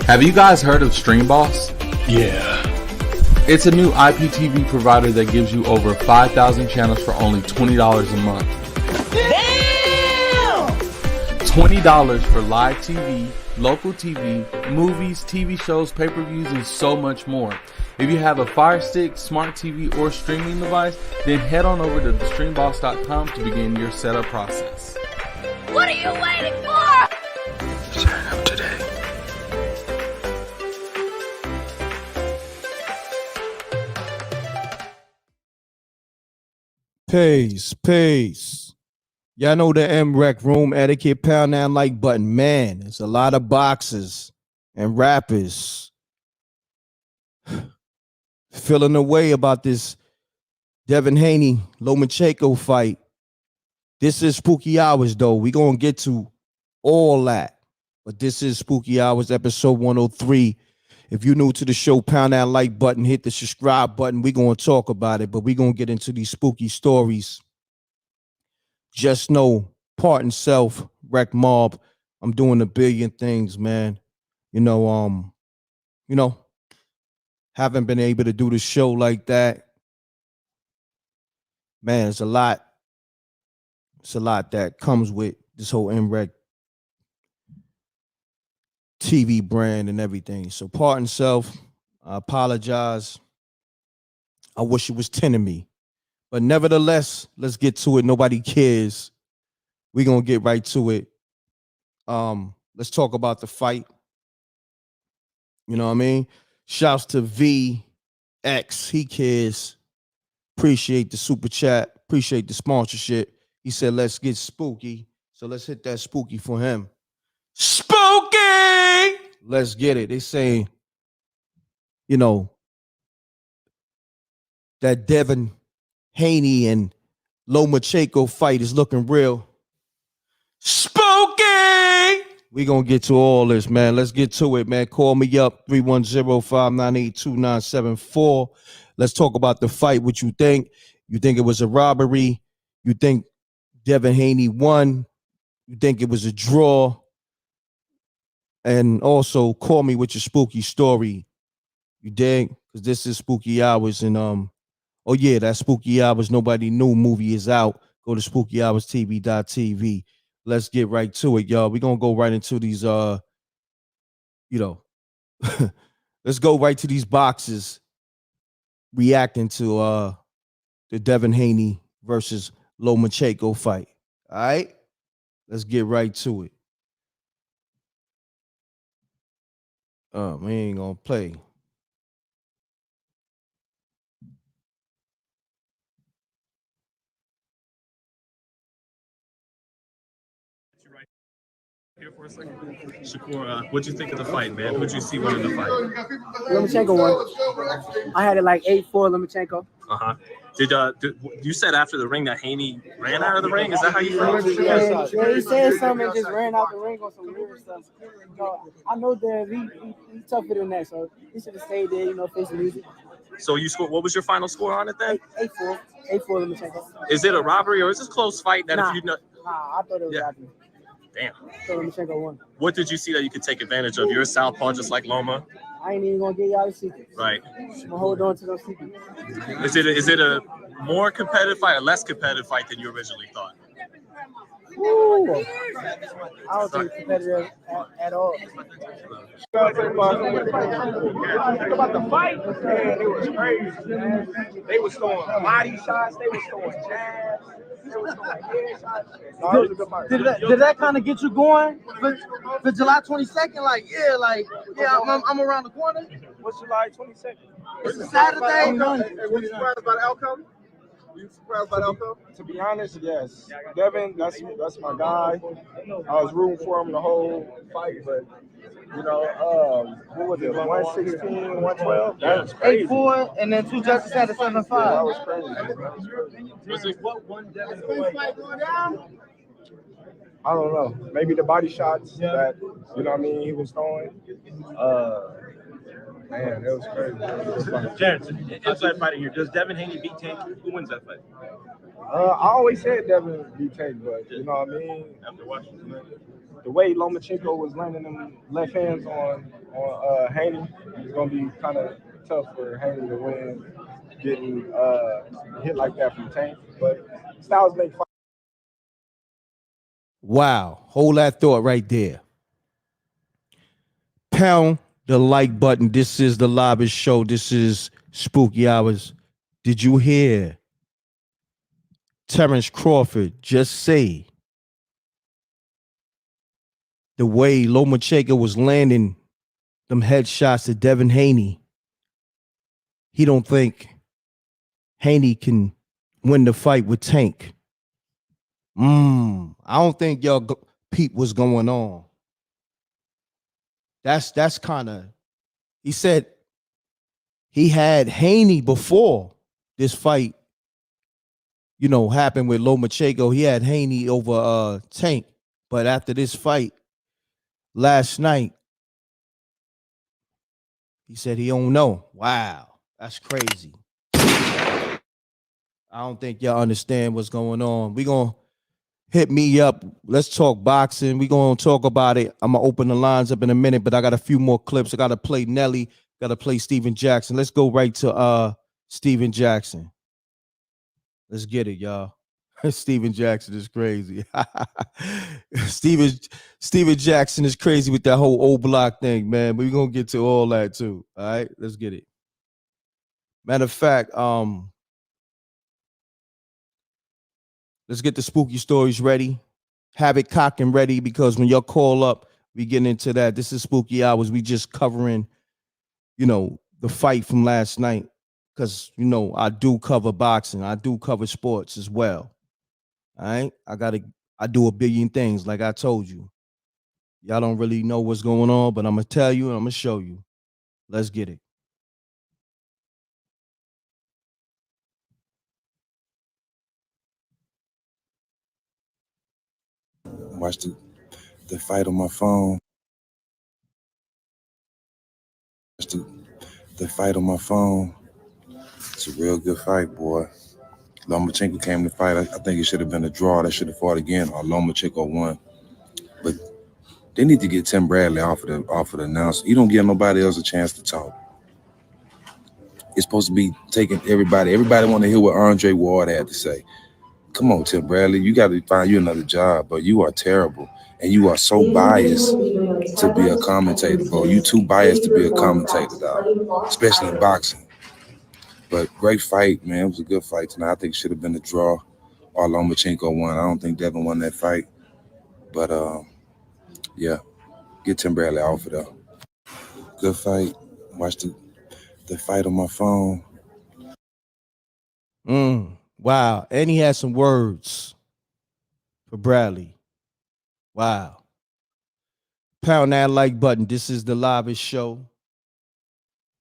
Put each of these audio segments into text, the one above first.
Have you guys heard of StreamBoss? Yeah. It's a new IPTV provider that gives you over 5,000 channels for only $20 a month. Damn! $20 for live TV, local TV, movies, TV shows, pay-per-views, and so much more. If you have a Fire Stick, smart TV, or streaming device, then head on over to thestreamboss.com to begin your setup process. What are you waiting for? Turn up today. Peace. Y'all know the MREC room etiquette pound that like button. Man, there's a lot of boxers and rappers feeling the way about this Devin Haney Lomachenko fight. This is Spooky Hours, though. We're going to get to all that. But this is Spooky Hours, episode 103. If you're new to the show, pound that like button, hit the subscribe button. We're going to talk about it, but we're going to get into these spooky stories. Just know, part and self, wreck mob. I'm doing a billion things, man. Haven't been able to do the show like that. Man, it's a lot. It's a lot that comes with this whole MREC TV brand and everything. So part and self, I apologize. I wish it was 10 of me. But nevertheless, let's get to it. Nobody cares. We're going to get right to it. Let's talk about the fight. You know what I mean? Shouts to VX. He cares. Appreciate the super chat. Appreciate the sponsorship. He said, let's get spooky. So let's hit that spooky for him. Spooky! Let's get it. They saying, that Devin Haney and Lomachenko fight is looking real spooky. We gonna get to all this, man. Let's get to it, man. Call me up 310-598-2974. Let's talk about the fight. What you think? You think it was a robbery? You think Devin Haney won? You think it was a draw? And also call me with your spooky story. You dig? Because this is Spooky Hours. And oh yeah, that Spooky Hours Nobody Knew movie is out. Go to SpookyHoursTV.tv. Let's get right to it, y'all. We're gonna go right into these let's go right to these boxes reacting to the Devin Haney versus Lomachenko fight. All right? Let's get right to it. We ain't gonna play. Here for a second. Shakur, what'd you think of the fight, man? Who'd you see winning the fight? Lomachenko won. I had it like 8-4 Lomachenko. Did you said after the ring that Haney ran out of the ring? Is that how you felt? Yeah, he said something and just ran out the ring on some weird stuff. I know that he's tougher than that, so he should have stayed there, face the music. So you scored. What was your final score on it then? 8-4 Lomachenko. Is it a robbery or is this a close fight? That if you know? Nah, I thought it was robbery. Damn. So Lomachenko won. What did you see that you could take advantage of? You're a southpaw just like Loma. I ain't even gonna get y'all the secrets. Right. I'm gonna hold on to those secrets. Is it a more competitive fight or less competitive fight than you originally thought? Ooh. I don't think it's competitive at all. Think about the fight, man, it was crazy, man. They was throwing body shots, they was throwing jabs, they was throwing head shots. No, it was a good fight. Did that kind of get you going for July 22nd? I'm around the corner. What's July 22nd? It's a Saturday. Were you surprised by the outcome? To be honest, yes. Devin, that's my guy. I was rooting for him the whole fight, but what was it? 116, 112? That was crazy. 8-4, and then two judges had a 7-5. That was crazy. What won Devin? I don't know. Maybe the body shots that he was throwing. Man, it was crazy. Jared, inside fighting here. Does Devin Haney beat Tank? Who wins that fight? I always said Devin beat Tank, but you know what I mean? After watching tonight. the way Lomachenko was landing them left hands on Haney, it's gonna be kind of tough for Haney to win, getting hit like that from Tank. But styles make fight. Wow. Hold that thought right there. Pound the like button. This is the Lobby Show. This is Spooky Hours. Did you hear Terrence Crawford just say the way Lomachenko was landing them headshots to Devin Haney? He don't think Haney can win the fight with Tank. I don't think y'all peep what's going on. That's kind of, he said he had Haney before this fight, happened with Lomachenko. He had Haney over Tank. But after this fight last night, he said he don't know. Wow, that's crazy. I don't think y'all understand what's going on. We gonna hit me up. Let's talk boxing. We gonna talk about it. I'm gonna open the lines up in a minute, but I got a few more clips. I gotta play Nelly. Gotta play Steven Jackson. Let's go right to Steven Jackson. Let's get it, y'all. Steven Jackson is crazy. Steven Jackson is crazy with that whole old block thing, man. But we're gonna get to all that too. All right, let's get it. Matter of fact, let's get the spooky stories ready. Have it cocked and ready, because when y'all call up, we get into that. This is Spooky Hours. We just covering, the fight from last night. Because, I do cover boxing. I do cover sports as well. All right? I do a billion things, like I told you. Y'all don't really know what's going on, but I'm going to tell you and I'm going to show you. Let's get it. Watch the fight on my phone. Watch the fight on my phone. It's a real good fight, boy. Lomachenko came to fight. I think it should have been a draw. They should have fought again, or Lomachenko won. But they need to get Tim Bradley off of the announcer. You don't give nobody else a chance to talk. It's supposed to be taking everybody. Everybody want to hear what Andre Ward had to say. Come on, Tim Bradley. You got to find you another job, but you are terrible. And you are so biased to be a commentator, bro. You too biased to be a commentator, dog, especially in boxing. But great fight, man. It was a good fight tonight. I think it should have been a draw, or Lomachenko won. I don't think Devin won that fight. But, yeah, get Tim Bradley off of there. Good fight. Watch the fight on my phone. Wow. And he had some words for Bradley. Wow. Pound that like button. This is the Lobby Show.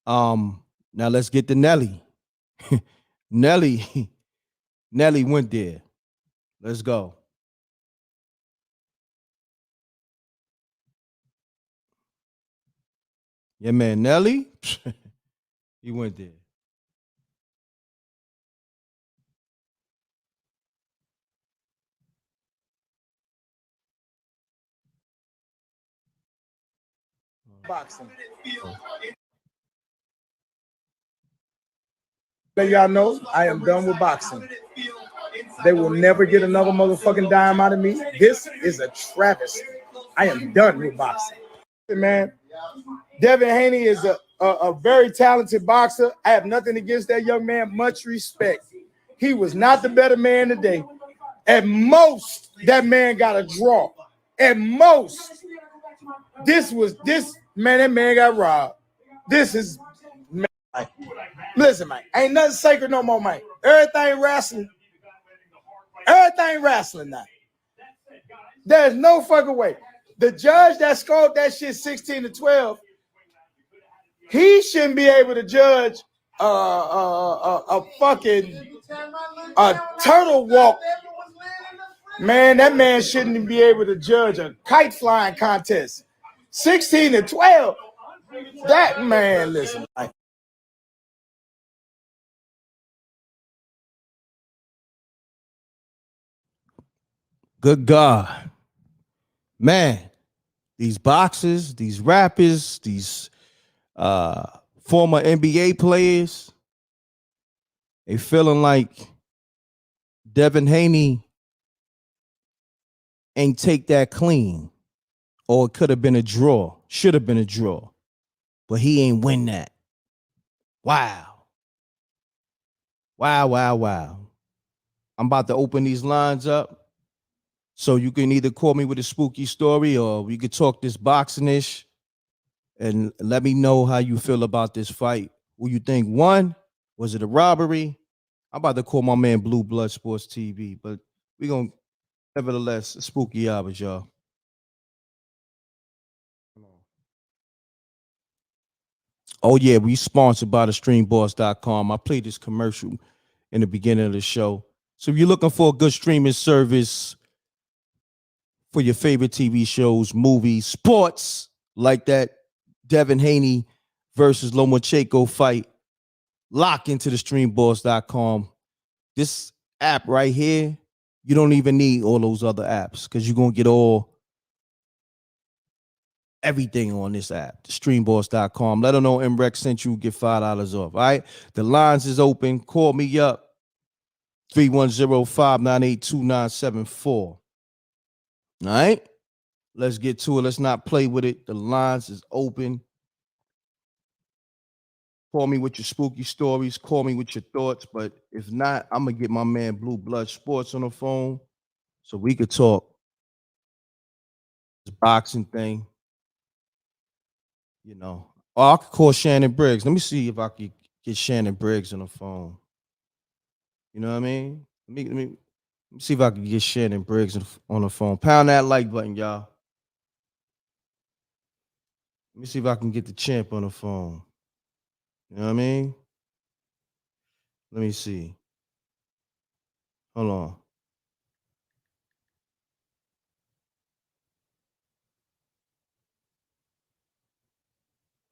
Now let's get to Nelly. Nelly went there. Let's go. Yeah, man, Nelly. He went there. Boxing. Let y'all know I am done with boxing. They will never get another motherfucking dime out of me. This is a travesty. I am done with boxing. Man, Devin Haney is a very talented boxer. I have nothing against that young man. Much respect. He was not the better man today. At most, that man got a draw. At most. That man got robbed. This is, man. Listen, man, ain't nothing sacred no more, man. Everything wrestling now. There's no fucking way. The judge that scored that shit 16-12, he shouldn't be able to judge a turtle walk. Man, that man shouldn't be able to judge a kite flying contest. 16-12. That man, listen. Good God. Man, these boxers, these rappers, these former NBA players, they feeling like Devin Haney ain't take that clean, or it could have been a draw, should have been a draw, but he ain't win that. Wow. Wow, wow, wow. I'm about to open these lines up. So you can either call me with a spooky story or we could talk this boxing-ish and let me know how you feel about this fight. Who you think won? Was it a robbery? I'm about to call my man Blue Blood Sports TV, but we're going to, nevertheless, spooky hours, y'all. Oh, yeah, we sponsored by the streamboss.com. I played this commercial in the beginning of the show. So if you're looking for a good streaming service for your favorite TV shows, movies, sports, like that Devin Haney versus Lomachenko fight, lock into the streamboss.com. This app right here, you don't even need all those other apps because you're going to get everything on this app, the streamboss.com. Let them know MREC sent you, get $5 off. All right. The lines is open. Call me up. 310-598-2974. All right. Let's get to it. Let's not play with it. The lines is open. Call me with your spooky stories. Call me with your thoughts. But if not, I'm going to get my man Blue Blood Sports on the phone so we could talk this boxing thing. You know. Or I could call Shannon Briggs. Let me see if I could get Shannon Briggs on the phone. You know what I mean? Let me see if I can get Shannon Briggs on the phone. Pound that like button, y'all. Let me see if I can get the champ on the phone. You know what I mean? Let me see. Hold on.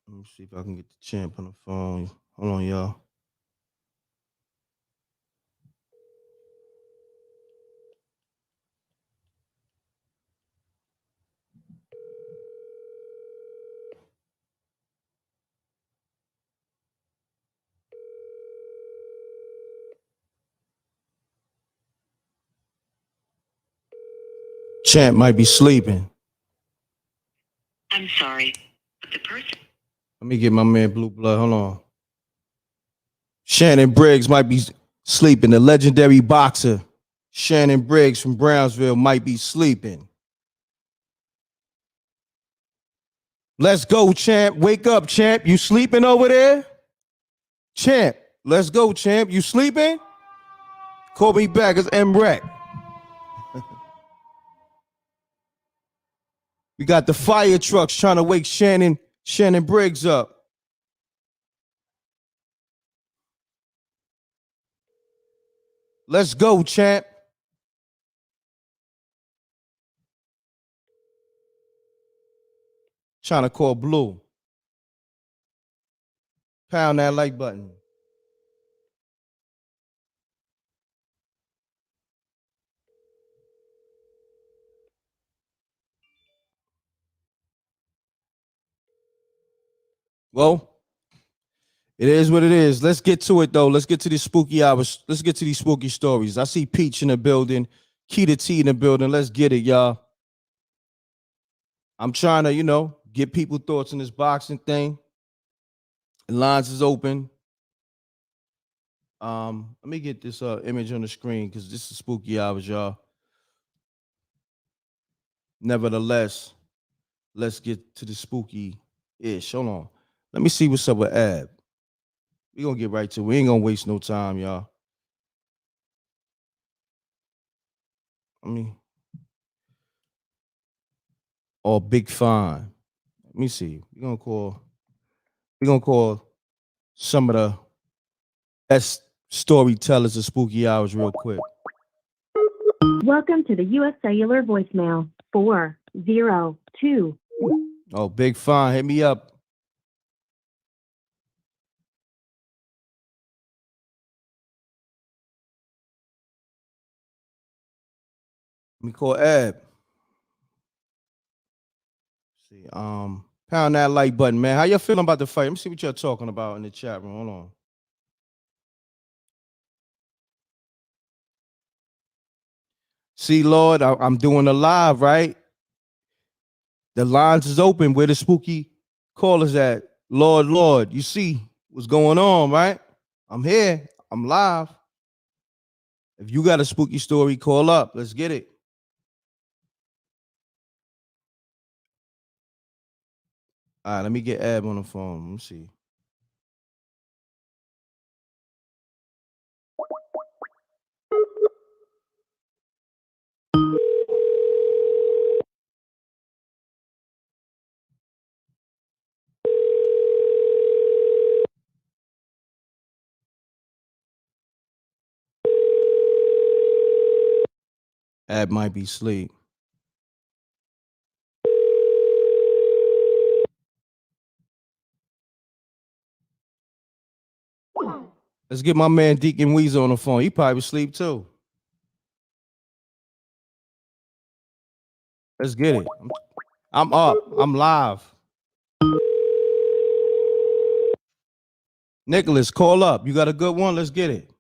Let me see if I can get the champ on the phone. Hold on, y'all. Champ might be sleeping. I'm sorry, but the person. Let me get my man Blue Blood. Hold on. Shannon Briggs might be sleeping. The legendary boxer Shannon Briggs from Brownsville might be sleeping. Let's go, champ. Wake up, champ. You sleeping over there? Champ, let's go, champ. You sleeping? Call me back. It's MREC. We got the fire trucks trying to wake Shannon Briggs up. Let's go, champ. Trying to call Blue. Pound that like button. Well, it is what it is. Let's get to it, though. Let's get to these spooky hours. Let's get to these spooky stories. I see Peach in the building, Keita T in the building. Let's get it, y'all. I'm trying to, get people thoughts on this boxing thing. The lines is open. Let me get this image on the screen because this is spooky hours, y'all. Nevertheless, let's get to the spooky-ish. Hold on. Let me see what's up with Ab. We're going to get right to it. We ain't going to waste no time, y'all. Big Fine. Let me see. We're gonna call some of the best storytellers of spooky hours real quick. Welcome to the U.S. Cellular voicemail 402. Oh, Big Fine, hit me up. Let me call Ab. See, pound that like button, man. How y'all feeling about the fight? Let me see what y'all talking about in the chat room. Hold on. See, Lord, I'm doing a live, right? The lines is open. Where the spooky callers at? Lord, you see what's going on, right? I'm here. I'm live. If you got a spooky story, call up. Let's get it. All right, let me get Ab on the phone. Let me see. Ab might be asleep. Let's get my man Deacon Weasel on the phone. He probably asleep too. Let's get it. I'm up. I'm live. Nicholas, call up. You got a good one? Let's get it.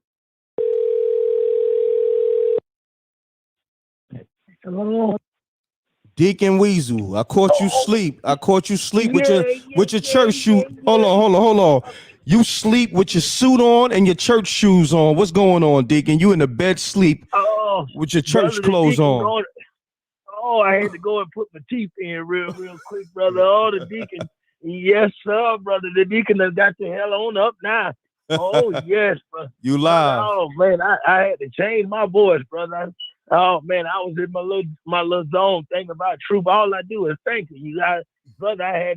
Hello. Deacon Weasel, I caught you sleep. I caught you sleep with your church shoe. Hold on. You sleep with your suit on and your church shoes on. What's going on, Deacon? You in the bed sleep with your church clothes on. I had to go and put my teeth in real quick, brother. Oh, the deacon. Yes, sir, brother. The deacon has got the hell on up now. Oh, yes, brother. You live. Oh, man, I had to change my voice, brother. Oh, man, I was in my little zone thinking about truth. All I do is thank you. Brother,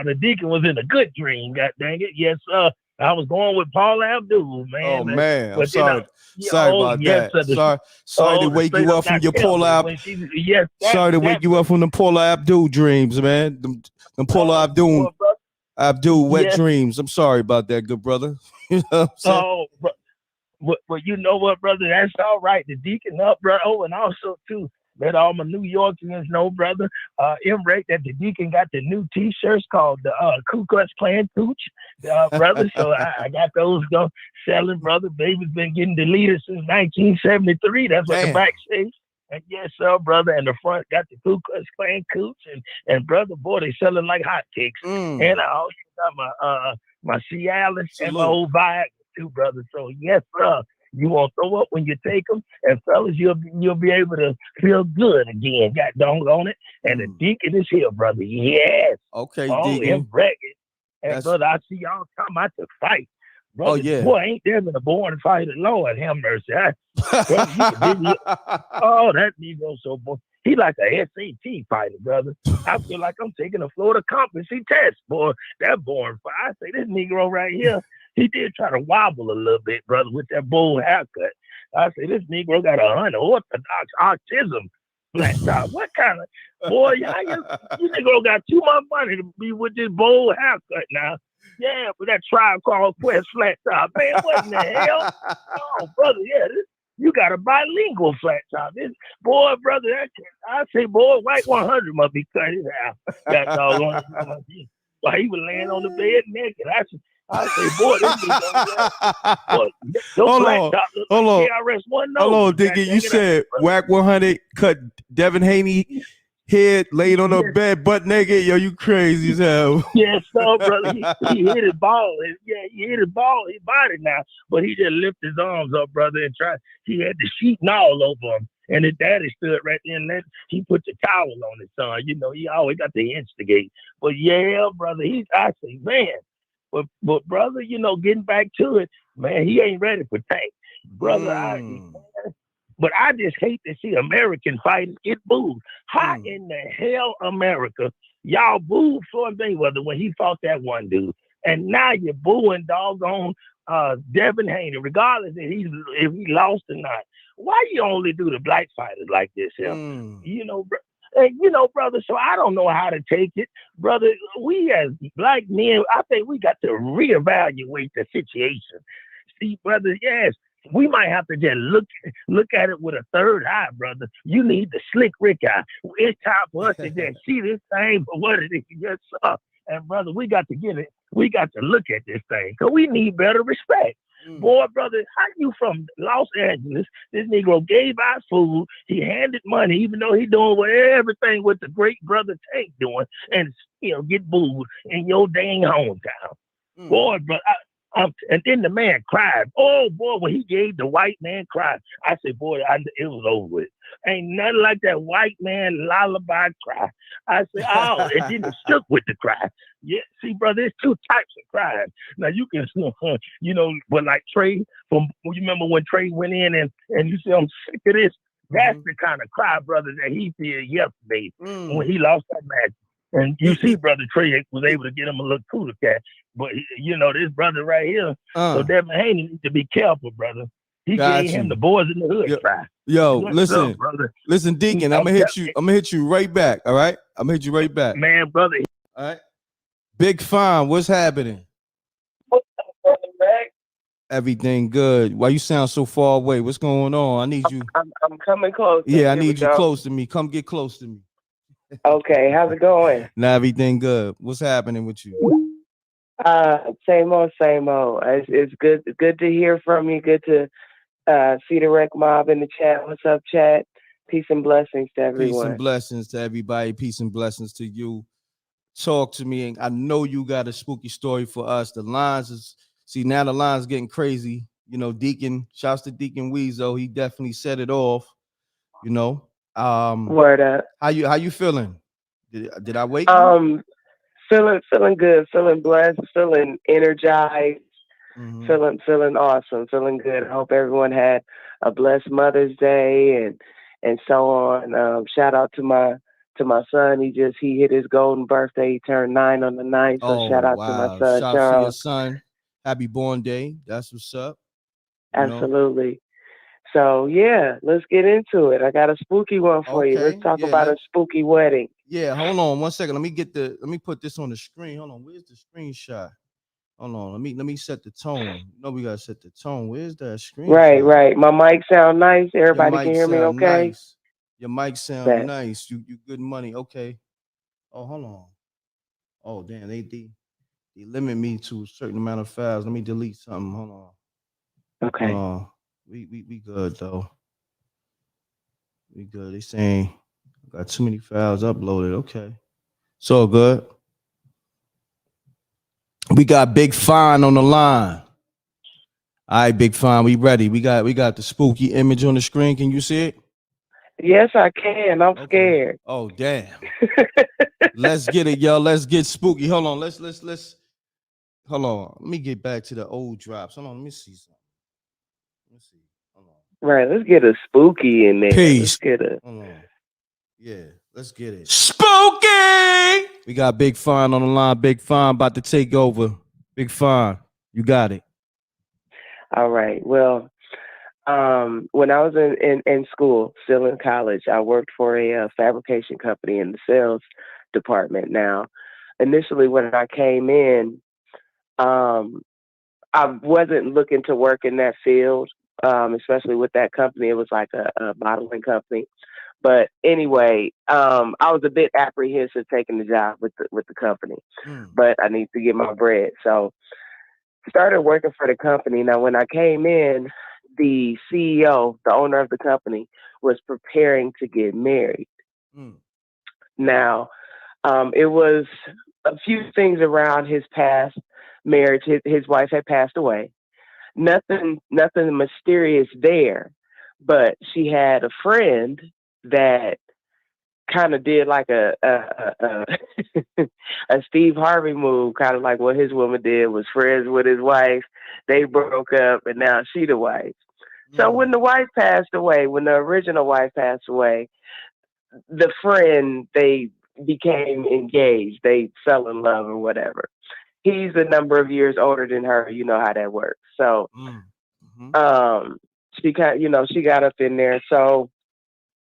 the deacon was in a good dream, god dang it. Yes, sir. I was going with Paul Abdul, man. Oh, man. I'm but sorry. Sorry about that. Sorry to wake you up from your Paula Abdul. Sorry to wake you up from the Paula Abdul dreams, man. Them Paula Abdul wet dreams. I'm sorry about that, good brother. You know what I'm saying? But you know what, brother? That's all right. The deacon up, brother. Oh, and also too, let all my New Yorkers know, brother. Mrek, that the deacon got the new T-shirts called the Ku Klux Klan Cooch, brother. So I got those selling, brother. Baby's been getting deleted since 1973. That's what the back says. And yes, sir, brother. And the front got the Ku Klux Klan Cooch, and brother, boy, they selling like hotcakes. And I also got my Cialis and my old Viagra too, brother. So yes, sir. You won't throw up when you take them, and fellas, you'll be able to feel good again. Got doggone it, and the deacon is here, brother. Yes. Okay, Deacon. And brother, I see y'all come out to fight. Brother, oh yeah. Boy, ain't there been a born fighter. Lord have mercy. Brother, that Negro so boy. He like a SAT fighter, brother. I feel like I'm taking a Florida competency test, boy. That born fight. I say this Negro right here. He did try to wobble a little bit, brother, with that bowl haircut. I say, this Negro got a unorthodox autism. Black top. What kind of boy? You Negro got too much money to be with this bowl haircut now. Yeah, but that Tribe Called Quest flat top, man. What in the hell? Oh, brother, you got a bilingual flat top. This boy, brother, I say, boy, White 100 must be cut his out. That doggone. While he was laying on the bed naked. I say, boy, this Hold on, Diggy. You said Whack 100 cut Devin Haney head laid on the bed butt naked. Yo, you crazy as hell. Yes, so brother, he hit his ball. He hit his ball, his body now. But he just lifted his arms up, brother, and he had the sheet and all over him. And his daddy stood right there and he put the towel on his son. You know, he always got to instigate. But yeah, brother, I say, man. But brother, getting back to it, man, he ain't ready for Tank. Brother, but I just hate to see American fighters get booed. How in the hell, America, y'all booed Floyd Mayweather when he fought that one dude. And now you're booing doggone Devin Haney, regardless if he lost or not. Why you only do the black fighters like this here? Brother, so I don't know how to take it. Brother, we as black men, I think we got to reevaluate the situation. See, brother, yes, We might have to just look at it with a third eye, brother. You need the slick Rick eye. It's time for us to just see this thing for what it is. Yes, sir. And brother, we got to get it. We got to look at this thing because we need better respect. Boy, brother, how you from Los Angeles? This Negro gave out food. He handed money, even though he doing everything what the great brother Tank doing, and still get booed in your dang hometown. Boy, brother. And then the man cried. Oh, boy, when he gave the white man cry, I said, boy, it was over with. Ain't nothing like that white man lullaby cry. I said, oh, it didn't shook with the cry. Yeah, see, brother, there's two types of crying. Now, you can, but like Trey, you remember when Trey went in and you say, I'm sick of this? That's the kind of cry, brother, that he did yesterday when he lost that match. And you see, brother Trey was able to get him a little cooler cat. But, this brother right here, so Devin Haney needs to be careful, brother. He gave him the boys in the hood try. Listen, brother. Listen, Deacon, I'm gonna hit you right back. All right, I'm gonna hit you right back, man, brother. All right, Big Fine, what's happening? What's up, brother Meg? Everything good. Why you sound so far away? What's going on? I need you. I'm coming close. Yeah, I need you close to me. Come get close to me. Okay, how's it going? Now everything good. What's happening with you? Same old, same old. It's good to hear from you. Good to see the Rec Mob in the chat. What's up, chat? Peace and blessings to everyone. Peace and blessings to everybody. Peace and blessings to you. Talk to me. I know you got a spooky story for us. The lines getting crazy. Deacon, shouts to Deacon Weasel. He definitely set it off. Word up. How you feeling? Did I wake you? Feeling good, feeling blessed, feeling energized, feeling awesome, feeling good. I hope everyone had a blessed Mother's Day and so on. Shout out to my son. He hit his golden birthday. He turned 9 on the 9th. So shout out to my son. Shout out to your son. Happy born day. That's what's up. Absolutely. So yeah, let's get into it. I got a spooky one for you. Let's talk about a spooky wedding. Yeah, hold on 1 second. Let me put this on the screen. Hold on. Where's the screenshot? Hold on. Let me set the tone. We gotta set the tone. Where's that screen? Right. My mic sound nice. Everybody can hear me okay? Nice. Your mic sound nice. You good money. Okay. Oh, hold on. Oh, damn, they limit me to a certain amount of files. Let me delete something. Hold on. Okay. Hold on. We good though. We good. They saying got too many files uploaded. Okay. So good. We got Big Fine on the line. All right, Big Fine, we ready. We got the spooky image on the screen. Can you see it? Yes, I can. I'm scared. Oh, damn. Let's get it, y'all. Let's get spooky. Hold on. Let's hold on. Let me get back to the old drops. Hold on. Let me see something. Hold on. Right. Let's get a spooky in there. Peace. Let's get a. Hold on. Yeah, let's get it. Spooky! We got Big Fine on the line. Big Fine about to take over. Big Fine, you got it. All right. Well, when I was in school, still in college, I worked for a fabrication company in the sales department. Now, initially when I came in, I wasn't looking to work in that field, especially with that company. It was like a bottling company. But anyway, I was a bit apprehensive taking the job with the company, but I need to get my bread. So started working for the company. Now, when I came in, the CEO, the owner of the company, was preparing to get married. Now, it was a few things around his past marriage. His wife had passed away. Nothing mysterious there, but she had a friend that kind of did like a Steve Harvey move, kind of like what his woman did, was friends with his wife. They broke up, and now she the wife. So when the wife passed away, when the original wife passed away, the friend, they became engaged. They fell in love or whatever. He's a number of years older than her. You know how that works. So, she got up in there. So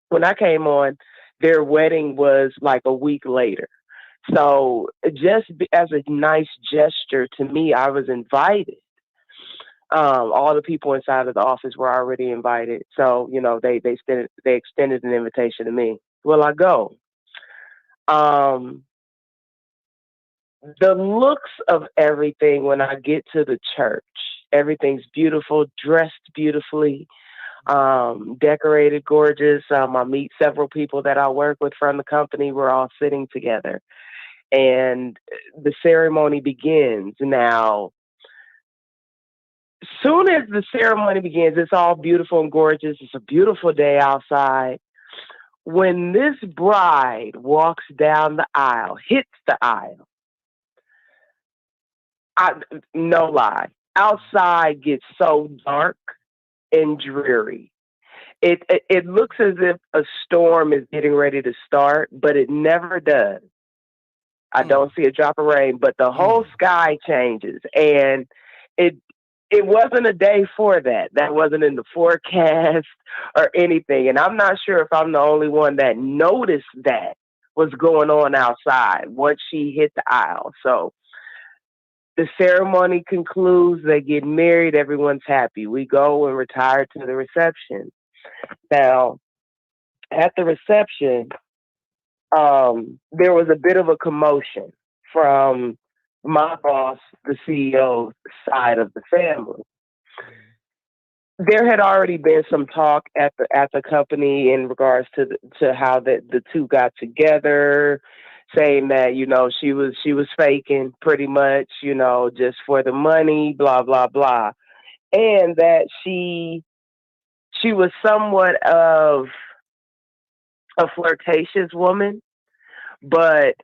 when I came on, their wedding was like a week later. So just as a nice gesture to me, I was invited. All the people inside of the office were already invited. So, you know, they extended an invitation to me. Will I go? The looks of everything when I get to the church, everything's beautiful, dressed beautifully, decorated, gorgeous. I meet several people that I work with from the company. We're all sitting together, and the ceremony begins. Now, soon as the ceremony begins, it's all beautiful and gorgeous. It's a beautiful day outside. When this bride walks down the aisle, hits the aisle, no lie, outside gets so dark and dreary. It looks as if a storm is getting ready to start, but it never does. I don't see a drop of rain, but the whole sky changes, and it wasn't a day for that. That wasn't in the forecast or anything. And I'm not sure if I'm the only one that noticed that was going on outside once she hit the aisle. So the ceremony concludes, they get married, everyone's happy. We go and retire to the reception. Now, at the reception, there was a bit of a commotion from my boss, the CEO's side of the family. There had already been some talk at the company in regards to how the two got together, saying that, you know, she was faking pretty much, you know, just for the money, blah blah blah, and that she was somewhat of a flirtatious woman, but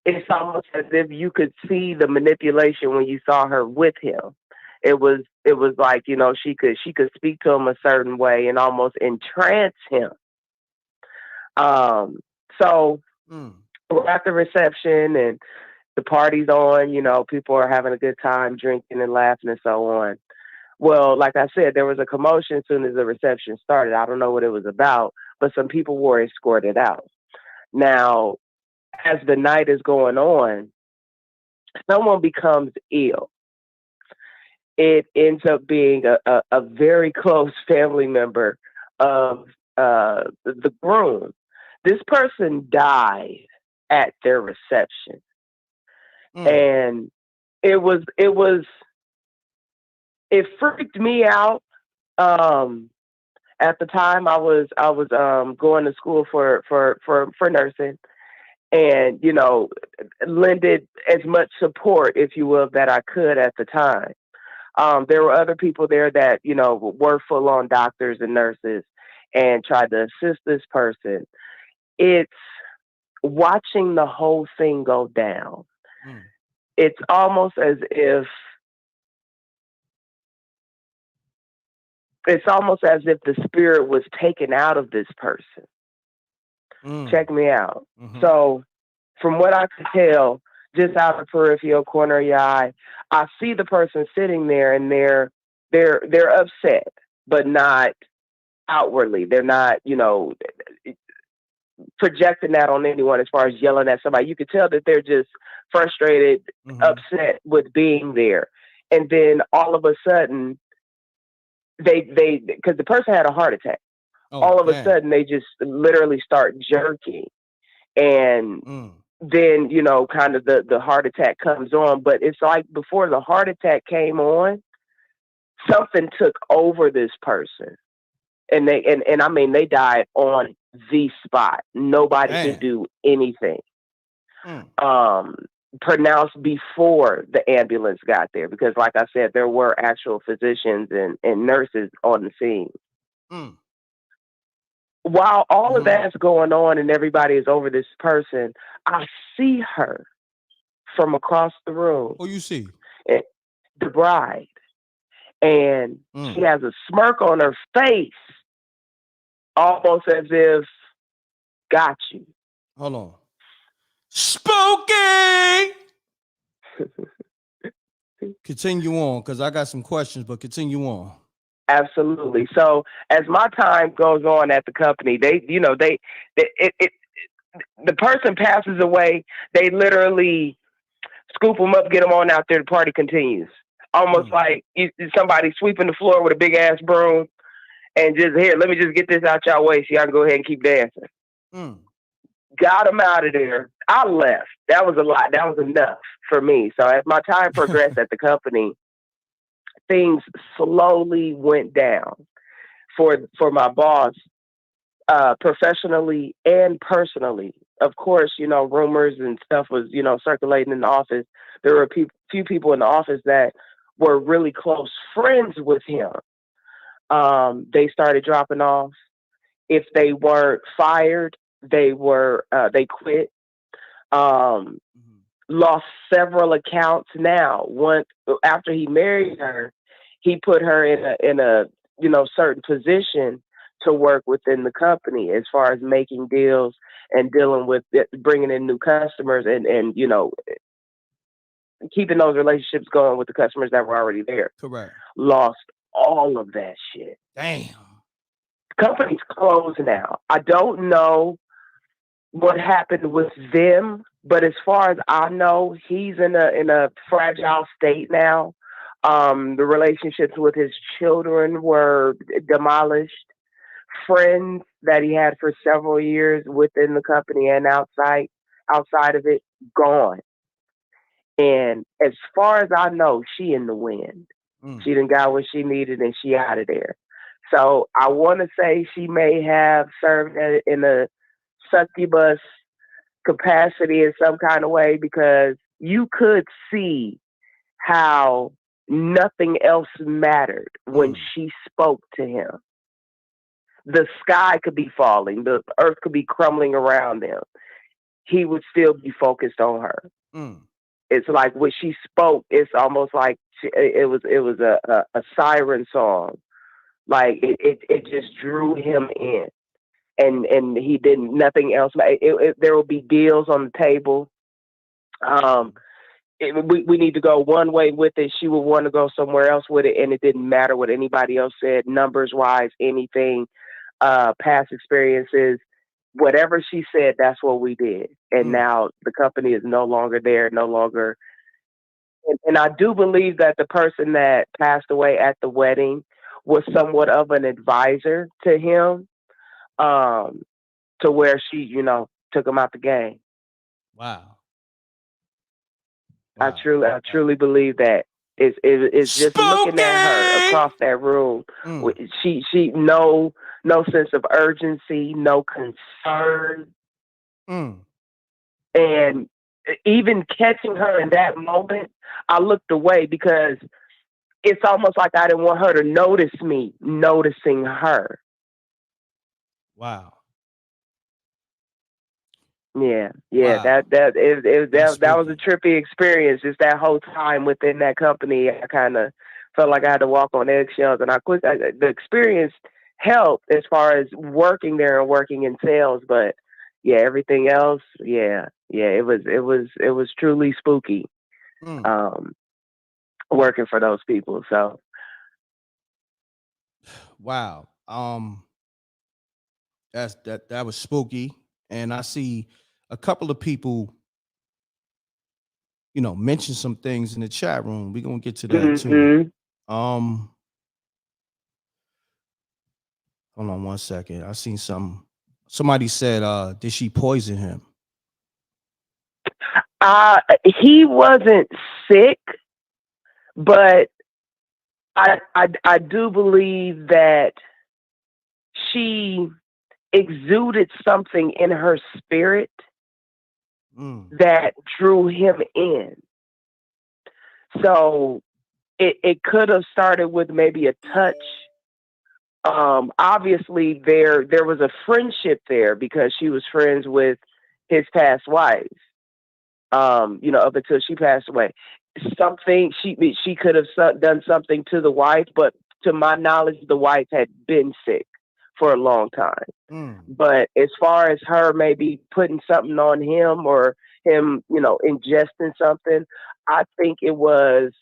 it's almost as if you could see the manipulation when you saw her with him. It was like, you know, she could speak to him a certain way and almost entrance him. So we're at the reception and the party's on, you know, people are having a good time drinking and laughing and so on. Well, like I said, there was a commotion as soon as the reception started. I don't know what it was about, but some people were escorted out. Now, as the night is going on, someone becomes ill. It ends up being a very close family member of the groom. This person died at their reception. And it freaked me out. At the time I was going to school for nursing, and, you know, lended as much support, if you will, that I could at the time. There were other people there that, you know, were full on doctors and nurses and tried to assist this person. It's watching the whole thing go down. It's almost as if the spirit was taken out of this person. Check me out. So from what I could tell, just out of the peripheral corner of your eye, I see the person sitting there and they're upset, but not outwardly. They're not, you know, projecting that on anyone as far as yelling at somebody. You could tell that they're just frustrated, upset with being there. And then all of a sudden, because the person had a heart attack. All of a sudden, they just literally start jerking. And then, you know, kind of the heart attack comes on. But it's like before the heart attack came on, something took over this person. And I mean, they died on the spot. Nobody could do anything. Pronounced before the ambulance got there, because like I said, there were actual physicians and nurses on the scene. While all of that's going on and everybody is over this person, I see her from across the room. Who you see? The bride. And she has a smirk on her face, almost as if, got you. Hold on. Spooky! Continue on, because I got some questions, but continue on. Absolutely. So as my time goes on at the company, the person passes away. They literally scoop them up, get them on out there. The party continues. almost like somebody sweeping the floor with a big ass broom and just here, let me just get this out y'all way so y'all can go ahead and keep dancing. Got him out of there. I left. That was a lot. That was enough for me. So as my time progressed at the company, things slowly went down for my boss, professionally and personally. Of course, you know, rumors and stuff was, you know, circulating in the office. There were a few people in the office that were really close friends with him. They started dropping off. If they weren't fired, they quit. Lost several accounts now. After he married her, he put her in a you know, certain position to work within the company as far as making deals and dealing with bringing in new customers and you know, keeping those relationships going with the customers that were already there. Correct. Lost all of that shit. Damn. Company's closed now. I don't know what happened with them, but as far as I know, he's in a fragile state now. The relationships with his children were demolished. Friends that he had for several years within the company and outside of it, gone. And as far as I know, she in the wind. She done got what she needed and she out of there. So I want to say she may have served in a succubus capacity in some kind of way, because you could see how nothing else mattered when she spoke to him. The sky could be falling, the earth could be crumbling around him. He would still be focused on her. It's like when she spoke, it's almost like it was a siren song. Like it just drew him in, and he didn't nothing else. There will be deals on the table. We need to go one way with it. She would want to go somewhere else with it, and it didn't matter what anybody else said, numbers wise, anything, past experiences, whatever she said, that's what we did. And now the company is no longer there, no longer. And I do believe that the person that passed away at the wedding was somewhat of an advisor to him, to where she, you know, took him out the game. Wow. I truly believe that. It's just looking at her across that room. She no sense of urgency, no concern. And even catching her in that moment, I looked away because it's almost like I didn't want her to notice me noticing her. Wow. Yeah. Wow. That was a trippy experience. Just that whole time within that company, I kind of felt like I had to walk on eggshells, and the experience helped as far as working there and working in sales. But yeah, everything else, it was truly spooky, working for those people. So wow, that was spooky, and I see a couple of people, you know, mention some things in the chat room. We're gonna get to that too. Hold on one second. I seen somebody said, did she poison him? He wasn't sick, but I do believe that she exuded something in her spirit that drew him in. So it could have started with maybe a touch. Obviously there was a friendship there because she was friends with his past wife. You know, up until she passed away. Something she could have done something to the wife, but to my knowledge, the wife had been sick for a long time. But as far as her maybe putting something on him or him, you know, ingesting something, I think it was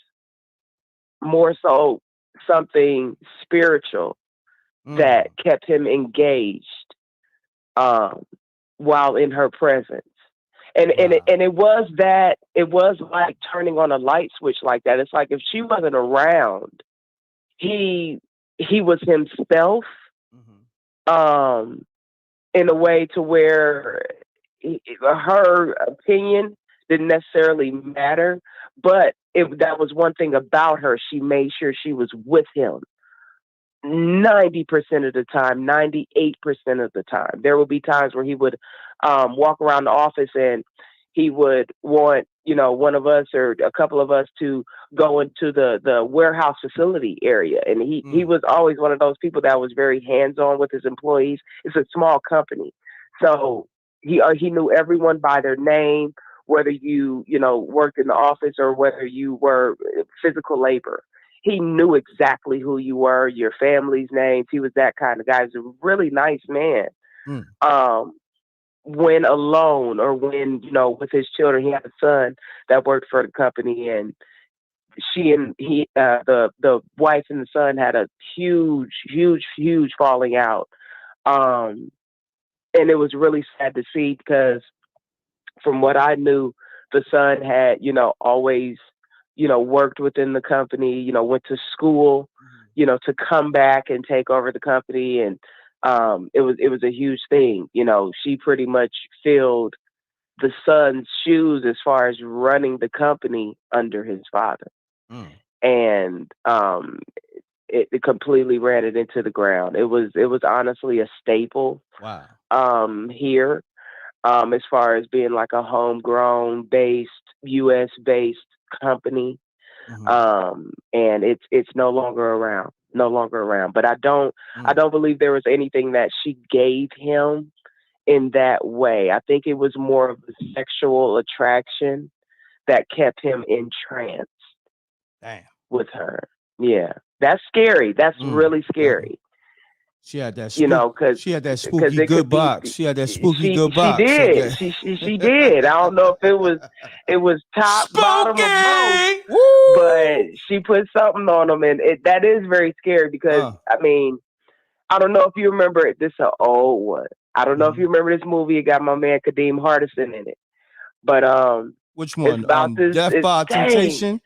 more so something spiritual that kept him engaged while in her presence. And it was that, it was like turning on a light switch like that. It's like if she wasn't around, he was himself, in a way to where her opinion didn't necessarily matter, but that was one thing about her. She made sure she was with him 90% of the time, 98% of the time. There would be times where he would walk around the office and he would want, one of us or a couple of us to go into the warehouse facility area. And he was always one of those people that was very hands-on with his employees. It's a small company. So he knew everyone by their name, whether you worked in the office or whether you were physical labor. He knew exactly who you were, your family's names. He was that kind of guy. He was a really nice man. When alone or when, with his children, he had a son that worked for the company, and the wife and the son had a huge falling out. And it was really sad to see because from what I knew, the son had, always, worked within the company, went to school, to come back and take over the company. And it was a huge thing. She pretty much filled the son's shoes as far as running the company under his father. And it completely ran it into the ground. It was honestly a staple here, as far as being like a homegrown based, US based company. And it's no longer around. But I don't believe there was anything that she gave him in that way. I think it was more of a sexual attraction that kept him entranced with her. Yeah. That's scary. That's really scary. She had that, because she had that spooky good box. She had that spooky good box. She did. She did. I don't know if it was top, bottom, or both, but she put something on them, and that is very scary because I mean, I don't know if you remember it. This is an old one. I don't know if you remember this movie. It got my man Kadeem Hardison in it, but which one? It's about this. Death by Temptation.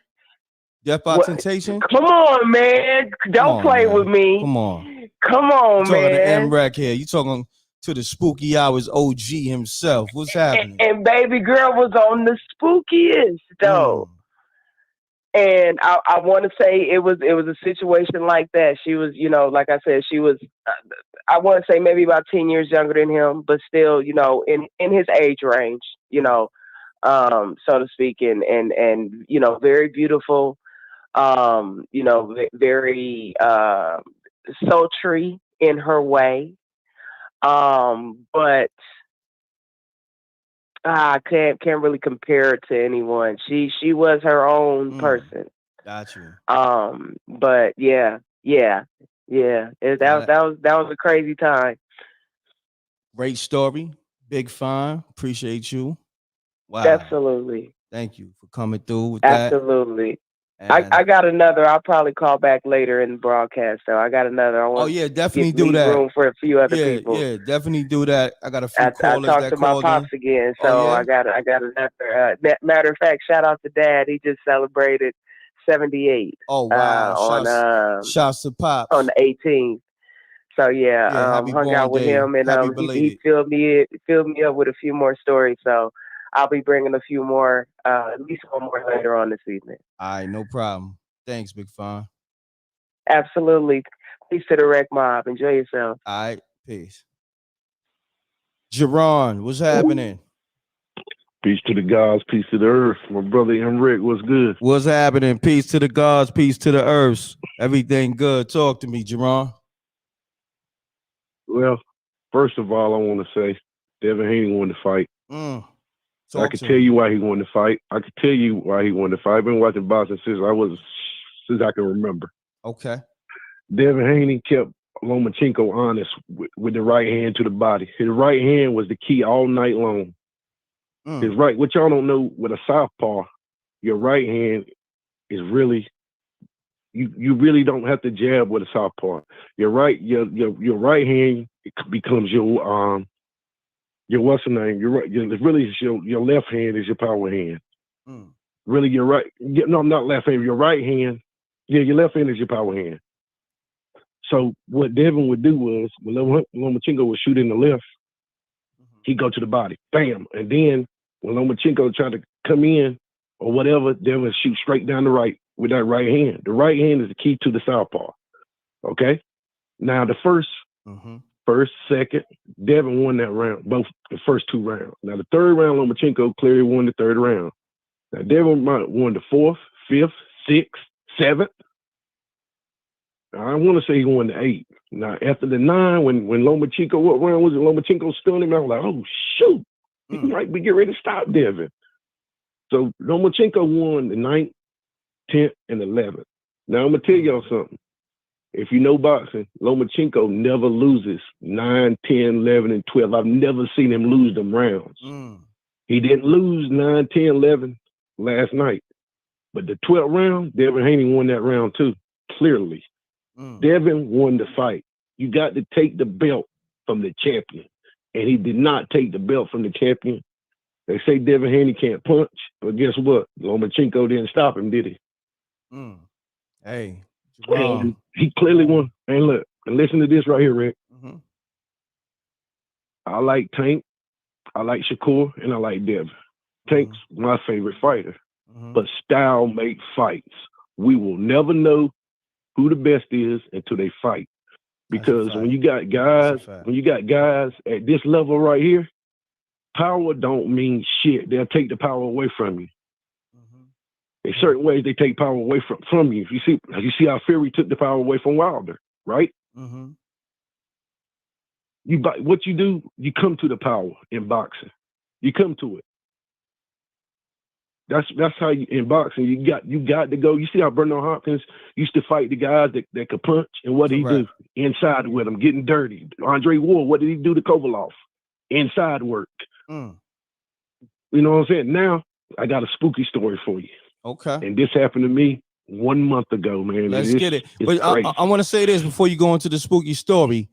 Death by Temptation. Come on, man! Don't play with me. Come on. Come on, you talking man. to MREC here. You talking to the Spooky Hours OG himself. What's happening? And baby girl was on the spookiest though. And I want to say it was a situation like that. She was, like I said, she was, I want to say maybe about 10 years younger than him, but still, in his age range, so to speak, and very beautiful, very sultry in her way. But I can't really compare it to anyone. She was her own person. Got you. But yeah. That was a crazy time. Great story. Big fan. Appreciate you. Wow. Absolutely. Thank you for coming through with that. Absolutely. I got another. I'll probably call back later in the broadcast. So I got another. Definitely do that. Room for a few other people. Yeah, definitely do that. I got a few callers I talked to my pops again, so I got another. Matter of fact, shout out to Dad. He just celebrated 78. Oh wow! Shouts to Pops on the 18th. So hung out with him, and he filled me up with a few more stories. So I'll be bringing a few more, at least one more later on this evening. All right, no problem. Thanks, Big Fun. Absolutely. Peace to the Wreck Mob. Enjoy yourself. All right, peace. Jerone, what's happening? Peace to the gods, peace to the earth. My brother Rick, what's good? What's happening? Peace to the gods, peace to the earth. Everything good. Talk to me, Jerone. Well, first of all, I want to say Devin Haney wanted to fight. I could tell you why he wanted to fight. I could tell you why he wanted to fight. I've been watching boxing since I can remember. Okay. Devin Haney kept Lomachenko honest with the right hand to the body. His right hand was the key all night long. His right, what y'all don't know with a southpaw, your right hand is really, you really don't have to jab with a southpaw. Your right hand becomes your your what's the name? Your right. Really, your left hand is your power hand. Really, your right. No, not left hand. Your right hand. Yeah, your left hand is your power hand. So what Devin would do was, when Lomachenko would shoot in the left, he'd go to the body, bam, and then when Lomachenko tried to come in or whatever, Devin would shoot straight down the right with that right hand. The right hand is the key to the southpaw. Okay. Now the first, second, Devin won that round, both the first 2 rounds. Now the third round, Lomachenko clearly won the third round. Now Devin won the 4th, 5th, 6th, 7th. I want to say he won the 8th. Now after the 9, when Lomachenko, what round was it? Lomachenko stunned him. I was like, oh shoot, he might be getting ready to stop Devin. So Lomachenko won the 9th, 10th, and 11th. Now I'm gonna tell y'all something. If you know boxing, Lomachenko never loses 9, 10, 11, and 12. I've never seen him lose them rounds. He didn't lose 9, 10, 11 last night. But the 12th round, Devin Haney won that round too, clearly. Devin won the fight. You got to take the belt from the champion. And he did not take the belt from the champion. They say Devin Haney can't punch, but guess what? Lomachenko didn't stop him, did he? Hey, and he clearly won. And look, and listen to this right here, Rick. I like Tank, I like Shakur, and I like Devin. Tank's my favorite fighter. But style makes fights. We will never know who the best is until they fight. Because when you got guys, at this level right here, power don't mean shit. They'll take the power away from you. In certain ways, they take power away from you. You see how Fury took the power away from Wilder, right? What you do, you come to the power in boxing. You come to it. That's how you, in boxing, you got to go. You see how Bernard Hopkins used to fight the guys that could punch, and what did he do? Inside with them, getting dirty. Andre Ward, what did he do to Kovalov? Inside work. You know what I'm saying? Now, I got a spooky story for you. Okay. And this happened to me 1 month ago, man. Let's get it. But I want to say this before you go into the spooky story.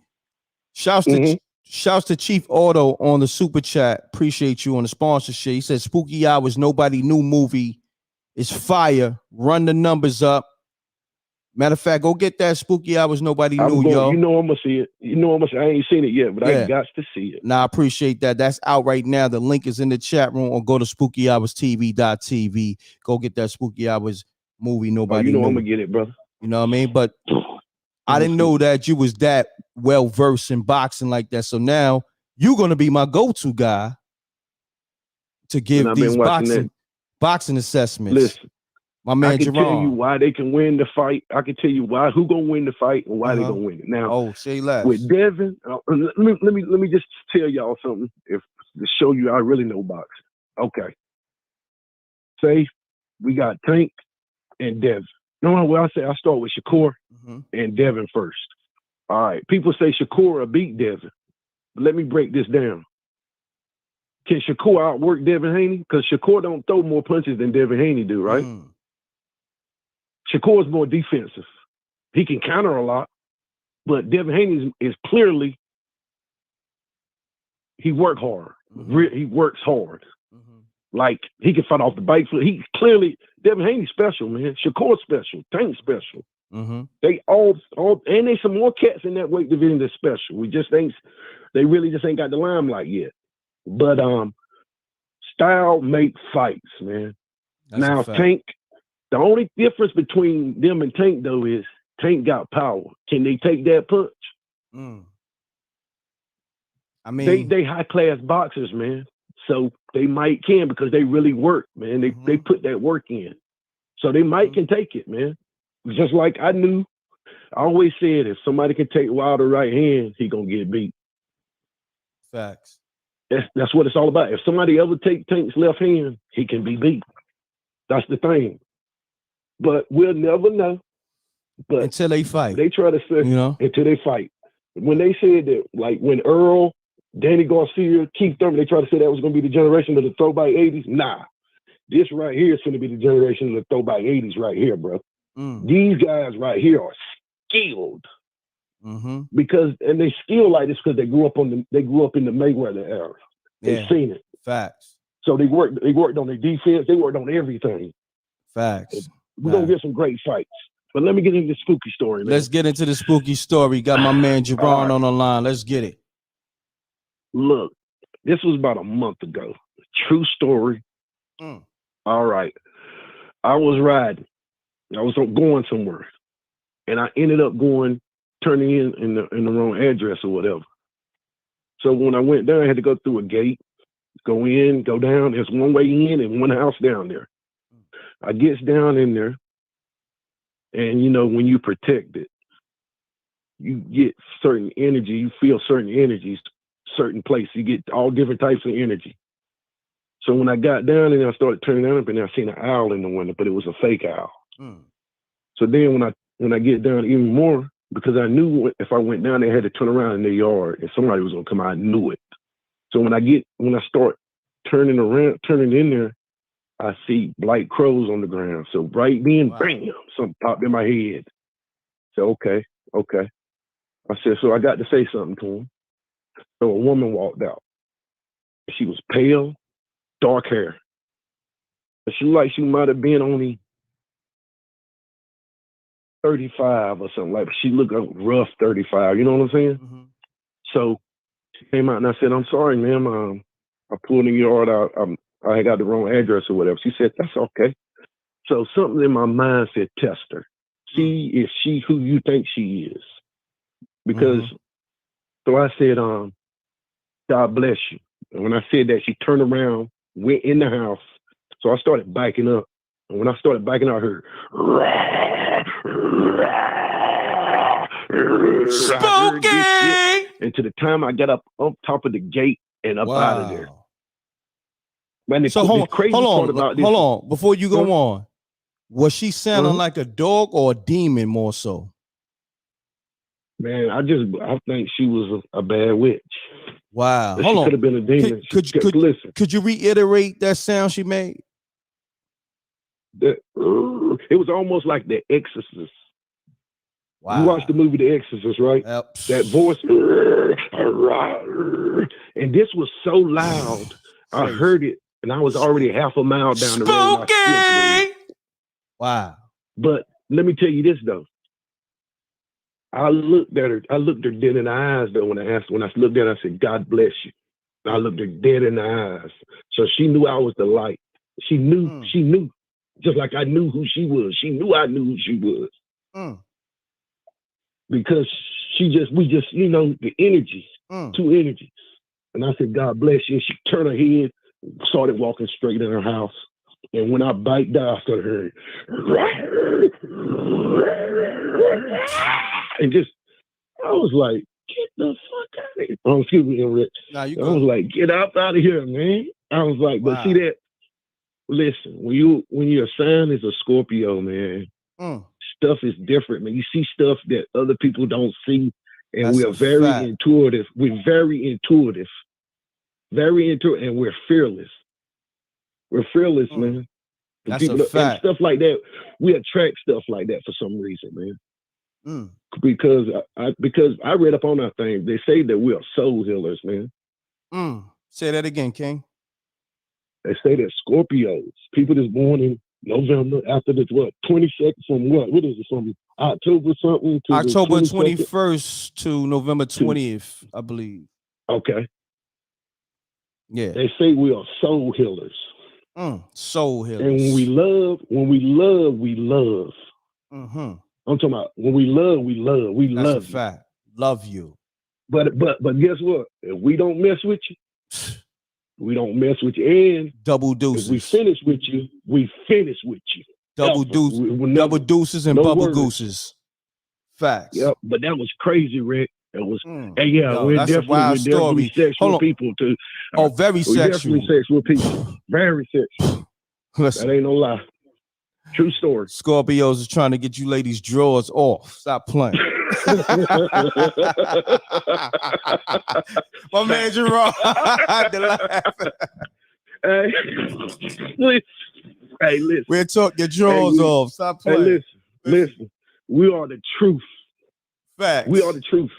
Shouts to Chief Auto on the super chat. Appreciate you on the sponsorship. He said Spooky Hours Nobody Knew movie is fire. Run the numbers up. Matter of fact, go get that Spooky Hours Nobody Knew, yo. You know I'm gonna see it. I ain't seen it yet, but I got to see it. Nah, I appreciate that. That's out right now. The link is in the chat room, or go to SpookyHoursTV.tv. Go get that Spooky Hours movie Nobody Knew. I'm gonna get it, brother. You know what I mean? But I didn't know that you was that well versed in boxing like that. So now you're gonna be my go-to guy to give these boxing assessments. Listen, my man I can Jerone. tell you why they can win the fight. I can tell you who gonna win the fight and why they gonna win it. Now, say less. With Devin, let me just tell y'all something to show you I really know boxing. Okay. Say we got Tank and Devin. No, well, I start with Shakur and Devin first. All right. People say Shakur will beat Devin. But let me break this down. Can Shakur outwork Devin Haney? Because Shakur don't throw more punches than Devin Haney do, right? Shakur is more defensive. He can counter a lot, but Devin Haney is clearly, he works hard. He works hard. Like, he can fight off the bike foot. He clearly, Devin Haney's special, man. Shakur's special. Tank's special. They all, and there's some more cats in that weight division that's special. They really just ain't got the limelight yet. But style makes fights, man. Now, Tank, the only difference between them and Tank, though, is Tank got power. Can they take that punch? I mean, they high-class boxers, man. So they can because they really work, man. They put that work in. So they can take it, man. Just like I always said, if somebody can take Wilder right hand, he gonna get beat. Facts. That's what it's all about. If somebody ever take Tank's left hand, he can be beat. That's the thing. But we'll never know. But until they fight. They try to say, until they fight. When they said that, like when Earl, Danny Garcia, Keith Thurman, they try to say that was going to be the generation of the throwback 80s. Nah. This right here is going to be the generation of the throwback 80s right here, bro. These guys right here are skilled. Because they skill like this because they grew up in the Mayweather era. They Yeah. seen it. Facts. So they worked on their defense. They worked on everything. Facts. We're going to get some great fights. But let me get into the spooky story, man. Let's get into the spooky story. Got my man Jerone on the line. Let's get it. Look, this was about a month ago. True story. All right. I was riding. I was going somewhere. And I ended up turning in the wrong address or whatever. So when I went down, I had to go through a gate, go in, go down. There's one way in and one house down there. I gets down in there. And, you know, when you protect it, you get certain energy. You feel certain energies, certain places. You get all different types of energy. So when I got down and I started turning down, and I seen an owl in the window, but it was a fake owl. So then when I get down even more, because I knew if I went down, they had to turn around in their yard and somebody was gonna come out. I knew it. So when I start turning in there, I see black crows on the ground. So right then, bam, something popped in my head. So okay. I said, so I got to say something to him. So a woman walked out. She was pale, dark hair. She looked like she might have been only 35 or something like that. She looked like rough 35, you know what I'm saying? So she came out and I said, I'm sorry, ma'am. I pulled in your yard out. I got the wrong address or whatever. She said, that's okay. So something in my mind said, test her. See if she who you think she is. Because, so I said, God bless you. And when I said that, she turned around, went in the house. So I started backing up. And when I started backing up, I heard, spooky! And to the time I got up top of the gate and up out of there. Man, So hold on. Before you go on, was she sounding like a dog or a demon more so? Man, I think she was a bad witch. Wow. She could have been a demon. Could you reiterate that sound she made? It was almost like The Exorcist. Wow. You watched the movie The Exorcist, right? Yep. That voice. And this was so loud, I heard it, and I was already half a mile down the road. Wow. But let me tell you this, though. I looked her dead in the eyes, though, when I looked at her, I said, God bless you. And I looked her dead in the eyes. So she knew I was the light. She knew, just like I knew who she was. She knew I knew who she was. Because we just, you know, the energies, two energies. And I said, God bless you. And she turned her head, started walking straight in her house. And when I biked out, I started hearing, and just, I was like, get the fuck out of here. Oh, excuse me, Rick. I was like, get out of here, man. I was like, but see that, listen, when your sign is a Scorpio, man, stuff is different, man. You see stuff that other people don't see, and we are very intuitive. We're very intuitive, and we're fearless. We're fearless, man. That's a fact. And stuff like that, we attract stuff like that for some reason, man. Because I read up on that thing. They say that we are soul healers, man. Say that again, King. They say that Scorpios, people that's born in November after the 22nd from what? What is it from? October something to October 21st to November 20th, I believe. Okay. Yeah. They say we are soul healers. Soul healers. And when we love, we love. I'm talking about when we love, we love. We That's love a fact. Love you. But guess what? If we don't mess with you, we don't mess with you. And double deuces. If we finish with you, we finish with you. Double deuces and bubble gooses. Facts. Yep. But that was crazy, Rick. It was. And that's a wild story. Sexual people too. Very sexual. Definitely sexual people. Very sexual. Listen, that ain't no lie. True story. Scorpios is trying to get you ladies' drawers off. Stop playing. My man Jerone. Hey, listen. We'll talk your drawers off. Stop playing. Listen. We are the truth. Facts. We are the truth.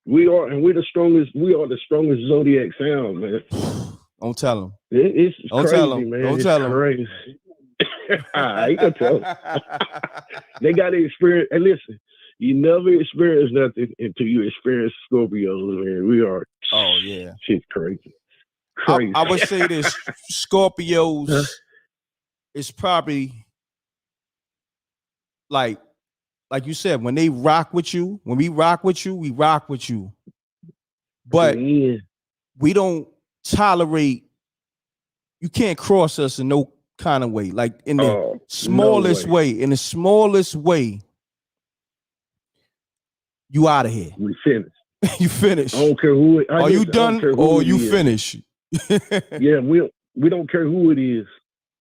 We are, and we're the strongest. We are the strongest zodiac sound, man. Don't tell him. It's Don't crazy, tell him. man. Don't it's tell him. Crazy. I ain't gonna tell them. They got to experience. And listen, you never experience nothing until you experience Scorpios, man. We are. Oh yeah. Shit's crazy. Crazy. I would say this: Scorpios is probably like you said, when they rock with you, when we rock with you, we rock with you. But we don't tolerate. You can't cross us in no kind of way, like in the smallest way. In the smallest way, you out of here. We finished. You finished. I don't care who. Are you done or you finish? Yeah, we don't care who it is.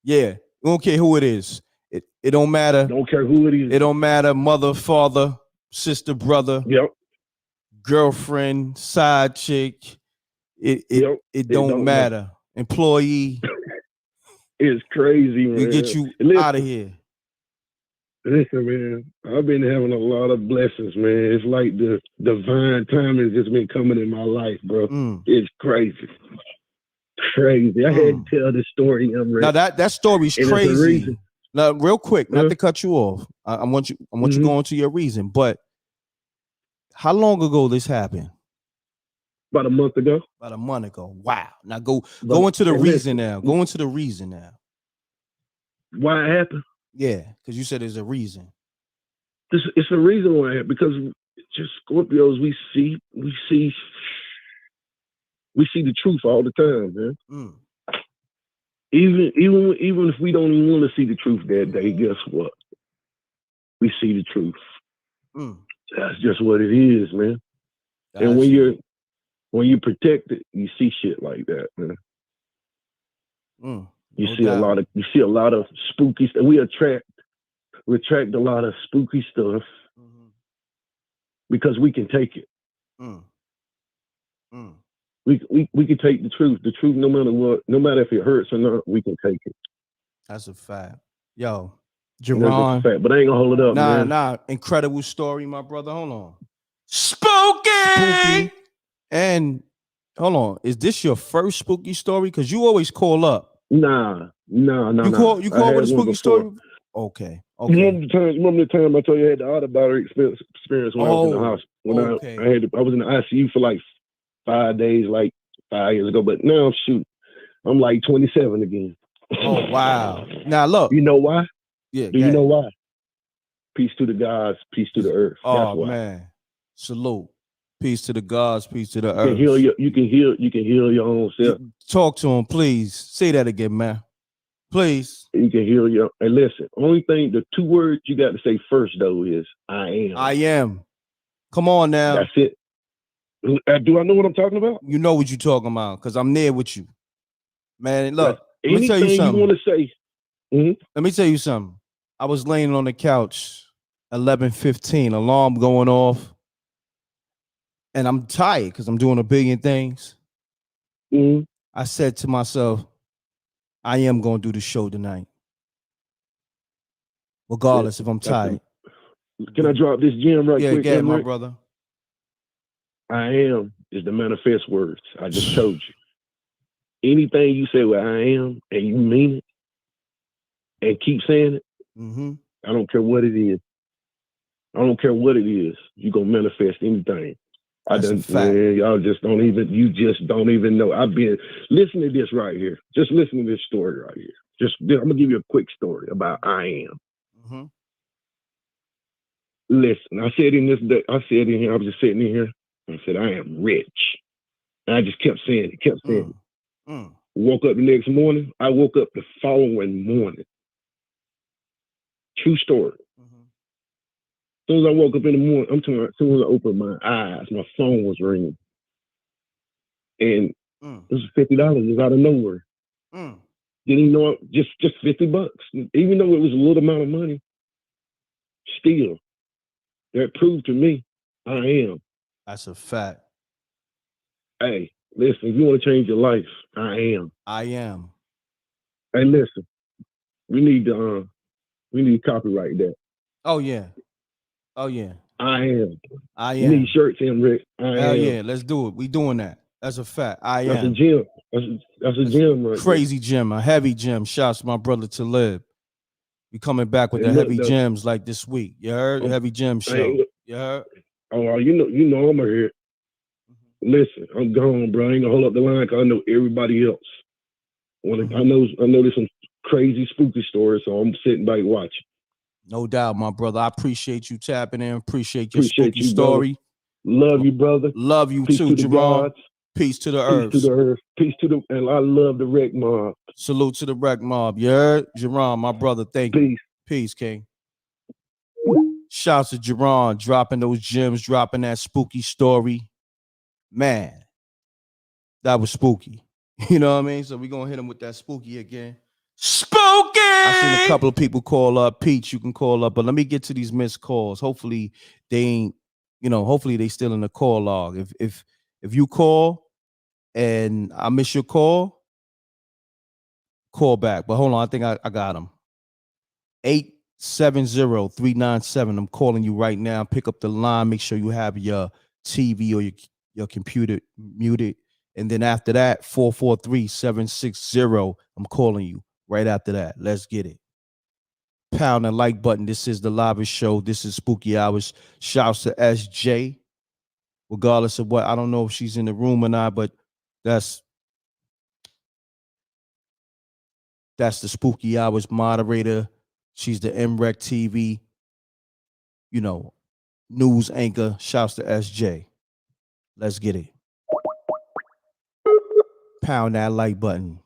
Yeah, we don't care who it is. It don't matter. Don't care who it is. It don't matter. Mother, father, sister, brother. Yep. Girlfriend, side chick. It don't matter. Employee. It's crazy, man. We get you out of here. Listen, man, I've been having a lot of blessings, man. It's like the divine timing has just been coming in my life, bro. It's crazy. Crazy. I had to tell this story. Now that story's crazy. Now, real quick, not to cut you off. I want you to go into your reason, but how long ago this happened? About a month ago. About a month ago. Wow. Now go into the reason now. Go into the reason now. Why it happened? Yeah, because you said there's a reason. It's a reason why it happened, because just Scorpios, we see the truth all the time, man. Even if we don't even want to see the truth that day, guess what? We see the truth. That's just what it is, man. And when you protect it, you see shit like that, man. You see a lot of spooky stuff. We attract a lot of spooky stuff because we can take it. We can take the truth. The truth, no matter what, no matter if it hurts or not, we can take it. That's a fact. Yo, Jerone. But I ain't gonna hold it up, man. Nah. Incredible story, my brother. Hold on. Spooky! And hold on. Is this your first spooky story? Because you always call up. Nah. You call with a spooky story? Okay. Remember the time I told you I had the out-of-body experience when I was in the hospital? I was in the ICU for like 5 days, like 5 years ago. But now, shoot, I'm like 27 again. Oh, wow. Now, look. You know why? Yeah. Do you know why? Peace to the gods, peace to the earth. Oh, that's why. Man. Salute. Peace to the gods, peace to the earth. You can heal your own self. Talk to him, please. Say that again, man. Please. You can heal your. And listen, only thing, the two words you got to say first though is I am. I am. Come on now. That's it. Do I know what I'm talking about? You know what you're talking about, because I'm there with you, man. Look, let me tell you anything something. You want to say? Let me tell you something. I was laying on the couch, 11:15, alarm going off. And I'm tired because I'm doing a billion things. I said to myself, I am going to do the show tonight. Regardless if I'm tired. Can I drop this gem right quick? Yeah, my brother. I am is the manifest words. I just told you. Anything you say with I am and you mean it and keep saying it, I don't care what it is. I don't care what it is. You're going to manifest anything. Man, y'all just don't even know. I've been listening to this right here. Just listen to this story right here. I'm gonna give you a quick story about I am. Listen, I said in here, I was just sitting in here. I said, I am rich. And I just kept saying it, Woke up the next morning. I woke up the following morning. True story. As soon as I woke up in the morning, as soon as I opened my eyes, my phone was ringing. And it was $50 just out of nowhere. Didn't even know just $50. Even though it was a little amount of money, still, that proved to me I am. That's a fact. Hey, listen, if you want to change your life, I am. I am. Hey, listen, we need to copyright that. Oh yeah. I am. I You am. need shirts in, Rick. Hell yeah, let's do it. We doing that. That's a fact. I That's am. a gym. That's a gym right Crazy gym, a heavy gym. Shouts to my brother to live. We coming back with Hey, the look, heavy though. gyms like this week. You heard? Heavy gym show. You heard? Oh, you know I'm here. Listen, I'm gone, bro. I ain't gonna hold up the line because I know everybody else. I know there's some crazy spooky stories, so I'm sitting back watching. No doubt, my brother. I appreciate you tapping in. Appreciate your spooky you, story. Brother. Love you, brother. Love you Peace too, to the Jerome. gods. Peace to the Peace earth. to the earth. Peace to the, and I love the wreck mob. Salute to the wreck mob. You heard? Jerome, my brother. Thank you. Peace, King. Shouts to Jerome dropping those gems, dropping that spooky story. Man, that was spooky. You know what I mean? So we're gonna hit him with that spooky again. Spooky! I seen a couple of people call up. Peach, you can call up, but let me get to these missed calls. Hopefully they ain't, hopefully they still in the call log. If you call and I miss your call back. But hold on, I think I got him. 870-397. I'm calling you right now. Pick up the line. Make sure you have your TV or your computer muted. And then after that, 443-760. I'm calling you right after that. Let's get it. Pound the like button. This is the Live Show. This is Spooky Hours. Shouts to SJ. Regardless of what, I don't know if she's in the room or not, but that's the Spooky Hours moderator. She's the mrecktv, news anchor. Shouts to SJ. Let's get it. Pound that like button.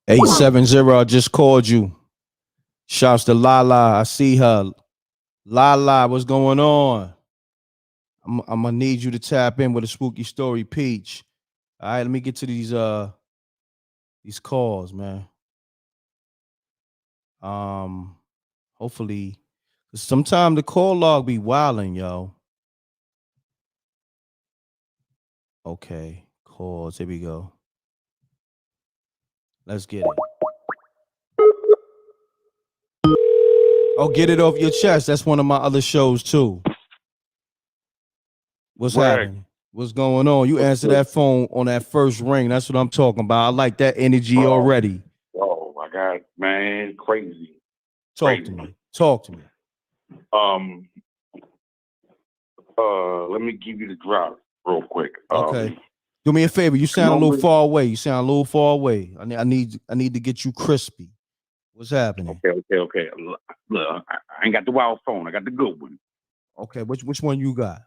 $870. I just called you. Shouts to Lala. I see her. Lala, what's going on? I'm gonna need you to tap in with a spooky story, Peach. All right, let me get to these calls, man. Hopefully, sometime the call log be wilding, yo. Okay, calls. Here we go. Let's get it. Oh, get it off your chest. That's one of my other shows too. What's happening? What's going on? You answer that phone on that first ring. That's what I'm talking about. I like that energy already. Oh my God, man, crazy. Talk to me. Talk to me. Let me give you the drop real quick. Okay. Do me a favor. You sound a little far away. I need to get you crispy. What's happening? Okay. Look, I ain't got the wild phone. I got the good one. Okay, which one you got?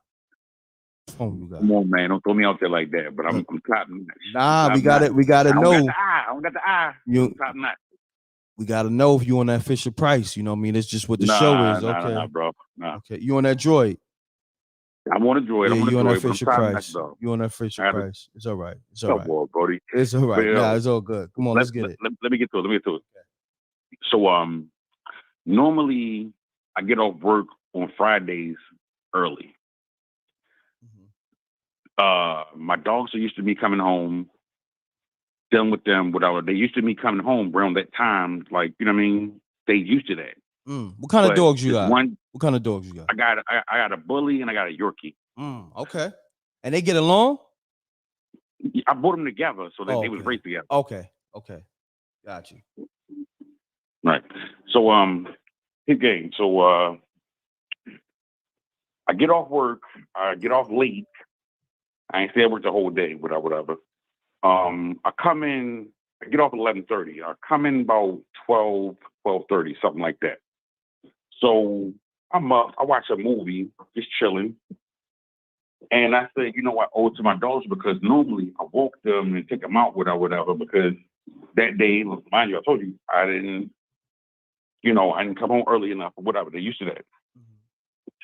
Phone you got? Come on, man. Don't throw me out there like that. But I'm top notch. Nah, we got it. We got to know. I don't got the eye. Top notch. We got to know if you on that Fisher Price. You know what I mean? It's just what the show is. Okay, nah, bro. Nah. Okay, you on that Droid? I'm on a Droid. Yeah, I'm on you on that Droid, Fisher Price? You on that Fisher Price? It's all right. It's all right. Boy, Brody. It's all right. But, nah, it's all good. Come on, let's get it. Let me get to it. Okay. So normally I get off work on Fridays early. My dogs are used to me coming home, dealing with them, whatever. They used to me coming home around that time, like, you know what I mean? They used to that. What kind of dogs you got? What kind of dogs you got? I got a bully and I got a Yorkie. Okay. And they get along? I brought them together so that they was raised together. Okay. Got you. Right. So his game. So I get off work. I get off late. I ain't stay at work the whole day, whatever. I come in. I get off at 11:30. I come in about 12:30, something like that. So I'm up. I watch a movie, just chilling. And I said, I owe it to my dogs because normally I walk them and take them out, whatever, because that day, mind you, I told you, I didn't come home early enough or whatever. They're used to that.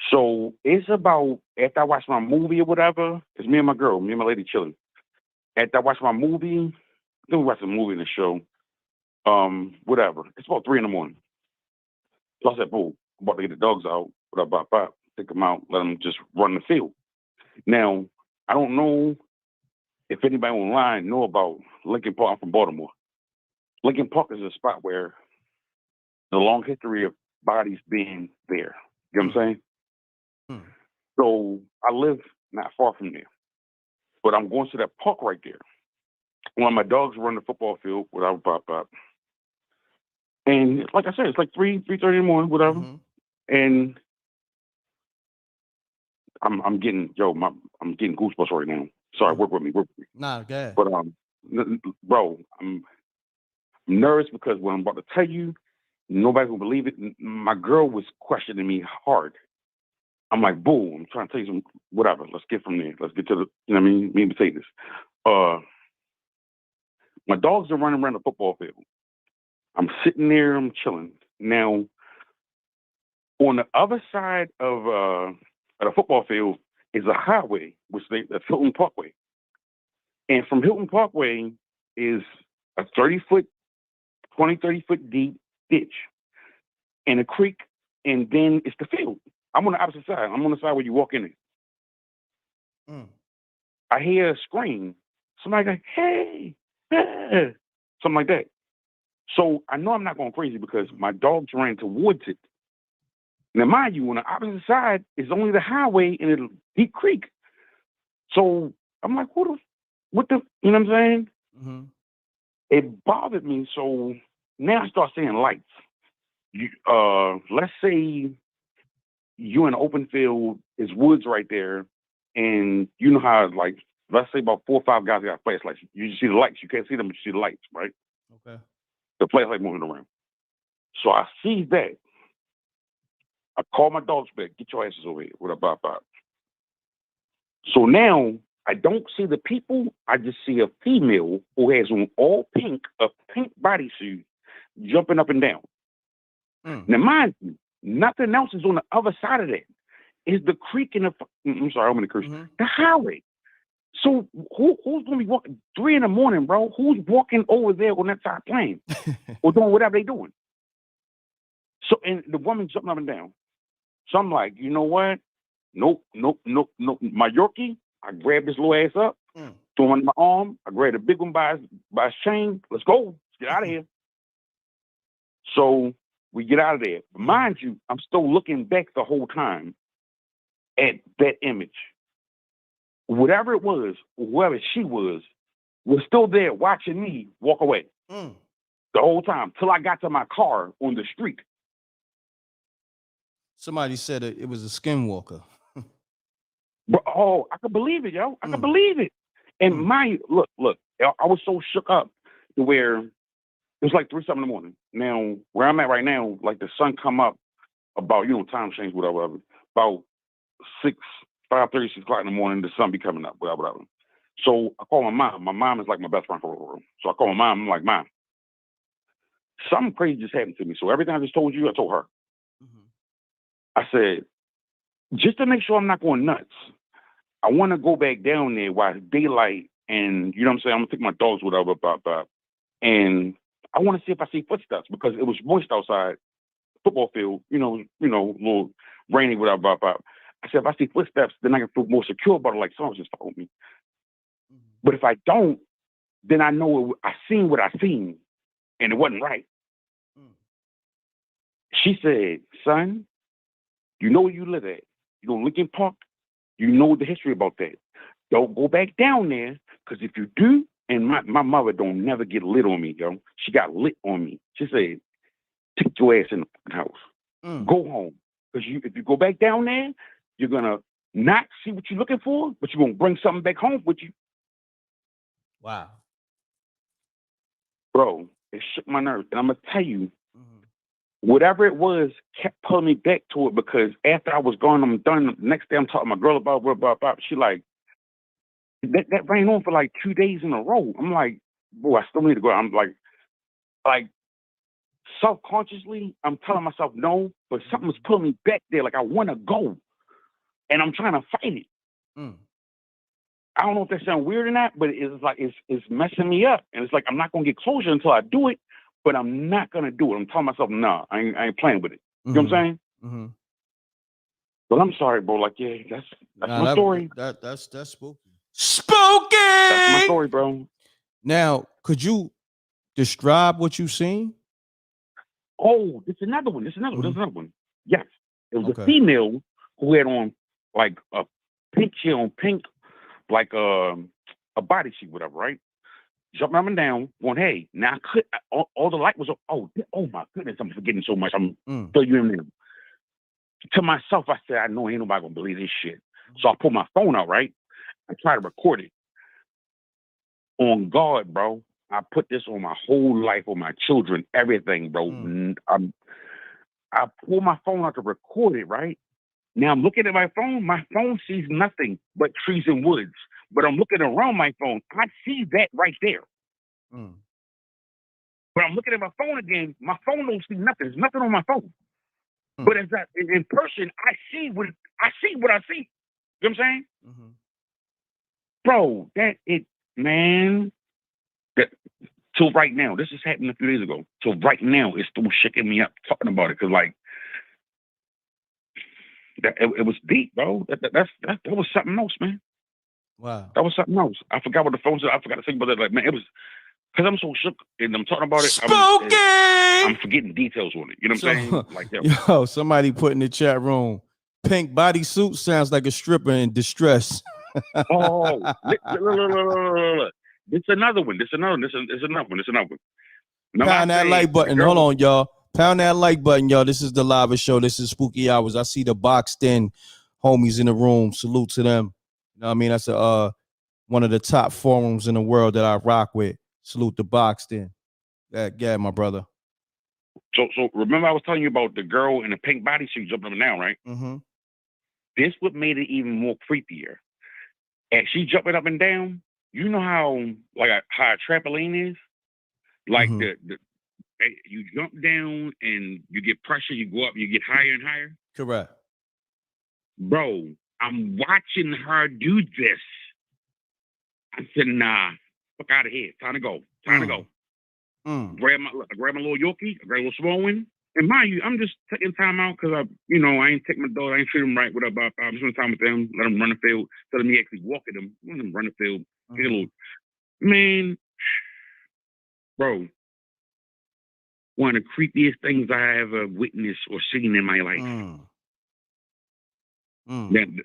So it's about, after I watch my movie or whatever, it's me and my lady chilling. After I watch my movie, then we watch a movie in the show, whatever. It's about 3 a.m. So I said, "Boo, I'm about to get the dogs out. Take them out, let them just run the field." Now, I don't know if anybody online know about Lincoln Park. I'm from Baltimore. Lincoln Park is a spot where the long history of bodies being there. You know what I'm saying? So I live not far from there, but I'm going to that park right there. One of my dogs run the football field, whatever, and like I said, it's like 3:30 in the morning, whatever. And I'm getting I'm getting goosebumps right now. Sorry, work with me. Nah, good. But bro, I'm nervous because what I'm about to tell you, nobody's gonna believe it. My girl was questioning me hard. I'm like, boo, I'm trying to tell you some whatever. Let's get from there. Let's get to the, you know what I mean? Me and potatoes. My dogs are running around the football field. I'm sitting there, I'm chilling. Now, on the other side of the football field is a highway, that's Hilton Parkway. And from Hilton Parkway is a 30-foot deep ditch and a creek, and then it's the field. I'm on the opposite side. I'm on the side where you walk in it. I hear a scream. Somebody go, hey, hey, something like that. So I know I'm not going crazy because my dogs ran towards it. Now, mind you, on the opposite side is only the highway and a deep creek. So I'm like, what the, you know what I'm saying? It bothered me. So now I start seeing lights. Let's say you're in an open field, there's woods right there, and you know how, like, let's say about 4 or 5 guys got flashlights. You just see the lights. You can't see them, but you see the lights, right? Okay. The flashlight moving around. So I see that. I call my dogs back. Get your asses over here. What about? So now I don't see the people. I just see a female who has on all pink, a pink bodysuit, jumping up and down. Now, mind you, nothing else is on the other side of that. Is the creek and I'm sorry, I'm going to curse. The highway. So who's going to be walking 3 in the morning, bro? Who's walking over there on that side playing or doing whatever they doing? So, and the woman jumping up and down. So I'm like, you know what? Nope. My Yorkie, I grabbed this little ass up, threw him under my arm. I grabbed a big one by his chain. Let's go. Let's get out of here. So we get out of there. But mind you, I'm still looking back the whole time at that image. Whatever it was, whoever she was still there watching me walk away the whole time till I got to my car on the street. Somebody said it was a skinwalker. But, I could believe it, yo. I could believe it. And look, I was so shook up to where it was like 3 something in the morning. Now, where I'm at right now, like the sun come up about, time change, whatever, about 5:30, 6 o'clock in the morning, the sun be coming up, whatever. So I call my mom. My mom is like my best friend for real. So I call my mom. I'm like, Mom, something crazy just happened to me. So everything I just told you, I told her. I said, just to make sure I'm not going nuts, I want to go back down there while it's daylight, and you know what I'm saying? I'm going to take my dogs, whatever, and I want to see if I see footsteps because it was moist outside, football field, little rainy, whatever. I said, if I see footsteps, then I can feel more secure about it, like someone just followed me. But if I don't, then I know I seen what I seen, and it wasn't right. She said, son, you know where you live at. You know Lincoln Park. You know the history about that. Don't go back down there, because if you do, and my mother don't never get lit on me, yo. She got lit on me. She said, take your ass in the house. Go home. Because if you go back down there, you're going to not see what you're looking for, but you're going to bring something back home with you. Wow. Bro, it shook my nerves. And I'm going to tell you, whatever it was kept pulling me back to it, because after I was gone, I'm done. The next day I'm talking to my girl about she like, that ran on for like 2 days in a row. I'm like, boy, I still need to go. I'm like self-consciously, I'm telling myself no, but something was pulling me back there. Like I want to go, and I'm trying to fight it. I don't know if that sounds weird or not, but it's like it's messing me up, and it's like I'm not gonna get closure until I do it. But I'm not gonna do it. I'm telling myself, nah, I ain't playing with it. You know what I'm saying? Mm-hmm. But I'm sorry, bro. Like, yeah, that's my story. That's spooky. Spooky. That's my story, bro. Now, could you describe what you seen? Oh, it's another one. There's another one. Yes, it was a female who had on like a pink shit on pink, like a body sheet, whatever, right? Jumping up and down, going, hey, now I could, all the light was, oh my goodness, I'm forgetting so much. I'm still you in there. To myself, I said, I know ain't nobody gonna believe this shit. So I pull my phone out, right? I try to record it. On guard, bro. I put this on my whole life, on my children, everything, bro. I pull my phone out to record it, right? Now I'm looking at my phone sees nothing but trees and woods. But I'm looking around my phone, I see that right there. But I'm looking at my phone again, my phone don't see nothing. There's nothing on my phone. But as that in person, I see what I see. You know what I'm saying? Bro, till right now, this just happened a few days ago. Till right now, it's still shaking me up talking about it because like it was deep, bro. That was something else, man. Wow, that was something else. I forgot what the phone said. I forgot to think about that. Like, man, it was because I'm so shook and I'm talking about it. I'm forgetting details on it. You know what I'm saying? Like that. Yo, somebody put in the chat room, pink bodysuit sounds like a stripper in distress. Look. This another one. This another one. Pound that like button. Hold on, y'all. Pound that like button, y'all. This is the Lava Show. This is Spooky Hours. I see the boxed in homies in the room. Salute to them. You know what I mean? That's one of the top forums in the world that I rock with. Salute the boxed in. Yeah, my brother. So remember I was telling you about the girl in the pink bodysuit jumping up and down, right? Mm-hmm. This what made it even more creepier. And she jumping up and down. You know how a trampoline is? Like you jump down and you get pressure, you go up, you get higher and higher. Correct. Bro, I'm watching her do this. I said, nah, fuck out of here. Time to go. Time to go. Grab my little Yorkie, I grab a little small one. And mind you, I'm just taking time out because I ain't take my dog, I ain't treat him right, whatever. I'm spending time with them, let them run the field, instead of me actually walking them, let them run the field. Get a little, man, bro, one of the creepiest things I ever witnessed or seen in my life.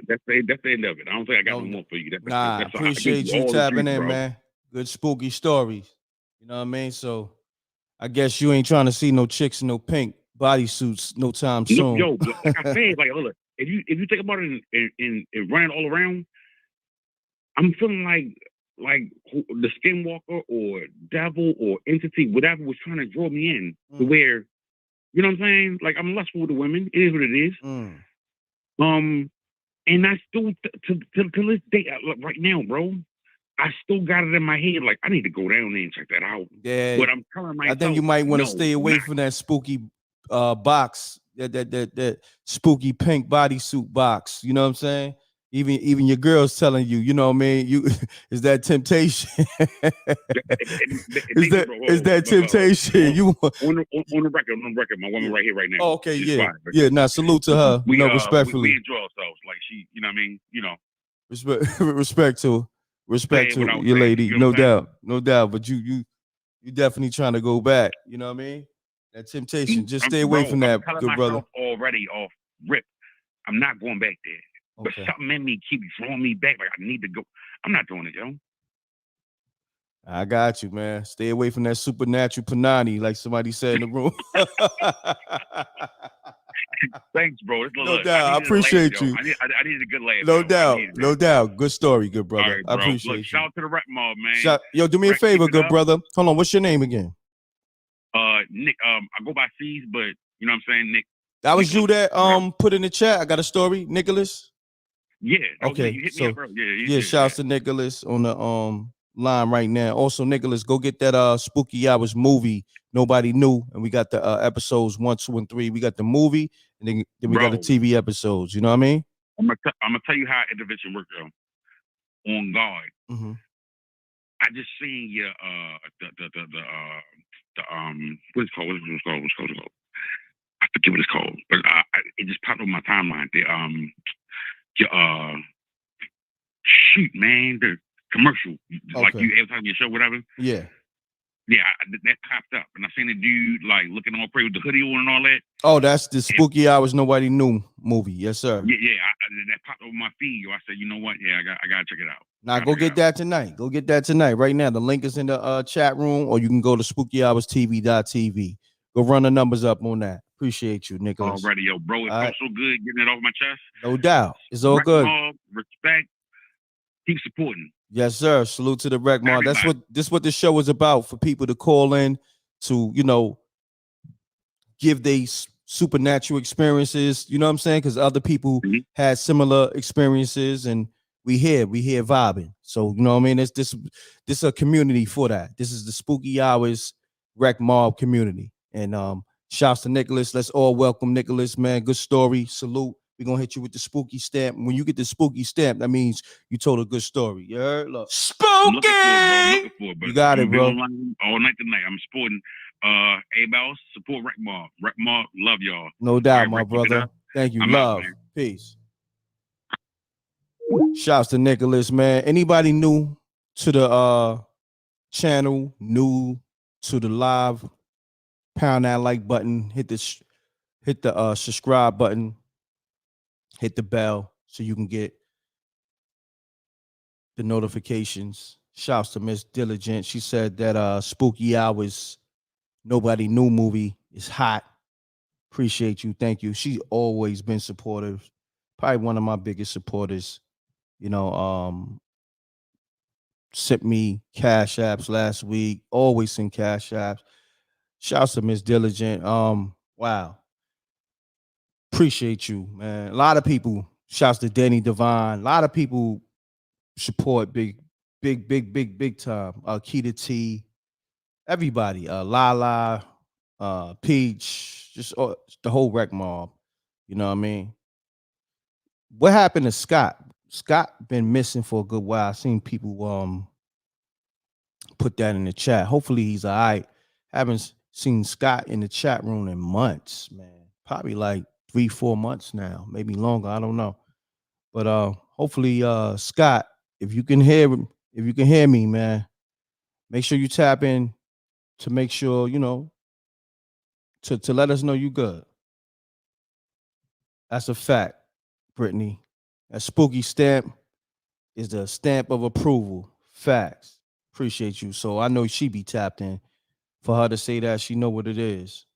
That's the end of it. I don't think I got no more for you. That's appreciate you tapping in, bro. Man. Good spooky stories. You know what I mean? So I guess you ain't trying to see no chicks in no pink bodysuits no time soon. Yo, like I said, like look, if you think about it and run it all around, I'm feeling like the skinwalker or devil or entity, whatever was trying to draw me in to where, you know what I'm saying? Like I'm lustful with the women. It is what it is. And I still to this day, right now, bro, I still got it in my head. Like I need to go down there and check that out. Yeah, but I'm telling myself, I think you might want to stay away from that spooky box, that spooky pink bodysuit box. You know what I'm saying? Even your girl's telling you, you know what I mean? You is that temptation? is that temptation? You on the record, my woman right here, right now. Oh, okay, yeah, yeah. Now salute to her. Respectfully. We enjoy ourselves. Like she, you know what I mean? You know, respect to your lady. You know no doubt. But you definitely trying to go back. You know what I mean? That temptation. Just stay away from that, good brother. Already off rip. I'm not going back there. But something in me keeps drawing me back. Like I need to go. I'm not doing it, yo. I got you, man. Stay away from that supernatural panani, like somebody said in the room. Thanks, bro. No doubt. I appreciate you. I need a good laugh. No doubt. Good story, good brother. Right, I appreciate you. Shout out to the rep mob, man. Yo, do me a favor, good brother. Hold on. What's your name again? Nick. I go by C's, but you know what I'm saying, Nick. That was you that put in the chat. I got a story, Nicholas. Yeah. Okay. You hit me up, bro. Yeah. Shouts to Nicholas on the line right now. Also, Nicholas, go get that Spooky Hours movie. Nobody knew, and we got the episodes 1, 2, and 3. We got the movie, and then we got the TV episodes. You know what I mean? I'm gonna tell you how intervention works, though. On guard. Mm-hmm. I just seen your what's it called? I forget what it's called, but it just popped on my timeline. Shoot, man, the commercial, like you advertising your show, whatever. Yeah. Yeah, that popped up, and I seen the dude like looking all pretty with the hoodie on and all that. Oh, that's the Spooky Hours Nobody Knew movie. Yes, sir. Yeah, that popped over my feed. I said, you know what? Yeah, I gotta check it out. Now go get that tonight. Go get that tonight. Right now, the link is in the chat room, or you can go to SpookyHoursTV.tv. Go run the numbers up on that. Appreciate you, Nicholas. Alrighty, yo, bro. It felt so good getting it off my chest. No doubt. It's all good. Respect. Keep supporting. Yes, sir. Salute to the Rec Mob. That's what this show is about, for people to call in to, give they supernatural experiences. You know what I'm saying? Because other people had similar experiences, and we here vibing. So you know what I mean? This is a community for that. This is the Spooky Hours Rec Mob community. And shouts to Nicholas. Let's all welcome Nicholas, man. Good story. Salute. We're gonna hit you with the spooky stamp. When you get the spooky stamp, that means you told a good story. You heard? Look. Spooky! You got it, bro. All night tonight. I'm supporting A-Bows. Support Rec Mob. Rec Mob, love y'all. No doubt, my brother. Thank you. Love. Peace. Shouts to Nicholas, man. Anybody new to the channel, new to the live, pound that like button, hit the subscribe button. Hit the bell so you can get the notifications. Shouts to Miss Diligent. She said that Spooky Hours Nobody Knew movie is hot. Appreciate you. Thank you. She's always been supportive. Probably one of my biggest supporters. Sent me cash apps last week. Always send cash apps. Shouts to Miss Diligent. Wow. Appreciate you, man. A lot of people, shouts to Danny Devine. A lot of people support big time. Keita T, everybody. Lala, Peach, just the whole Rec Mob. You know what I mean? What happened to Scott? Scott been missing for a good while. I seen people put that in the chat. Hopefully he's all right. Haven't seen Scott in the chat room in months, man. Probably like 3-4 months now, maybe longer. I don't know. But hopefully, Scott, if you can hear me, man, make sure you tap in to make sure, to let us know you good. That's a fact, Brittany. That spooky stamp is the stamp of approval. Facts. Appreciate you. So I know she be tapped in. For her to say that, she know what it is.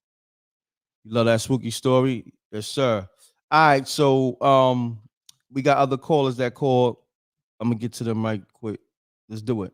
You love that spooky story? Yes, sir. All right, so we got other callers that called. I'm gonna get to them right quick. Let's do it.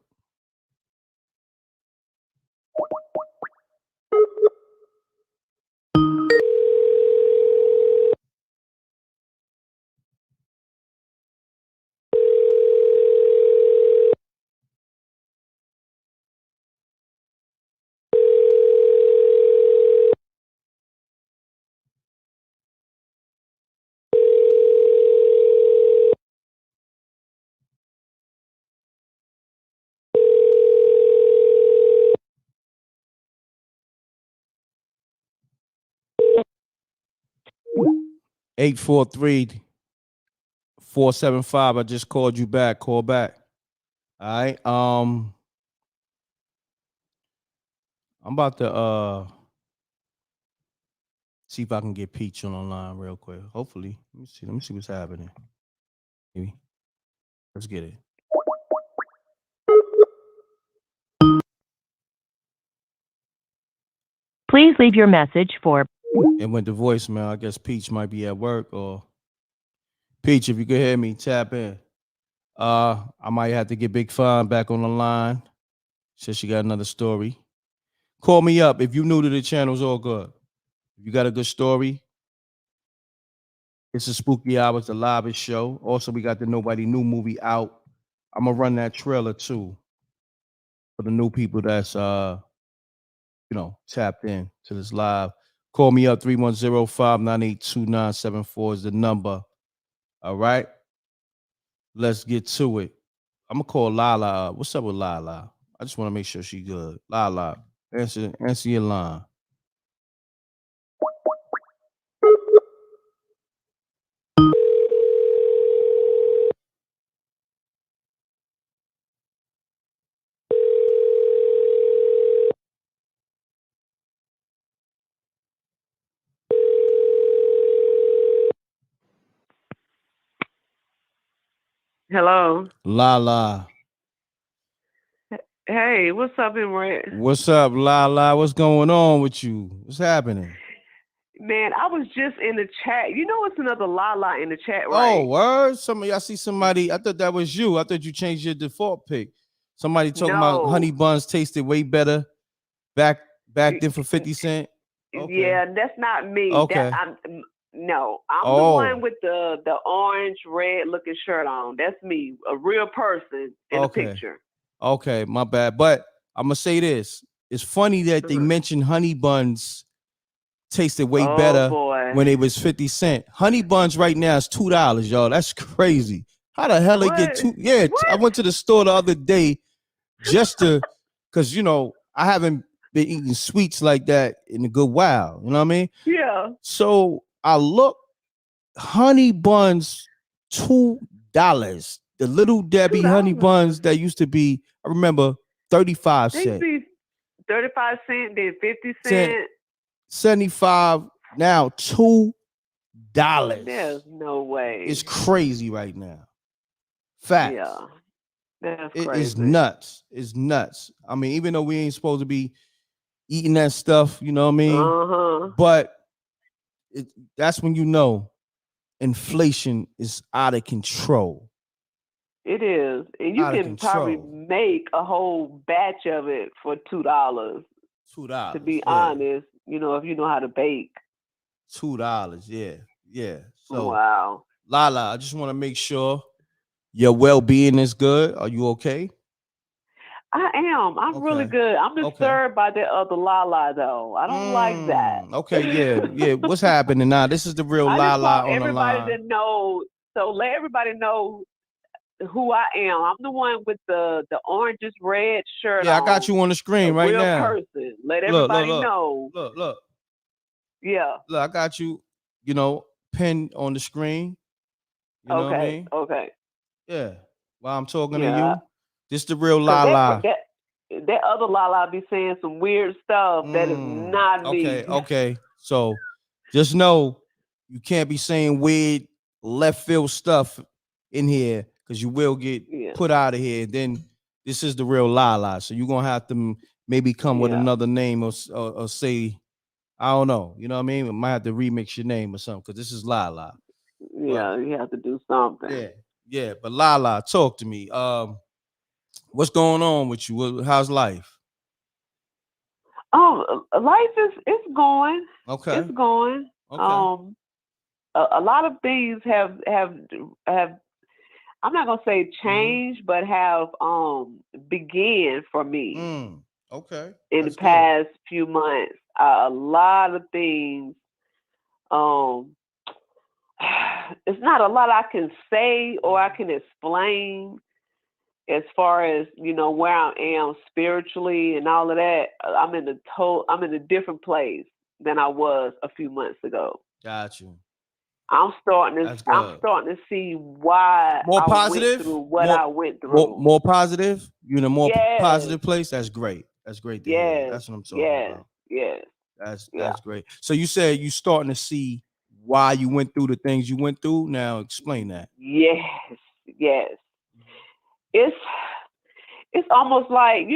Eight 43475. I just called you back. Call back. All right. I'm about to see if I can get Peach on the line real quick. Hopefully. Let me see what's happening. Maybe. Let's get it. Please leave your message for. It went to voicemail. I guess Peach might be at work, or Peach, if you can hear me, tap in. I might have to get Big Fun back on the line. Says she got another story. Call me up. If you're new to the channel, it's all good. If you got a good story, it's a Spooky Hours, the live show. Also, we got the Nobody Knew movie out. I'm gonna run that trailer too for the new people that's tapped in to this live. Call me up, 310-598-2974 is the number. All right. Let's get to it. I'm gonna call Lala. What's up with Lala? I just want to make sure she good. Lala, answer your line. Hello. Lala. Hey, what's up, Emre? What's up, Lala? What's going on with you? What's happening? Man, I was just in the chat. You know it's another Lala in the chat, Oh, right? word. I see somebody. I thought that was you. I thought you changed your default pick. Somebody talking about honey buns tasted way better back then for 50 Cent. Okay. Yeah, that's not me. Okay. I'm the one with the orange, red looking shirt on. That's me, a real person in the picture. Okay, my bad. But I'm gonna say this. It's funny that they mentioned honey buns tasted way better when it was 50 Cent. Honey buns right now is $2, y'all. That's crazy. How the hell they get two? Yeah, I went to the store the other day just to, because I haven't been eating sweets like that in a good while. You know what I mean? Yeah. So I look, honey buns, $2. The Little Debbie honey buns that used to be, I remember, 35 They cents. be 35 cents, then 50 cents. 75, now $2. There's no way. It's crazy right now. Facts. Yeah. That's It crazy. is nuts. It's nuts. I mean, even though we ain't supposed to be eating that stuff, you know what I mean? But that's when inflation is out of control. It is. And you can probably make a whole batch of it for $2. $2. To be honest, if you know how to bake. $2, yeah. So wow. Lala, I just want to make sure your well-being is good. Are you okay? I am. I'm really good. I'm disturbed by that other Lala though. I don't like that. Okay, yeah. What's happening now? This is the real Lala on the line. Everybody to know. So let everybody know who I am. I'm the one with the orangish red shirt. Yeah, I got you on the screen right real now. Person. Let everybody know. Look. Yeah. Look, I got you, pinned on the screen. You know what I mean? Okay. Yeah. While I'm talking to you, this the real Lala. That other Lala be saying some weird stuff. That is not me. Okay. So just know you can't be saying weird left field stuff in here because you will get put out of here. Then this is the real Lala. So you're gonna have to maybe come with another name or say, I don't know. You know what I mean? We might have to remix your name or something because this is Lala. Yeah, you have to do something. Yeah. But Lala, talk to me. What's going on with you? How's life? Life is going. Okay. It's going. Okay. A lot of things have I'm not gonna say change, but have began for me. Okay. In the past few months, a lot of things. It's not a lot I can say or I can explain as far as where I am spiritually and all of that. I'm in a different place than I was a few months ago. Got you. I'm starting to see why more I positive went through what I went through. More positive. You in a more positive place. That's great. That's great to hear. That's what I'm talking about. Yes. That's great. So you said you starting to see why you went through the things you went through. Now explain that. Yes. It's almost like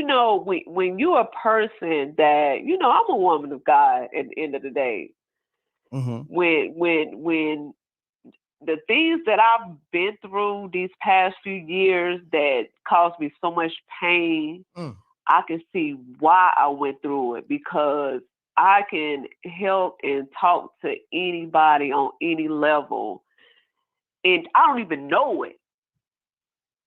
when you're a person that I'm a woman of God at the end of the day. When the things that I've been through these past few years that caused me so much pain, I can see why I went through it, because I can help and talk to anybody on any level, and I don't even know it.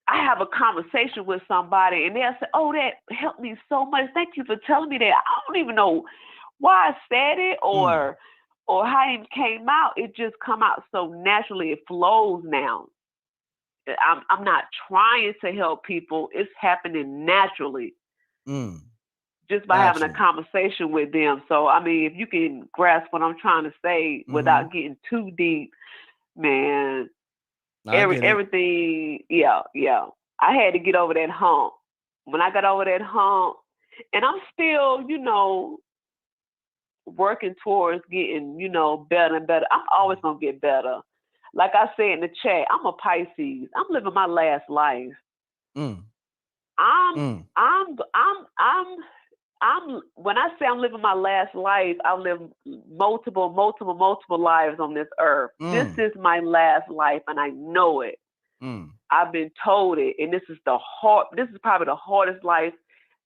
I have a conversation with somebody and they'll say, "Oh, that helped me so much. Thank you for telling me that." I don't even know why I said it or how it came out. It just come out so naturally. It flows now. I'm not trying to help people. It's happening naturally. Just by having a conversation with them. So, I mean, if you can grasp what I'm trying to say without getting too deep, man, everything, I had to get over that hump. When I got over that hump, and I'm still, working towards getting, better and better. I'm always going to get better. like I said in the chat, I'm a Pisces. I'm living my last life. Mm. I'm when I say I'm living my last life, I live multiple lives on this earth. This is my last life, and I know it. I've been told it, and this is probably the hardest life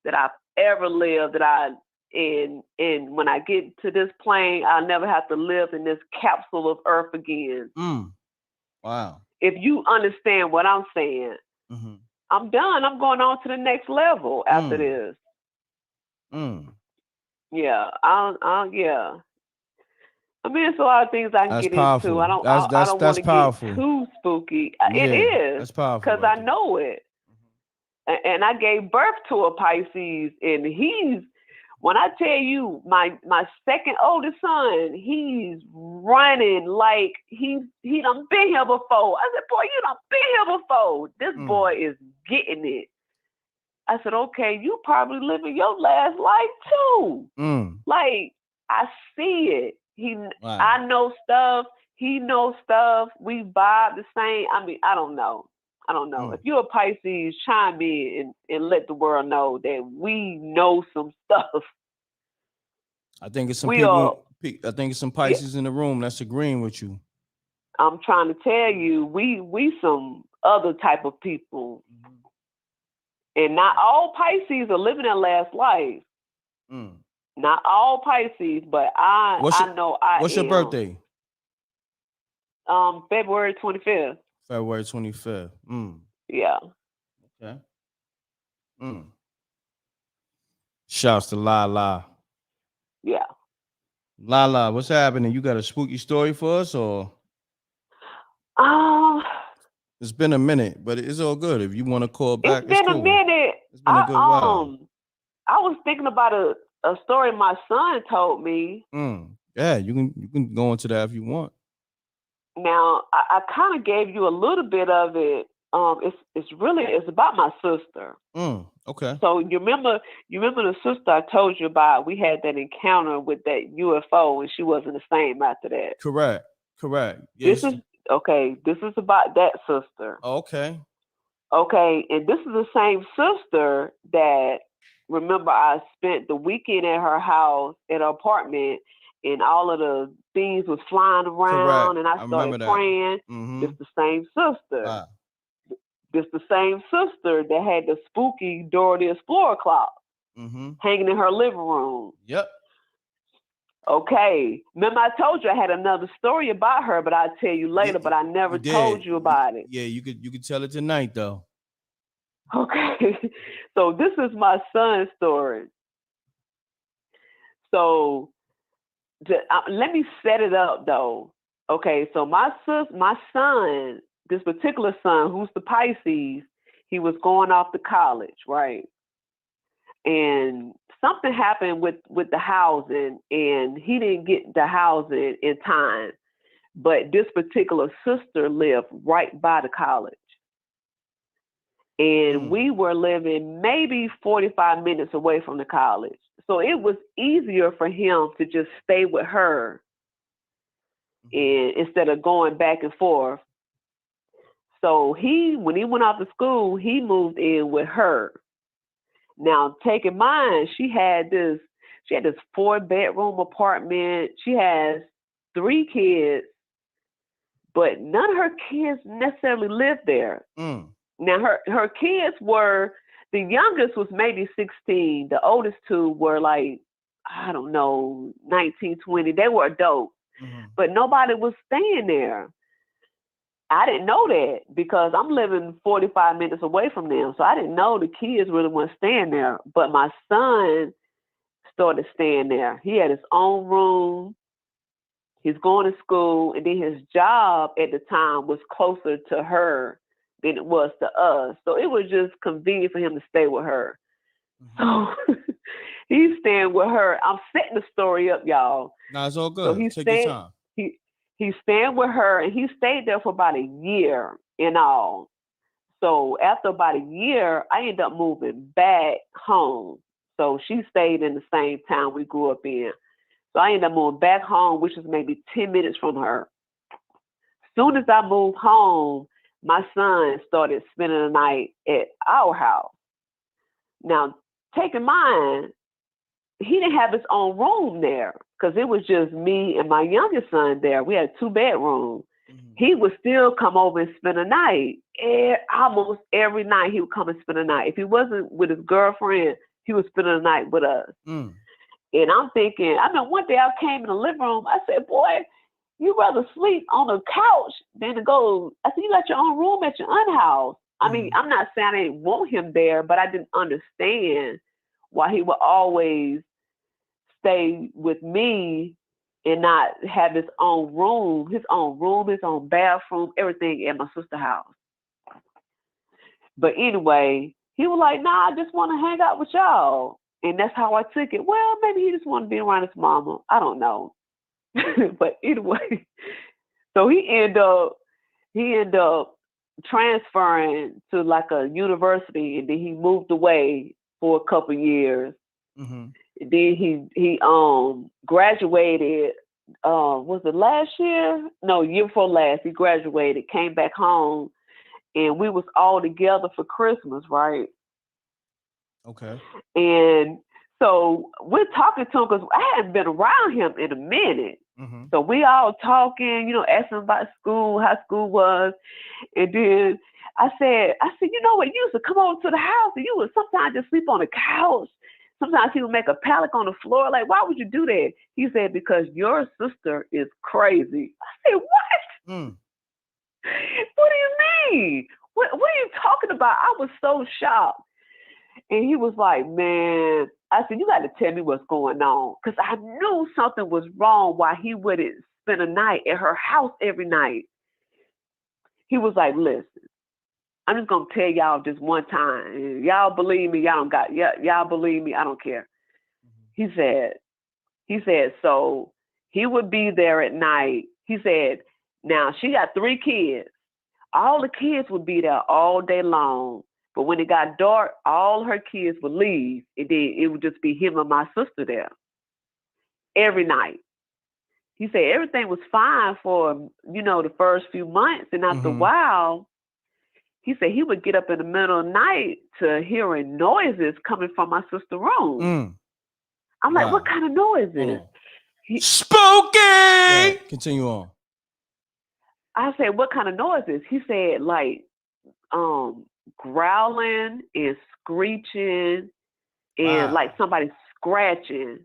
that I've ever lived. And when I get to this plane, I'll never have to live in this capsule of earth again. Wow. If you understand what I'm saying, I'm done. I'm going on to the next level after this. Yeah, yeah. I mean, it's a lot of things I can That's get powerful. into. I don't want That's to powerful. get too spooky. Yeah, It is. that's powerful. Because I know it. And I gave birth to a Pisces, and when I tell you, my second oldest son, he's running like he done been here before. I said, boy, you done been here before. This boy is getting it. I said, okay, you probably living your last life too. Like, I see it. I know stuff. He knows stuff. We vibe the same. I mean, I don't know. If you're a Pisces, chime in and let the world know that we know some stuff. I think it's some I think it's some Pisces in the room that's agreeing with you. I'm trying to tell you, we some other type of people. And not all Pisces are living their last life. Not all Pisces, but I know I am. What's your birthday? February 25th. February 25th. Yeah. Okay. Shouts to Lala. Yeah. Lala, what's happening? You got a spooky story for us, or? It's been a minute, but it's all good. If you want to call back, it's been cool. a minute. It's been a good while. I was thinking about a story my son told me. Yeah, you can go into that if you want. Now, I kind of gave you a little bit of it. It's about my sister. Okay. So you remember the sister I told you about? We had that encounter with that UFO, and she wasn't the same after that. Correct. Yes. This is about that sister. Okay. Okay, and this is the same sister that, remember, I spent the weekend at her house, at her apartment, and all of the things was flying around. Correct. And I started praying. It's the same sister. Wow. This the same sister that had the spooky Dora the Explorer clock hanging in her living room. Yep. Okay. Remember, I told you I had another story about her, but I'll tell you later. But I never told you about it. Yeah, you could tell it tonight, though. Okay. So this is my son's story. So let me set it up, though. Okay. So my son, this particular son, who's the Pisces, he was going off to college, right? And something happened with the housing, and he didn't get the housing in time. But this particular sister lived right by the college. And we were living maybe 45 minutes away from the college. So it was easier for him to just stay with her instead of going back and forth. So when he went off to school, he moved in with her. Now, take in mind, she had this 4-bedroom apartment. She has 3 kids, but none of her kids necessarily lived there. Now, her kids were, the youngest was maybe 16. The oldest 2 were like, I don't know, 19, 20. They were adults, but nobody was staying there. I didn't know that because I'm living 45 minutes away from them. So I didn't know the kids really weren't staying there. But my son started staying there. He had his own room. He's going to school. And then his job at the time was closer to her than it was to us. So it was just convenient for him to stay with her. So he's staying with her. I'm setting the story up, y'all. No, it's all good. So he's Take your time. He's staying with her, and he stayed there for about a year in all. So after about a year, I ended up moving back home. So she stayed in the same town we grew up in. So I ended up moving back home, which is maybe 10 minutes from her. soon as I moved home, my son started spending the night at our house. Now, take in mind, he didn't have his own room there because it was just me and my youngest son there. We had 2 bedrooms. He would still come over and spend the night. Almost every night he would come and spend the night. If he wasn't with his girlfriend, he would spend the night with us. And I'm thinking, one day I came in the living room. I said, boy, you rather sleep on a couch than to go. I said, you got your own room at your aunt's house. I mean, I'm not saying I didn't want him there, but I didn't understand why he would always stay with me and not have his own room, his own bathroom, everything at my sister's house. But anyway, he was like, nah, I just want to hang out with y'all. And that's how I took it. Well, maybe he just wanted to be around his mama. I don't know. But anyway, so he ended up transferring to like a university, and then he moved away for a couple years. Then he graduated. Was it last year? No, year before last. He graduated, came back home, and we was all together for Christmas, right? Okay. And so we're talking to him because I hadn't been around him in a minute. So we all talking, asking about school, how school was. And then I said, you know what, you used to come over to the house and you would sometimes just sleep on the couch. Sometimes he would make a pallet on the floor. Like, why would you do that? He said, because your sister is crazy. I said, what? What do you mean? What are you talking about? I was so shocked. And he was like, man, I said, you got to tell me what's going on. Because I knew something was wrong why he wouldn't spend a night at her house every night. He was like, listen, I'm just going to tell y'all just one time. Y'all believe me, y'all believe me, I don't care. He said, so he would be there at night. He said, now she got 3 kids. All the kids would be there all day long. But when it got dark, all her kids would leave. And then it would just be him and my sister there every night. He said everything was fine for, the first few months. And after a while, he said he would get up in the middle of the night to hearing noises coming from my sister's room. I'm like, what kind of noises? Spooky! Yeah, continue on. I said, what kind of noises? He said, like, growling and screeching and like somebody scratching.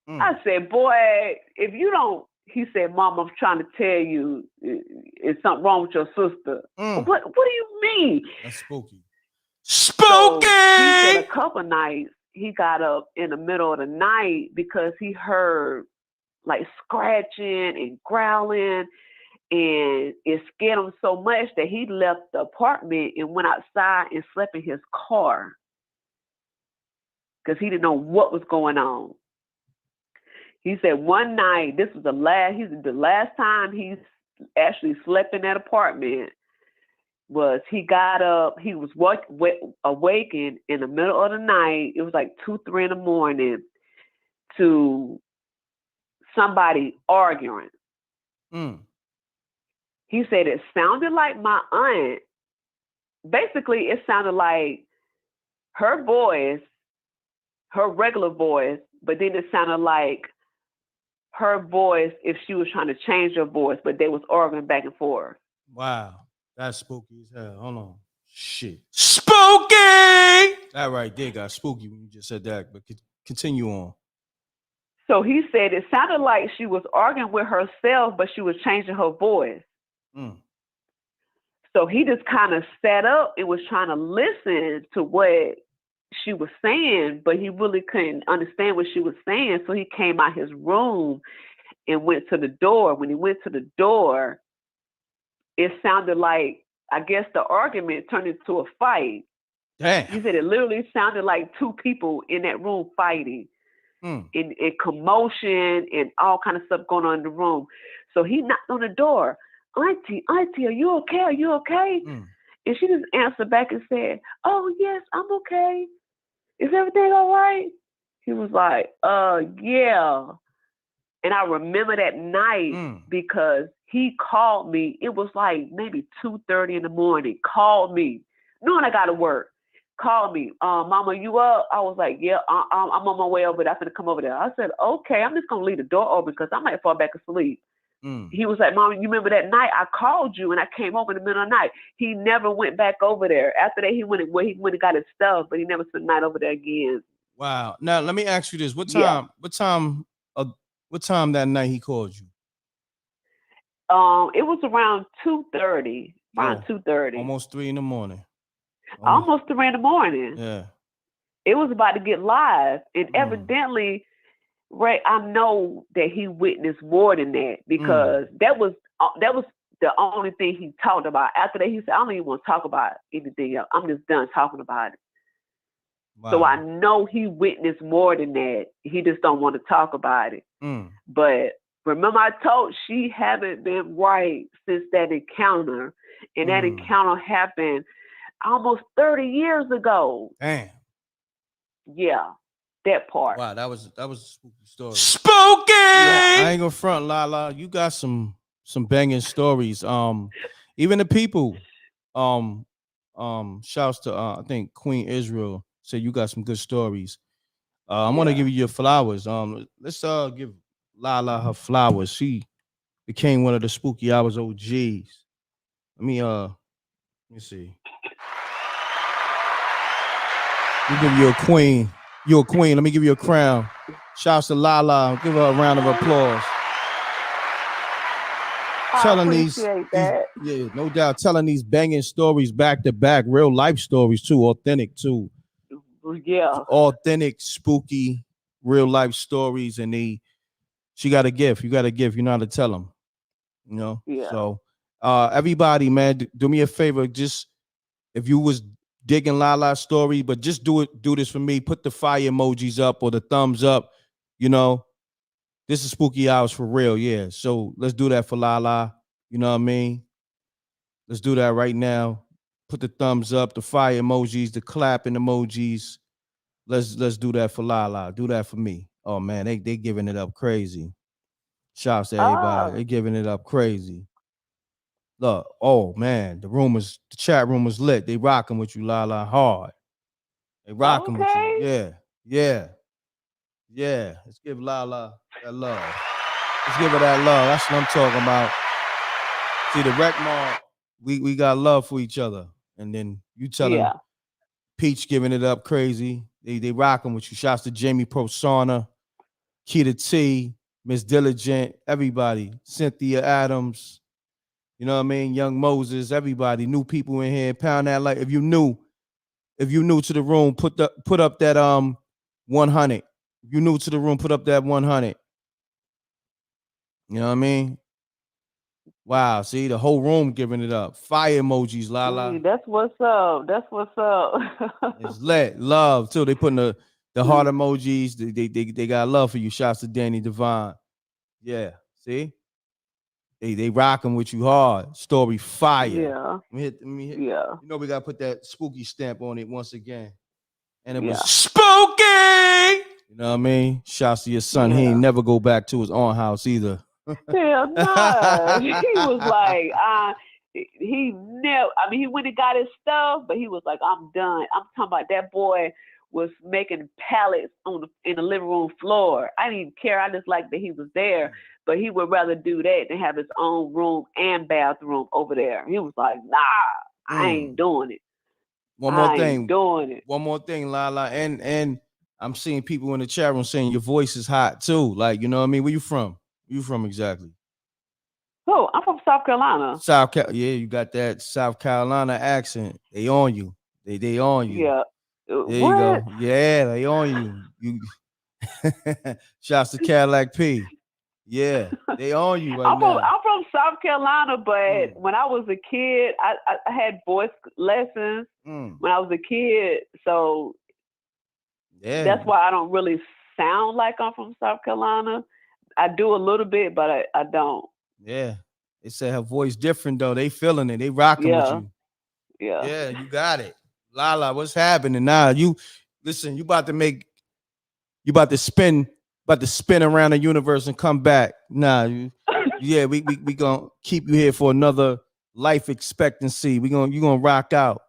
I said, boy, if you don't, he said, Mom, I'm trying to tell you, is something wrong with your sister. What do you mean? That's spooky. Spooky! So he said a couple nights he got up in the middle of the night because he heard like scratching and growling. And it scared him so much that he left the apartment and went outside and slept in his car because he didn't know what was going on. He said one night, this was the last time he actually slept in that apartment, was he got up, he was awakened in the middle of the night. It was like 2, 3 in the morning to somebody arguing. He said it sounded like my aunt. Basically, it sounded like her voice, her regular voice, but then it sounded like her voice if she was trying to change her voice, but they was arguing back and forth. Wow. That's spooky as hell. Hold on. Shit. Spooky! That right there got spooky when you just said that, but continue on. So he said it sounded like she was arguing with herself, but she was changing her voice. So he just kind of sat up and was trying to listen to what she was saying, but he really couldn't understand what she was saying. So he came out his room and went to the door. When he went to the door, it sounded like, I guess the argument turned into a fight. Damn. He said it literally sounded like 2 people in that room fighting. In commotion and all kind of stuff going on in the room. So he knocked on the door. Auntie, are you okay? Are you okay? And she just answered back and said, oh, yes, I'm okay. Is everything all right? He was like, yeah. And I remember that night because he called me. It was like maybe 2:30 in the morning. Called me, knowing I got to work. Called me, Mama, you up? I was like, yeah, I'm on my way over there. I'm gonna come over there. I said, okay, I'm just gonna leave the door open because I might fall back asleep. He was like, Mom, you remember that night I called you and I came over in the middle of the night? He never went back over there. After that, he went and got his stuff, but he never spent the night over there again. Wow. Now let me ask you this: what time that night he called you? It was around 2:30. Around 2:30. Almost 3 in the morning. Almost 3 in the morning. Yeah. It was about to get live, and evidently, Ray, I know that he witnessed more than that because that was the only thing he talked about. After that, he said, "I don't even want to talk about anything else. I'm just done talking about it." Wow. So I know he witnessed more than that. He just don't want to talk about it. But remember, I told she haven't been right since that encounter, and that encounter happened almost 30 years ago. Damn. Yeah, that part. Wow, that was a spooky story. Spooky! Yeah, I ain't gonna front, Lala. You got some banging stories. Even the people. Shouts to I think Queen Israel said you got some good stories. I'm gonna give you your flowers. Let's give Lala her flowers. She became one of the Spooky Hours OGs. Let me see. We give you a queen. You're a queen. Let me give you a crown. Shouts to Lala. Give her a round of applause. Telling these, yeah, no doubt, telling these banging stories back to back, real life stories too, authentic too. Yeah. Authentic, spooky, real life stories, and she got a gift. You got a gift. You know how to tell them. You know? Yeah. So everybody, man, do me a favor. Just if you was digging Lala's story, but just do this for me. Put the fire emojis up or the thumbs up. You know, this is Spooky Hours for real. Yeah. So let's do that for Lala. You know what I mean? Let's do that right now. Put the thumbs up, the fire emojis, the clapping emojis. Let's do that for Lala. Do that for me. Oh man, they giving it up crazy. Shouts to everybody. They giving it up crazy. Look, oh man, the chat room is lit. They rocking with you, Lala, hard. They rocking with you. Yeah. Let's give Lala that love. Let's give her that love. That's what I'm talking about. See, the rec mall, we got love for each other. And then you telling Peach giving it up crazy. They rocking with you. Shouts to Jamie Prosana, Keita T, Miss Diligent, everybody. Cynthia Adams. You know what I mean? Young Moses, everybody, new people in here. Pound that like if you new to the room, put up that 100. If you new to the room, put up that 100. You know what I mean? Wow, see the whole room giving it up. Fire emojis, Lala. That's what's up. It's lit. Love too. They putting the heart emojis. They got love for you. Shouts to Danny Devine. Yeah, see? They rocking with you hard. Story fire. Yeah. Let me hit. Yeah. You know we gotta put that spooky stamp on it once again. And it was spooky. You know what I mean? Shouts to your son. He ain't never go back to his own house either. Hell no. He was like, he never, he went and got his stuff, but he was like, I'm done. I'm talking about that boy was making pallets in the living room floor. I didn't even care. I just liked that he was there, but he would rather do that than have his own room and bathroom over there. He was like, nah, I ain't doing it. One more thing, Lala. And I'm seeing people in the chat room saying your voice is hot too. Like, you know what I mean? Where you from? Where you from exactly? Oh, I'm from South Carolina. Yeah, you got that South Carolina accent. They on you. They on you. Yeah. There you go. Yeah, they on you. Shouts to Cadillac P. Yeah, they on you right now. I'm from South Carolina, but when I was a kid, I had voice lessons when I was a kid. So that's why I don't really sound like I'm from South Carolina. I do a little bit, but I don't. Yeah. They said her voice different though. They feeling it. They rocking with you. Yeah. Yeah, you got it. Lala, what's happening now? You about to spin around the universe and come back. Nah, yeah, we gonna keep you here for another life expectancy. You gonna rock out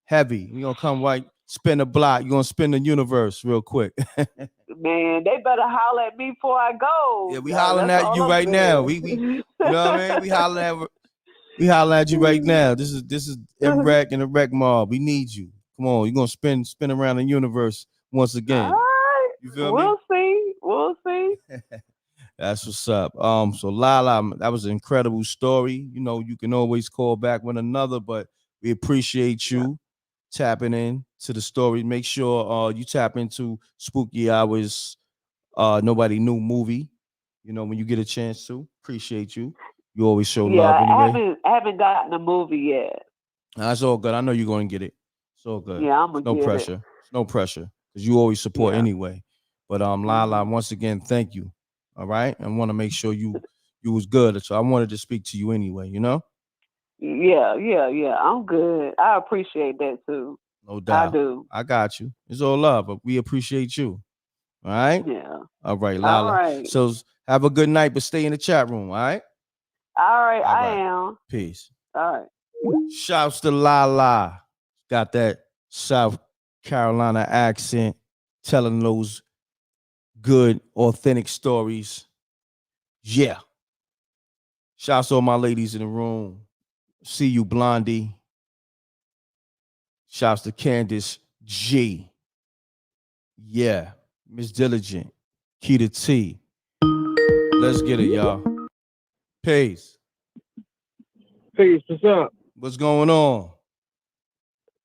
heavy. You gonna come right, spin the block. You gonna spin the universe real quick. Man, they better holler at me before I go. Yeah, we hollering at you right now. We you know what I mean? We hollering at you right now. This is MREC and the Rec Mob. We need you. Come on, you're gonna spin around the universe once again. All right. You feel me? We'll see. That's what's up. So Lala, that was an incredible story. You know, you can always call back with another, but we appreciate you tapping in to the story. Make sure you tap into Spooky Hours Nobody Knew movie. You know, when you get a chance to. Appreciate you. You always show love anyway. I haven't gotten the movie yet. That's all good. I know you're gonna get it. It's all good. Yeah, I'm gonna no get pressure. it. It's no pressure. Because you always support anyway. But Lala, once again, thank you. All right. I want to make sure you was good. So I wanted to speak to you anyway, you know? Yeah. I'm good. I appreciate that too. No doubt. I do. I got you. It's all love, but we appreciate you. All right? Yeah. All right, Lala. All right. So have a good night, but stay in the chat room, all right? All right, I am. Peace. All right. Shouts to Lala. Got that South Carolina accent, telling those good, authentic stories. Yeah. Shouts to all my ladies in the room. See you, Blondie. Shouts to Candace G. Yeah. Miss Diligent. Keita T. Let's get it, y'all. Peace. Peace, what's up? What's going on?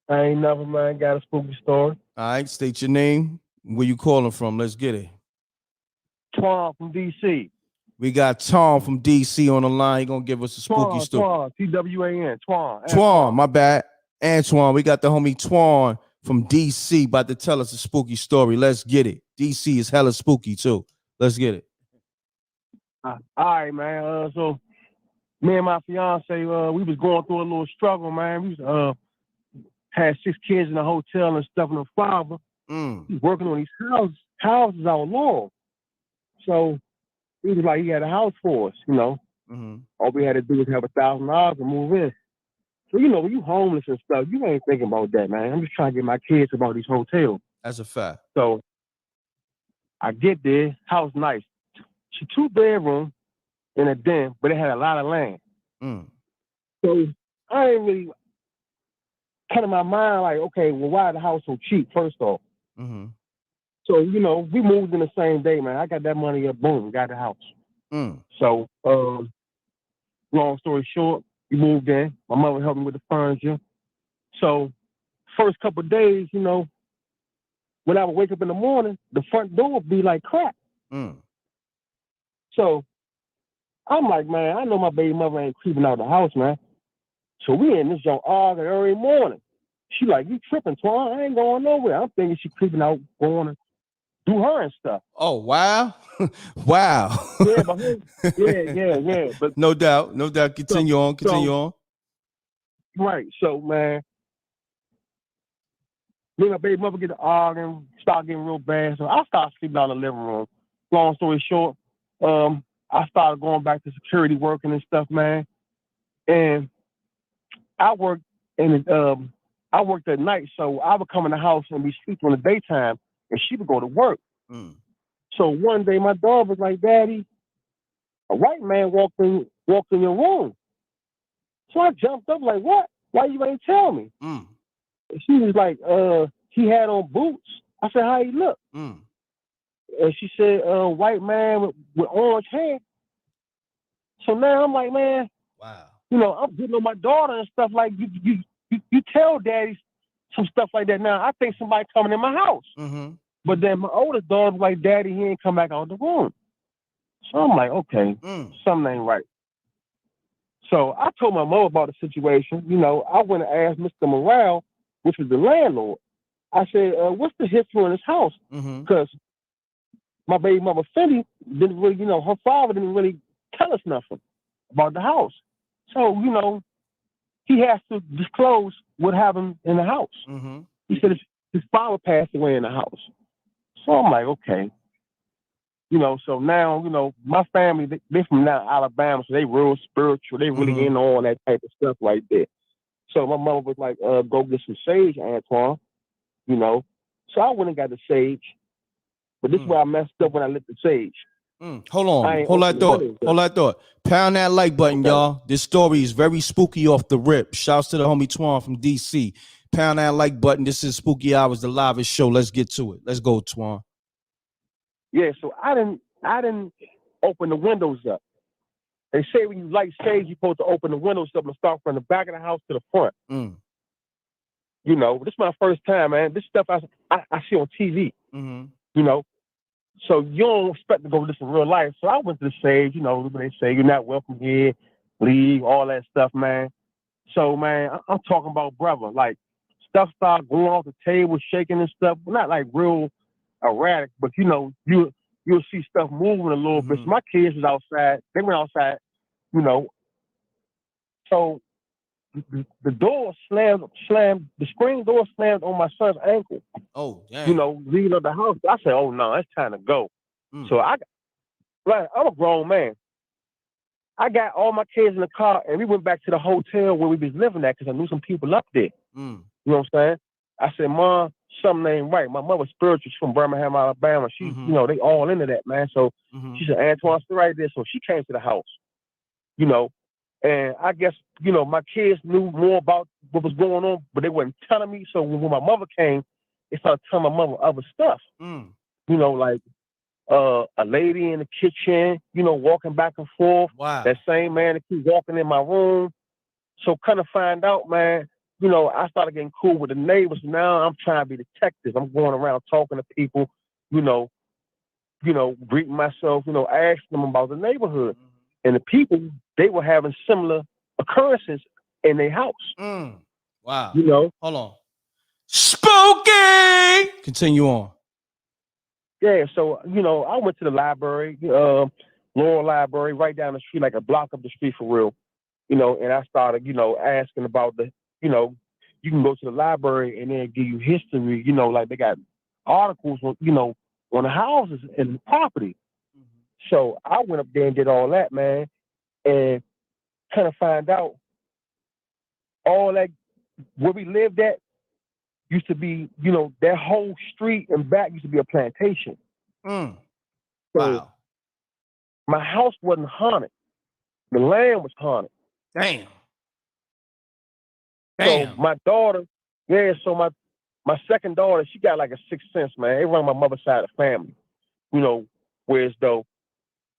I ain't nothing, man. Got a spooky story. All right, state your name. Where you calling from? Let's get it. Twan from DC. We got Tom from DC on the line. He gonna give us a spooky story. Twan, T-W-A-N, Twan. Twan, my bad. Antoine, we got the homie Twan from DC about to tell us a spooky story. Let's get it. DC is hella spooky too. Let's get it. All right, man. So me and my fiance, we was going through a little struggle, man. We was, had 6 kids in a hotel and stuff, and a father. He's working on these houses out long. So he was like, he had a house for us, you know. All we had to do was have $1,000 and move in. So, you know, when you homeless and stuff, you ain't thinking about that, man. I'm just trying to get my kids about these hotels. That's a fact. So I get there, house nice. 2 bedroom and a den, but it had a lot of land. So I ain't really kind of my mind like, okay, well, why the house so cheap, first off? So, you know, we moved in the same day, man. I got that money up, boom, got the house. So, long story short, we moved in. My mother helped me with the furniture. So, first couple of days, you know, when I would wake up in the morning, the front door would be like cracked. So, I'm like, man, I know my baby mother ain't creeping out the house, man. So we in this joint arguing every morning. She like, you tripping, Twan? I ain't going nowhere. I'm thinking she creeping out, going to do her and stuff. Oh, wow. Wow. Yeah, but yeah. But no doubt. Continue on. Right. So, man, me and my baby mother get to arguing, start getting real bad. So I start sleeping out in the living room. Long story short, I started going back to security working and stuff, man. And I worked at night, so I would come in the house and be sleeping in the daytime, and she would go to work. So one day my dog was like, Daddy, a white man walked in your room. So I jumped up like, what? Why you ain't tell me? And she was like, he had on boots. I said, how he look? And she said, white man with orange hair. So now I'm like, man, wow. You know, I'm getting on my daughter and stuff like you tell daddy some stuff like that. Now I think somebody coming in my house. But then my oldest daughter was like, Daddy, he ain't come back out of the room. So I'm like, okay, something ain't right. So I told my mother about the situation. You know, I went and asked Mr. Morale, which was the landlord. I said, what's the history in this house? Because my baby mother, Cindy, didn't really, you know, her father didn't really tell us nothing about the house. So, you know, he has to disclose what happened in the house. He said his father passed away in the house. So I'm like, okay. You know, so now, you know, my family, they from now Alabama, so they real spiritual. They really in on that type of stuff like that. So my mother was like, go get some sage, Antoine, you know. So I went and got the sage. But this is where I messed up when I lit the sage. Hold on. Hold that thought. Pound that like button, y'all. This story is very spooky off the rip. Shouts to the homie Twan from DC. Pound that like button. This is Spooky Hours, the livest show. Let's get to it. Let's go, Twan. Yeah, so I didn't open the windows up. They say when you light sage, you're supposed to open the windows up and start from the back of the house to the front. You know, this is my first time, man. This stuff I see on TV. You know, so you don't expect to go this in real life. So I went to the sage, you know, when they say you're not welcome here, leave, all that stuff, man. So, man, I'm talking about, brother, like stuff started going off the table, shaking and stuff. Not like real erratic, but you know, you'll see stuff moving a little bit. So my kids was outside. They went outside, you know. So the door slammed, the screen door slammed on my son's ankle. Oh, damn. You know, leaving up the house. I said, oh no, it's time to go. So I'm a grown man. I got all my kids in the car and we went back to the hotel where we was living at because I knew some people up there. You know what I'm saying? I said, Mom, something ain't right. My mother's spiritual. She's from Birmingham, Alabama. She, you know, they all into that, man. So she said, Antoine, stay right there. So she came to the house, you know, and I guess, you know, my kids knew more about what was going on, but they weren't telling me. So when my mother came, they started telling my mother other stuff, you know, like a lady in the kitchen, you know, walking back and forth. Wow. That same man that keeps walking in my room. So kind of find out, man, you know, I started getting cool with the neighbors. Now I'm trying to be detective. I'm going around talking to people, you know, greeting myself, you know, asking them about the neighborhood. And the people, they were having similar occurrences in their house. Wow. You know? Hold on. Spooky! Continue on. Yeah, so, you know, I went to the library, Laurel Library, right down the street, like a block up the street for real. You know, and I started, you know, asking about the, you know, you can go to the library and then give you history, you know, like they got articles, you know, on the houses and the property. So I went up there and did all that, man, and kind of find out all that, where we lived at used to be, you know, that whole street and back used to be a plantation. So my house wasn't haunted. The land was haunted. Damn. So my daughter, so my second daughter, she got like a sixth sense, man. It run my mother's side of the family. You know, whereas though,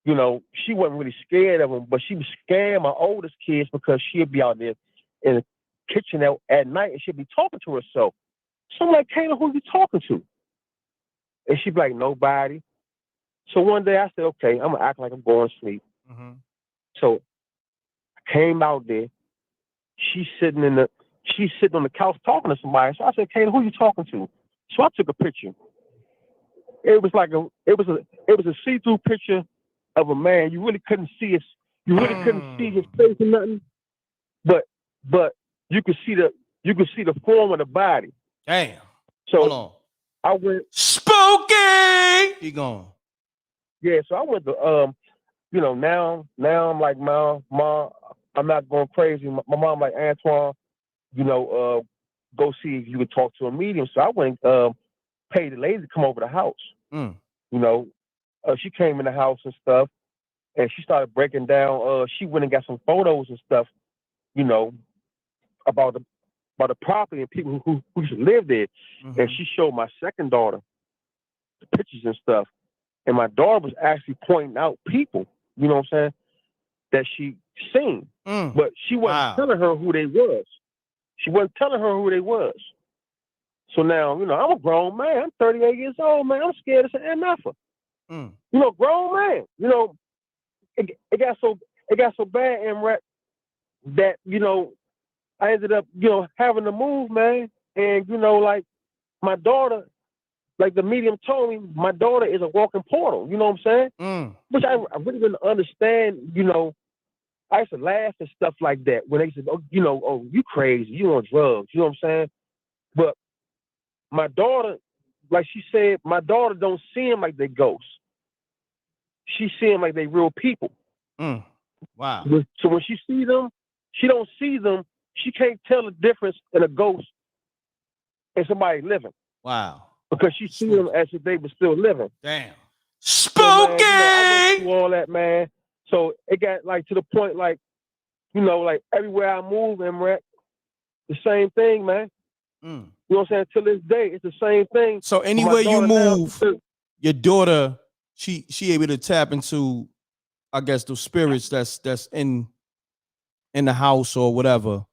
you know, she wasn't really scared of them, but she was scared of my oldest kids because she'd be out there in the kitchen at night and she'd be talking to herself. So I'm like, Kayla, who you talking to? And she'd be like, nobody. So one day I said, okay, I'm gonna act like I'm going to sleep. So I came out there. She's sitting on the couch talking to somebody. So I said, Kayla, who you talking to? So I took a picture. It was a see-through picture of a man. You really couldn't see his face or nothing. But you could see the form of the body. Damn. So hold on. I went spooky. Keep going. Yeah, so I went to you know, now I'm like, Mom, I'm not going crazy. My mom like, Antoine, you know, go see if you could talk to a medium. So I went paid the lady to come over the house. You know, she came in the house and stuff, and she started breaking down. She went and got some photos and stuff, you know, about the property and people who used to live there. And she showed my second daughter the pictures and stuff. And my daughter was actually pointing out people, you know what I'm saying, that she seen. But she wasn't telling her who they was. She wasn't telling her who they was. So now, you know, I'm a grown man. I'm 38 years old, man. I'm scared as an MFer. You know, grown man. You know, it got so bad, MREC, that, you know, I ended up, you know, having to move, man. And, you know, like, my daughter, like the medium told me, my daughter is a walking portal. You know what I'm saying? Which I really didn't understand. You know, I used to laugh and stuff like that when they said, oh, you know, oh, you crazy, you on drugs. You know what I'm saying? But my daughter, like she said, my daughter don't see them like they ghosts. she see them like they real people. Wow. So when she see them, she don't see them. She can't tell the difference in a ghost and somebody living. Wow. Because she see them as if they were still living. Damn. Spooky! So, man, I went through all that, man. So it got like to the point, like, like everywhere I move, MREC, the same thing, man. You know what I'm saying? Till this day, it's the same thing. So anywhere you move, your daughter, she able to tap into, I guess, the spirits that's in the house or whatever,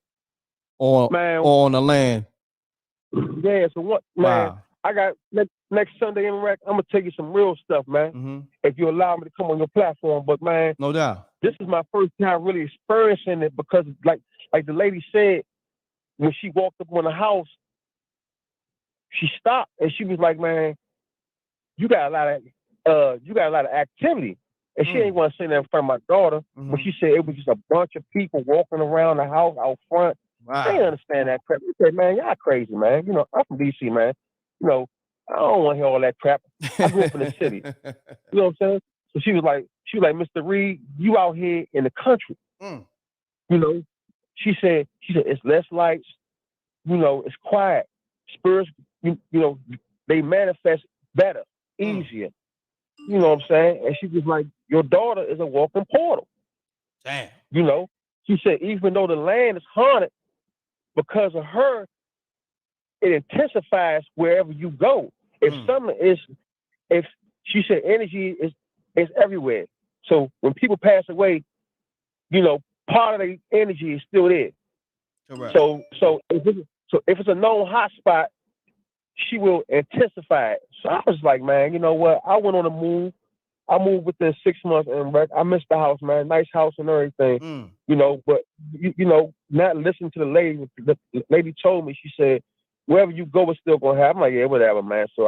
or on the land. Yeah. So what, man? Wow. I got next Sunday in Iraq. I'm gonna tell you some real stuff, man. If you allow me to come on your platform, but man, no doubt, this is my first time really experiencing it because, like the lady said, when she walked up on the house, she stopped and she was like, "Man, you got a lot of activity." And she ain't want to say that in front of my daughter, but she said it was just a bunch of people walking around the house out front. Wow. They didn't understand that crap. They said, "Man, y'all crazy, man. I'm from DC, man. I don't want to hear all that crap. I grew up in the city." You know what I'm saying? So she was like, "Mr. Reed, you out here in the country." She said, it's less lights, it's quiet. Spirits, they manifest better, easier. You know what I'm saying? And she was like, your daughter is a walking portal. Damn. She said, even though the land is haunted, because of her, it intensifies wherever you go. If she said energy is everywhere. So when people pass away, part of the energy is still there. Correct. So if it's a known hot spot, she will intensify it. So I was like, man, you know what? I went on a move. I moved within 6 months, and I missed the house, man. Nice house and everything, But not listening to the lady. The lady told me, she said, wherever you go, it's still gonna happen. I'm like, yeah, whatever, man. So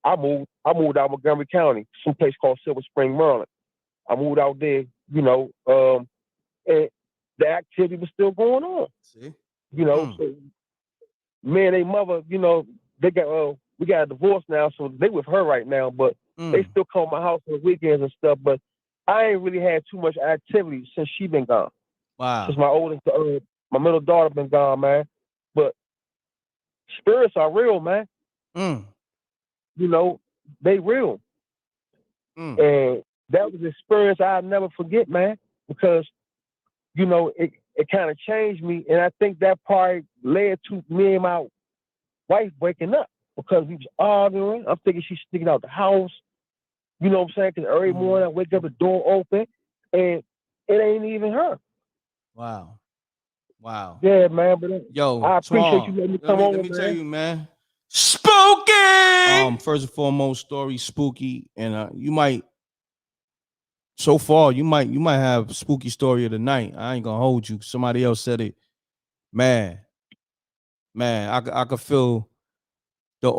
I moved out of Montgomery County, some place called Silver Spring, Maryland. I moved out there, and the activity was still going on. See, so me and their mother, they got we got a divorce now, so they with her right now, but they still come to my house on the weekends and stuff. But I ain't really had too much activity since she been gone. Wow. Since my middle daughter been gone, man. But spirits are real, man. They real. And that was an experience I'll never forget, man, because, it kind of changed me. And I think that part led to me and my wife breaking up because we was arguing. I'm thinking she's sticking out the house. You know what I'm saying? Because every morning I wake up, the door open, and it ain't even her. Wow. Yeah, man. But I appreciate Twan, you letting me come on. Let me tell you, man. Spooky. First and foremost, story spooky, and you might. So far, you might have spooky story of the night. I ain't gonna hold you. Somebody else said it. Man, I could feel the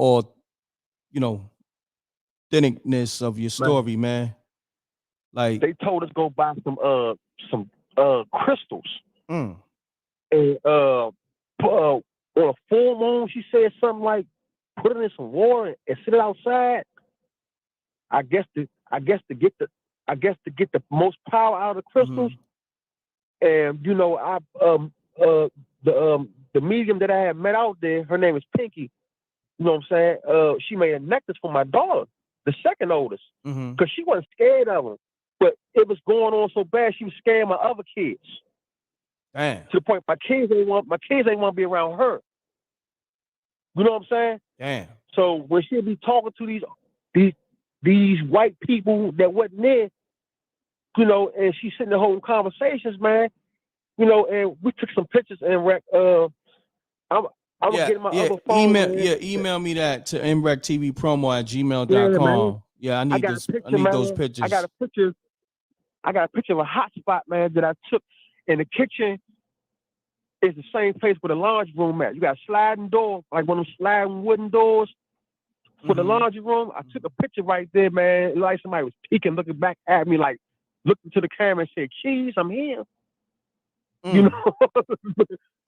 authenticness of your story, man. Like they told us go buy some crystals. And on a full moon, she said something like, put it in some water and sit it outside. I guess to get the most power out of the crystals. And the medium that I had met out there, her name is Pinky. You know what I'm saying? She made a necklace for my daughter, the second oldest, because she wasn't scared of them. But it was going on so bad, she was scaring my other kids. Damn. To the point my kids ain't want to be around her. You know what I'm saying? Damn. So when she'd be talking to these white people that wasn't there, and she's sitting there holding conversations, man, and we took some pictures and I'm getting my other phone. Email me that to mrecktv@gmail.com. Yeah, I need those pictures. I got a picture of a hot spot, man, that I took in the kitchen. Is the same place where the laundry room at. You got a sliding door, like one of them sliding wooden doors for the laundry room. I took a picture right there, man. Like somebody was peeking, looking back at me, like looking to the camera and said, "Keys, I'm here." Man,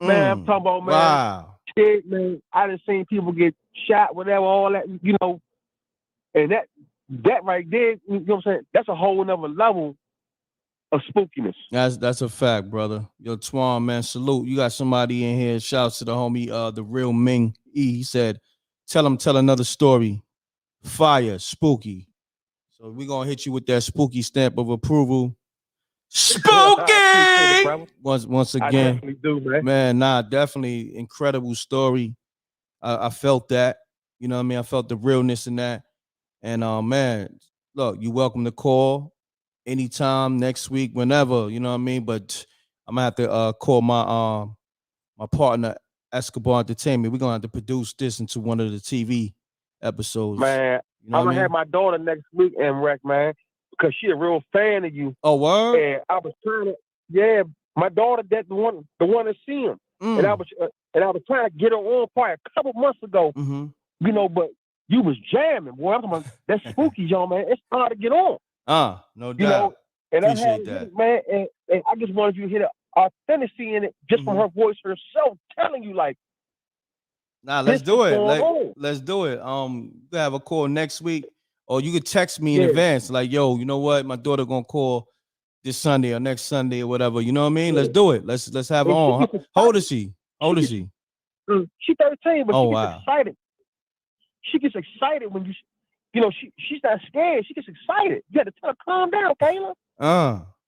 I'm talking about, man. Wow. Shit, man. I done seen people get shot, whatever, all that, and that right there, you know what I'm saying? That's a whole nother level of spookiness. That's a fact, brother. Yo, Twan, man, salute. You got somebody in here. Shouts to the homie, the real Ming E. He said, tell another story. Fire, spooky. So we're gonna hit you with that spooky stamp of approval. Spooky! Once again. I definitely do, man. Man, definitely incredible story. I felt that. You know what I mean? I felt the realness in that. And man, look, you're welcome to call anytime, next week, whenever, you know what I mean? But I'm gonna have to call my partner, Escobar Entertainment. We're gonna have to produce this into one of the TV episodes. Man, you know I'm gonna have my daughter next week and wreck, man, because she a real fan of you. Oh, word? And I was trying to, my daughter, that's the one to see him. And I was trying to get her on probably a couple months ago. Mm-hmm. You know, but you was jamming, boy. I'm talking about that spooky, y'all, man. It's hard to get on. No doubt. You know, and appreciate that, man. And I just wanted you to hear the authenticity in it, just from her voice herself, telling you like. Let's do it. Let's do it. You can have a call next week, or you could text me in advance, like, yo, you know what, my daughter gonna call this Sunday or next Sunday or whatever. You know what I mean? Let's do it. Let's have her on. How old is she? She's 13, but she gets excited. She gets excited when you know, she's not scared. She gets excited. You have to tell her, calm down, Kayla.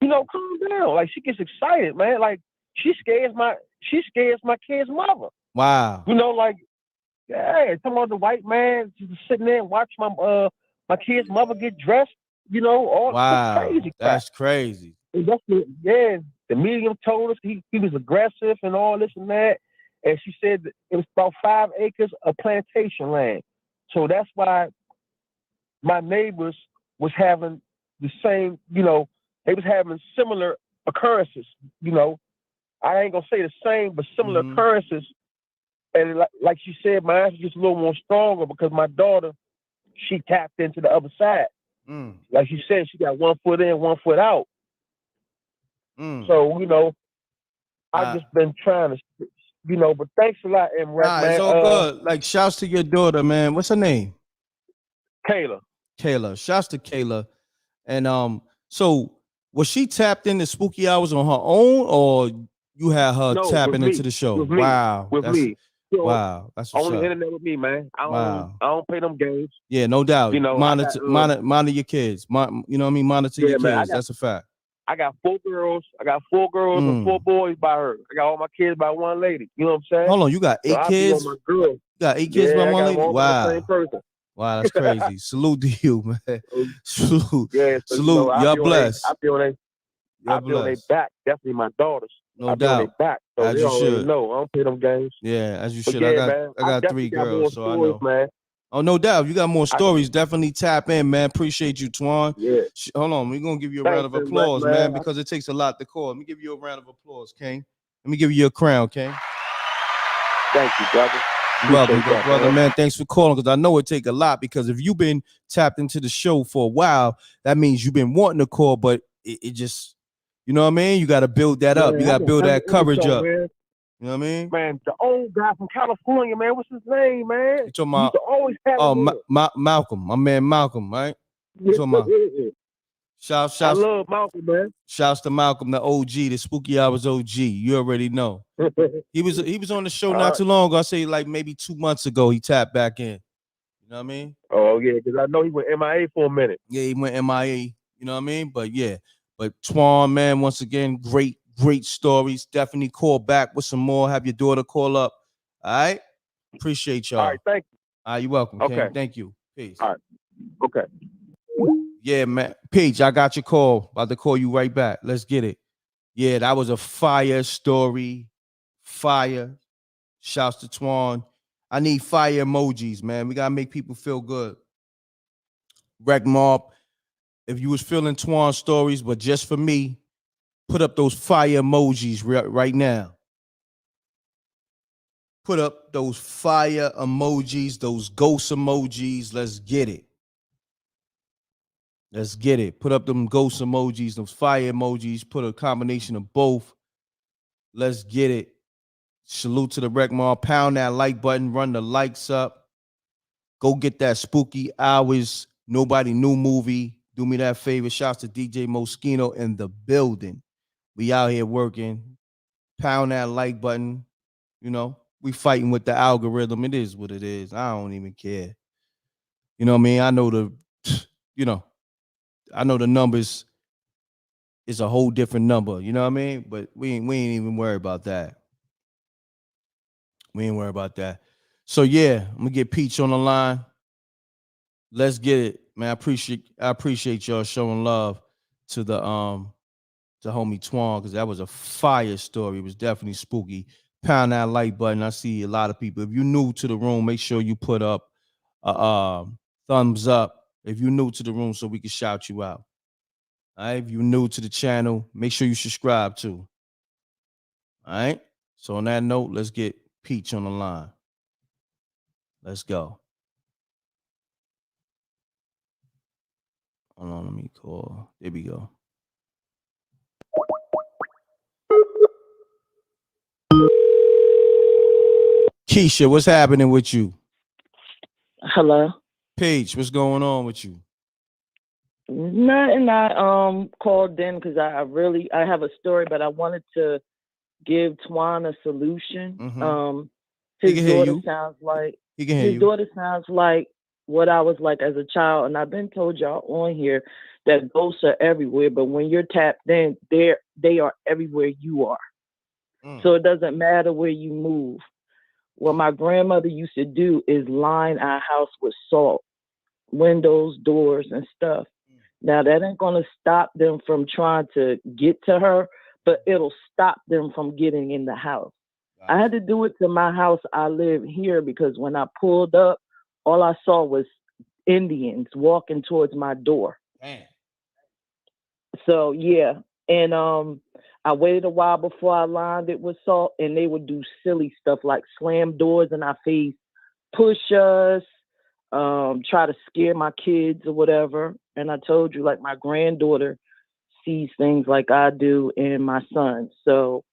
You know, calm down. Like, she gets excited, man. Like, she scares my kid's mother. Wow. You know, like, some other white man just sitting there and watch my kid's mother get dressed. You know, all crazy. That's crazy. And that's the medium told us he was aggressive and all this and that. And she said that it was about 5 acres of plantation land. So that's why my neighbors was having the same, you know, they was having similar occurrences, you know. I ain't gonna say the same, but similar occurrences. And like she said, my answer just a little more stronger because my daughter, she tapped into the other side. Like she said, she got 1 foot in, 1 foot out. So, you know, I've just been trying to, you know, but thanks a lot, man. It's all good. Like, shouts to your daughter, man. What's her name? Kayla. Shouts to Kayla. And so was she tapped into Spooky Hours on her own, or you had her tapping into the show? Wow. With me. So, wow. That's what's on the up. internet with me, man. I don't play them games. Yeah, no doubt. You know, monitor your kids. You know what I mean? Monitor your kids. That's a fact. I got 4 girls. And 4 boys by her. I got all my kids by one lady. You know what I'm saying? Hold on, you got 8 kids? You got 8 kids by one lady? Wow. Wow, that's crazy. Salute to you, man. Salute. Yeah, so, salute. You know, y'all blessed. I feel they back. Definitely my daughters. No doubt. They back. So as you should. No, I don't play them games. Yeah, as you But should. Yeah, I got 3 girls, so stories, I know. Man. Oh, no doubt. If you got more stories, definitely tap in, man. Appreciate you, Twan. Yeah. Hold on. We're going to give you a round of applause, man, because it takes a lot to call. Let me give you a round of applause, King. Let me give you a crown, King. Thank you, brother. You're welcome, brother, man. Thanks for calling, because I know it take a lot, because if you've been tapped into the show for a while, that means you've been wanting to call, but it just, you know what I mean? You got to build that up. You got to build that coverage up. Man. You know what I mean? Man, the old guy from California, man. What's his name, man? You talking about? Always have Malcolm. My man Malcolm, right? You talking about? Shouts. I love Malcolm, man. Shouts to Malcolm, the OG, the Spooky Hours OG. You already know. He was on the show not too long ago. I say like maybe 2 months ago. He tapped back in. You know what I mean? Oh yeah, because I know he went MIA for a minute. Yeah, he went MIA. You know what I mean? But yeah, Twan, man, once again, great stories. Definitely call back with some more. Have your daughter call up. All right. Appreciate y'all. All right, thank you. All right, you're welcome. Okay. King. Thank you. Peace. All right. Okay. Yeah, man. Peach, I got your call. About to call you right back. Let's get it. Yeah, that was a fire story. Fire. Shouts to Twan. I need fire emojis, man. We gotta make people feel good. Wreck Mob, if you was feeling Twan stories, but just for me, put up those fire emojis right now. Put up those fire emojis, those ghost emojis. Let's get it. Let's get it. Put up them ghost emojis, those fire emojis. Put a combination of both. Let's get it. Salute to the Wreck Mob. Pound that like button. Run the likes up. Go get that Spooky Hours Nobody New movie. Do me that favor. Shouts to DJ Moschino in the building. We out here working. Pound that like button. You know, we fighting with the algorithm. It is what it is. I don't even care. You know what I mean? I know I know the numbers is a whole different number. You know what I mean? But we ain't even worried about that. We ain't worried about that. So yeah, I'm gonna get Peach on the line. Let's get it, man. I appreciate y'all showing love to the to homie Twan, because that was a fire story. It was definitely spooky. Pound that like button. I see a lot of people. If you're new to the room, make sure you put up a thumbs up if you're new to the room so we can shout you out. All right. If you're new to the channel, make sure you subscribe too. All right. So on that note, let's get Peach on the line. Let's go. Hold on, let me call. There we go. Keisha, what's happening with you? Hello. Paige, what's going on with you? Nothing. I called in because I have a story, but I wanted to give Twan a solution. His daughter sounds like his daughter sounds like what I was like as a child, and I've been told y'all on here that ghosts are everywhere, but when you're tapped in, they are everywhere you are. So it doesn't matter where you move. What my grandmother used to do is line our house with salt, windows, doors, and stuff. Now, that ain't going to stop them from trying to get to her, but it'll stop them from getting in the house. I had to do it to my house. I live here because when I pulled up, all I saw was Indians walking towards my door. Damn. So, yeah. And I waited a while before I lined it with salt, and they would do silly stuff like slam doors in our face, push us, try to scare my kids or whatever. And I told you, like, my granddaughter sees things like I do and my son. So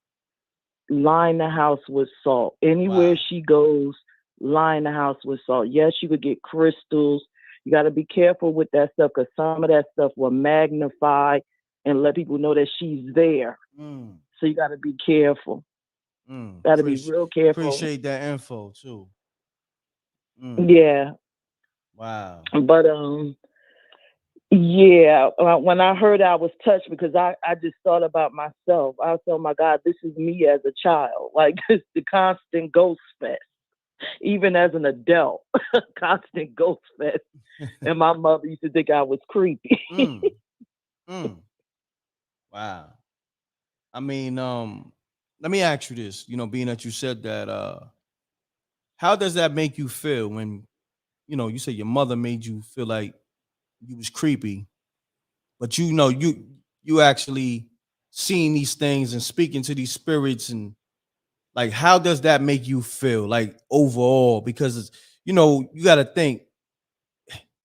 line the house with salt. Anywhere she goes, line the house with salt. Yes, you could get crystals. You got to be careful with that stuff because some of that stuff will magnify and let people know that she's there. So you got to be careful. Got to be real careful. Appreciate that info too. Yeah. Wow. But yeah, when I heard I was touched because I just thought about myself. I was, oh my God, this is me as a child. Like this, the constant ghost fest. Even as an adult, constant ghost fest. And my mother used to think I was creepy. Wow. I mean, let me ask you this, being that you said that, how does that make you feel when, you say your mother made you feel like you was creepy, but you actually seeing these things and speaking to these spirits, and like, how does that make you feel like overall? Because it's, you got to think,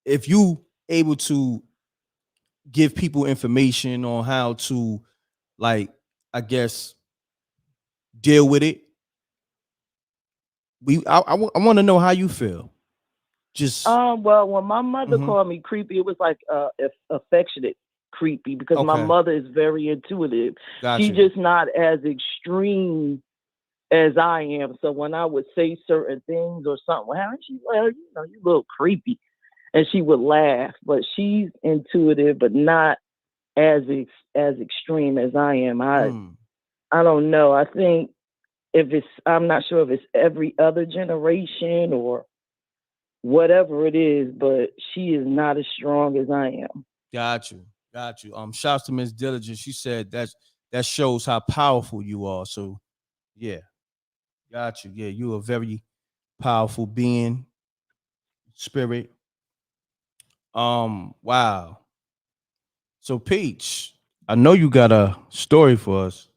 if you able to give people information on how to, like, I guess, deal with it. I want to know how you feel. Just well, when my mother called me creepy, it was like affectionate creepy because my mother is very intuitive. Gotcha. She's just not as extreme as I am. So when I would say certain things or something, well, she's like, you a little creepy, and she would laugh. But she's intuitive, but not as extreme as I am. I don't know. I think I'm not sure if it's every other generation or whatever it is, but she is not as strong as I am. Got you. Shouts to Miss Diligent. She said that shows how powerful you are. So yeah, got you. Yeah, you're a very powerful being, spirit. Wow. So Peach, I know you got a story for us.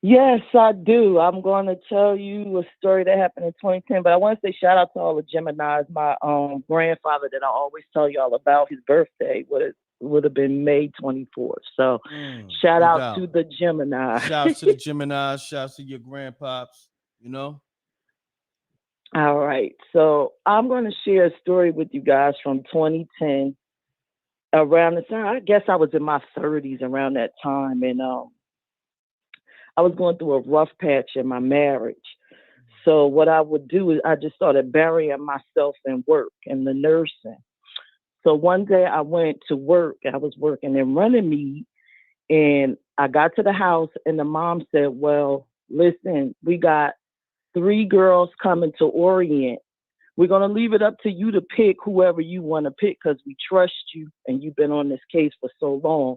Yes, I do. I'm going to tell you a story that happened in 2010, but I want to say shout out to all the Geminis. My grandfather that I always tell y'all about, his birthday would have been May 24th. So shout out to the Gemini. Shouts to the Gemini. Shouts to your grandpops, All right. So I'm going to share a story with you guys from 2010. Around the time, I guess I was in my 30s around that time. And I was going through a rough patch in my marriage. So what I would do is I just started burying myself in work and the nursing. So one day I went to work. I was working in Runnymede, and I got to the house, and the mom said, well, listen, we got 3 girls coming to Orient. We're going to leave it up to you to pick whoever you want to pick because we trust you and you've been on this case for so long.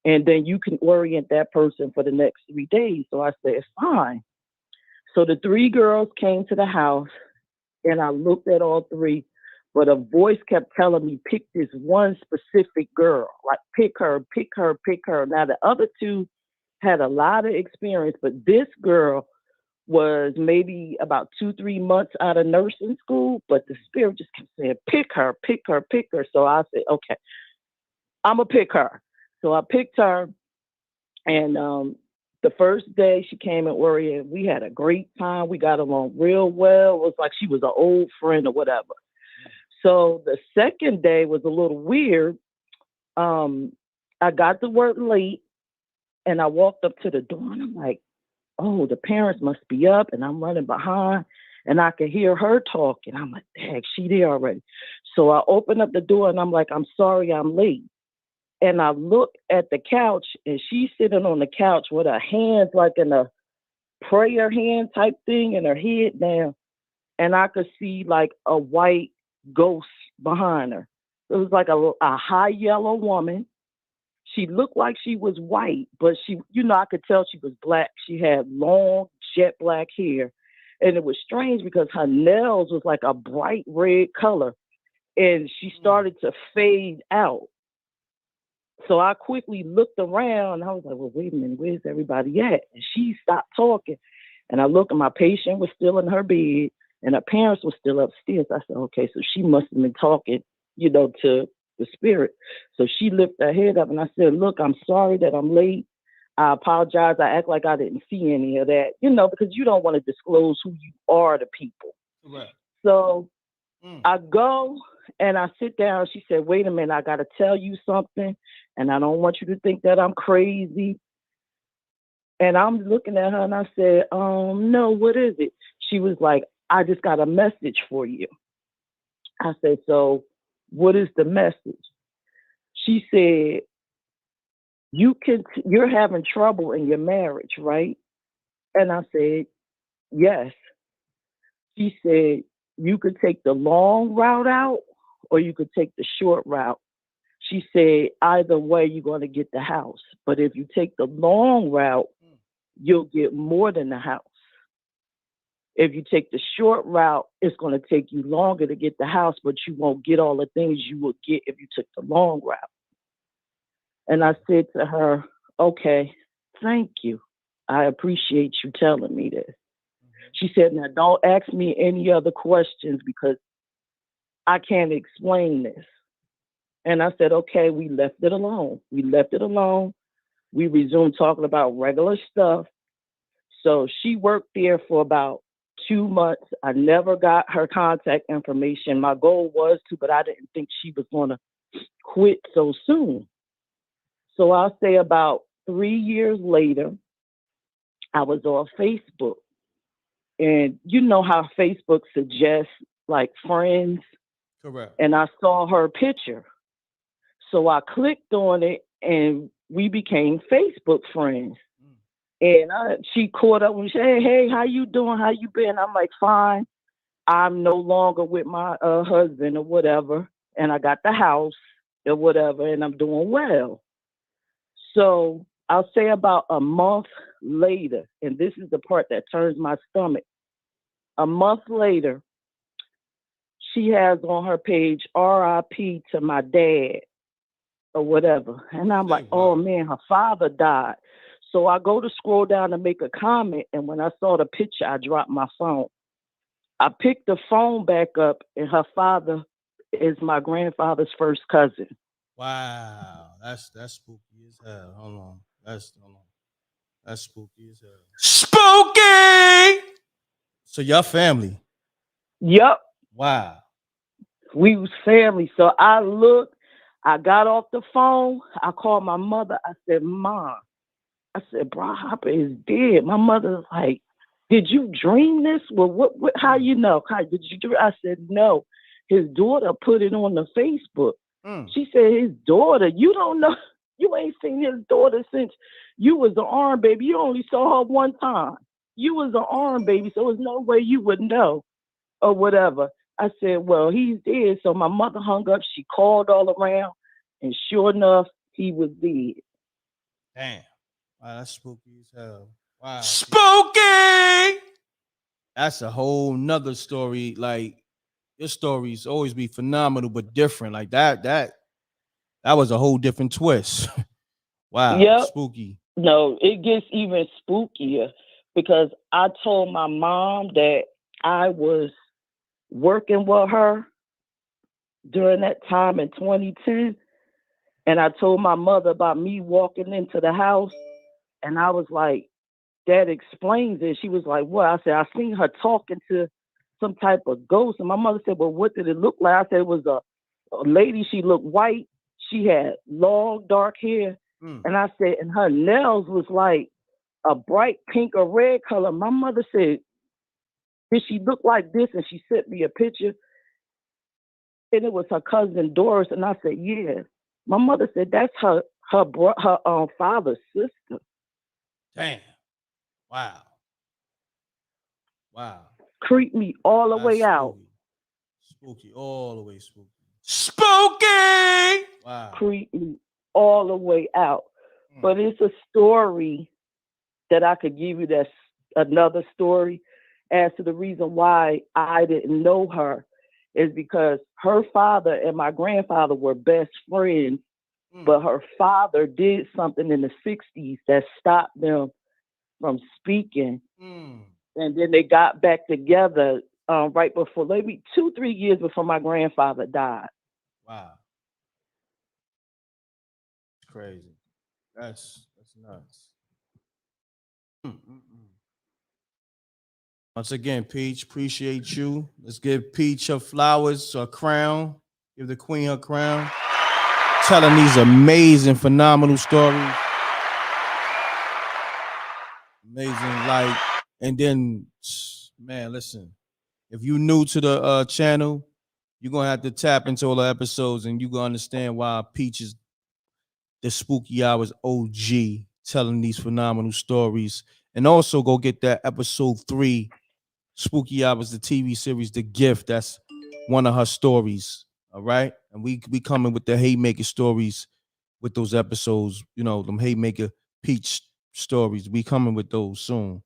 And then you can orient that person for the next 3 days. So I said, fine. So the 3 girls came to the house, and I looked at all 3, but a voice kept telling me, pick this one specific girl, like pick her, pick her, pick her. Now the other 2 had a lot of experience, but this girl was maybe about 2-3 months out of nursing school, but the spirit just kept saying, pick her, pick her, pick her. So I said, okay, I'm gonna pick her. So I picked her, and the first day she came in Orient, we had a great time. We got along real well. It was like she was an old friend or whatever. So the second day was a little weird. I got to work late, and I walked up to the door, and I'm like, oh, the parents must be up, and I'm running behind, and I could hear her talking. I'm like, heck, she there already. So I opened up the door, and I'm like, I'm sorry I'm late. And I look at the couch, and she's sitting on the couch with her hands like in a prayer hand type thing and her head down. And I could see like a white ghost behind her. It was like a high yellow woman. She looked like she was white, but she, I could tell she was black. She had long jet black hair. And it was strange because her nails was like a bright red color. And she started to fade out. So I quickly looked around, and I was like, well, wait a minute, where's everybody at? And she stopped talking. And I looked, and my patient was still in her bed, and her parents were still upstairs. I said, okay, so she must have been talking, to the spirit. So she lifted her head up, and I said, look, I'm sorry that I'm late. I apologize. I act like I didn't see any of that, because you don't want to disclose who you are to people. Right. So I go and I sit down. She said, wait a minute, I got to tell you something. And I don't want you to think that I'm crazy. And I'm looking at her, and I said, no, what is it? She was like, I just got a message for you. I said, so what is the message? She said, you're having trouble in your marriage, right? And I said, yes. She said, you could take the long route out, or you could take the short route. She said, either way, you're going to get the house. But if you take the long route, you'll get more than the house. If you take the short route, it's going to take you longer to get the house, but you won't get all the things you would get if you took the long route. And I said to her, okay, thank you. I appreciate you telling me this. She said, now don't ask me any other questions because I can't explain this. And I said, okay, we left it alone. We resumed talking about regular stuff. So she worked there for about 2 months. I never got her contact information. My goal was to, but I didn't think she was going to quit so soon. So I'll say about 3 years later, I was on Facebook. And you know how Facebook suggests like friends? Correct. And I saw her picture. So I clicked on it and we became Facebook friends. And she caught up and said, hey, how you doing? How you been? I'm like, fine. I'm no longer with my husband or whatever. And I got the house or whatever, and I'm doing well. So I'll say about a month later, and this is the part that turns my stomach. A month later, she has on her page, RIP to my dad or whatever. And I'm like, oh man, her father died. So I go to scroll down to make a comment. And when I saw the picture, I dropped my phone. I picked the phone back up, and her father is my grandfather's first cousin. Wow. That's spooky as hell. Hold on. That's spooky as hell. Spooky! So y'all family. Yep. Wow. We was family. So I looked, I got off the phone, I called my mother. I said, Mom, I said, Bra Hopper is dead. My mother's like, did you dream this? Well, what how you know? How did you dream? I said, no. His daughter put it on the Facebook. She said, his daughter, you don't know, you ain't seen his daughter since you was an arm baby. You only saw her one time. You was an arm baby, so there's no way you would know or whatever. I said, well, he's dead. So my mother hung up. She called all around, and sure enough, he was dead. Damn. Wow, that's spooky as hell. Wow. Spooky! That's a whole nother story. Like, your stories always be phenomenal, but different. Like that was a whole different twist. Wow. Yep. Spooky. No, it gets even spookier because I told my mom that I was working with her during that time in 2010. And I told my mother about me walking into the house. And I was like, that explains it. She was like, what? I said, I seen her talking to some type of ghost. And my mother said, well, what did it look like? I said, it was a lady. She looked white. She had long, dark hair. And I said, and her nails was like a bright pink or red color. My mother said, did she look like this? And she sent me a picture. And it was her cousin Doris. And I said, yeah. My mother said, that's her father's sister. Damn. Wow. Wow. Creeped me all the way out. Spooky. All the way spooky. Spooky! Wow. Creeped me all the way out. But it's a story that I could give you that's another story as to the reason why I didn't know her is because her father and my grandfather were best friends, but her father did something in the 60s that stopped them from speaking. And then they got back together right before, maybe 2-3 years before my grandfather died. Wow. Crazy. That's nuts. Once again, Peach, appreciate you. Let's give Peach her flowers, her crown. Give the queen her crown. Telling these amazing, phenomenal stories. Amazing, like, and then, man, listen. If you're new to the channel, you're gonna have to tap into all the episodes, and you're gonna understand why Peach is the Spooky Hours OG, telling these phenomenal stories. And also go get that episode 3, Spooky Hours, the TV series, The Gift. That's one of her stories. All right. And we coming with the Haymaker stories with those episodes, you know, them Haymaker Peach stories. We coming with those soon.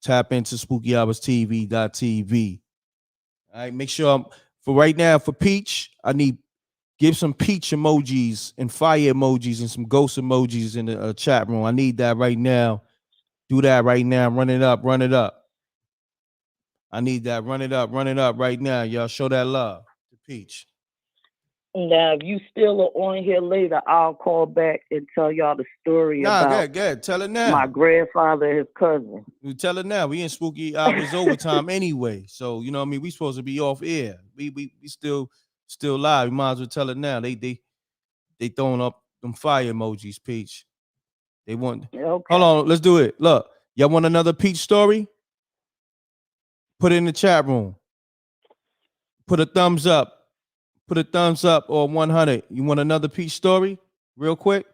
Tap into spookyhourstv.tv. All right. Make sure for right now, for Peach, I need give some peach emojis and fire emojis and some ghost emojis in the chat room. I need that right now. Do that right now. Run it up. Run it up. I need that. Run it up. Run it up right now. Y'all show that love to Peach. Now, if you still are on here later, I'll call back and tell y'all the story about good. Tell it now. My grandfather and his cousin. You tell it now. We in Spooky Hours overtime anyway. So, you know what I mean? We supposed to be off air. We still live. We might as well tell it now. They throwing up them fire emojis, Peach. They want. Okay. Hold on. Let's do it. Look. Y'all want another Peach story? Put it in the chat room. Put a thumbs up. Put a thumbs up or 100. You want another Peach story? Real quick.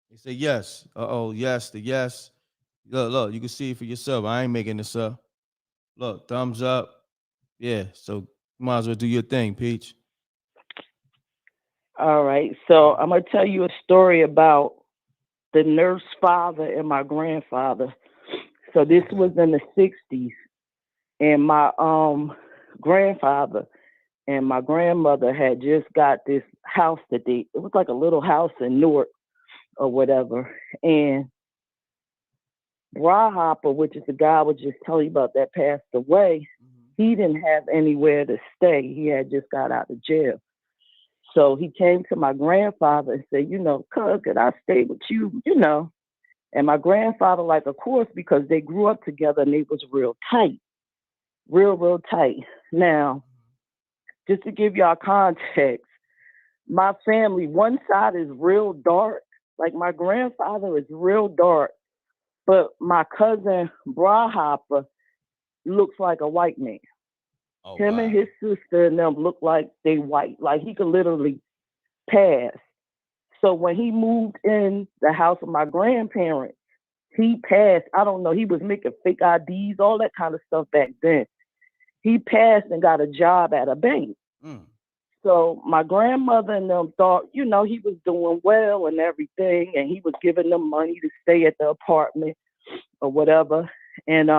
They say yes. Yes. The yes. Look, you can see it for yourself. I ain't making this up. Look, thumbs up. Yeah, so you might as well do your thing, Peach. All right. So I'm going to tell you a story about the nurse father and my grandfather. So this was in the 60s. And my grandfather and my grandmother had just got this house that it was like a little house in Newark or whatever. And Bra Hopper, which is the guy I was just telling you about that passed away, he didn't have anywhere to stay. He had just got out of jail. So he came to my grandfather and said, you know, cuz, could I stay with you? You know. And my grandfather, like, of course, because they grew up together and they was real tight. real tight. Now, just to give y'all context, my family, one side is real dark. Like my grandfather is real dark, but my cousin Brahopper looks like a white man. Him and his sister and them look like they white. Like he could literally pass. So when he moved in the house of my grandparents, he passed. I don't know. He was making fake IDs, all that kind of stuff back then. He passed and got a job at a bank. So my grandmother and them thought, you know, he was doing well and everything, and he was giving them money to stay at the apartment or whatever. And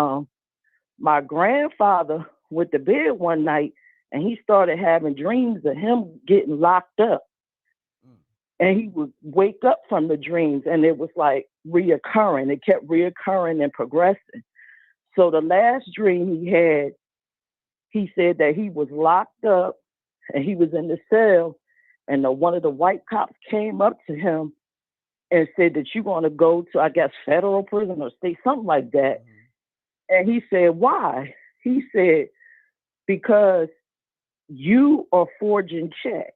my grandfather went to bed one night and he started having dreams of him getting locked up. And he would wake up from the dreams and it was like reoccurring. It kept reoccurring and progressing. So the last dream he had, he said that he was locked up and he was in the cell, and one of the white cops came up to him and said that you're going to go to, I guess, federal prison or state, something like that. And he said, why? He said, because you are forging checks.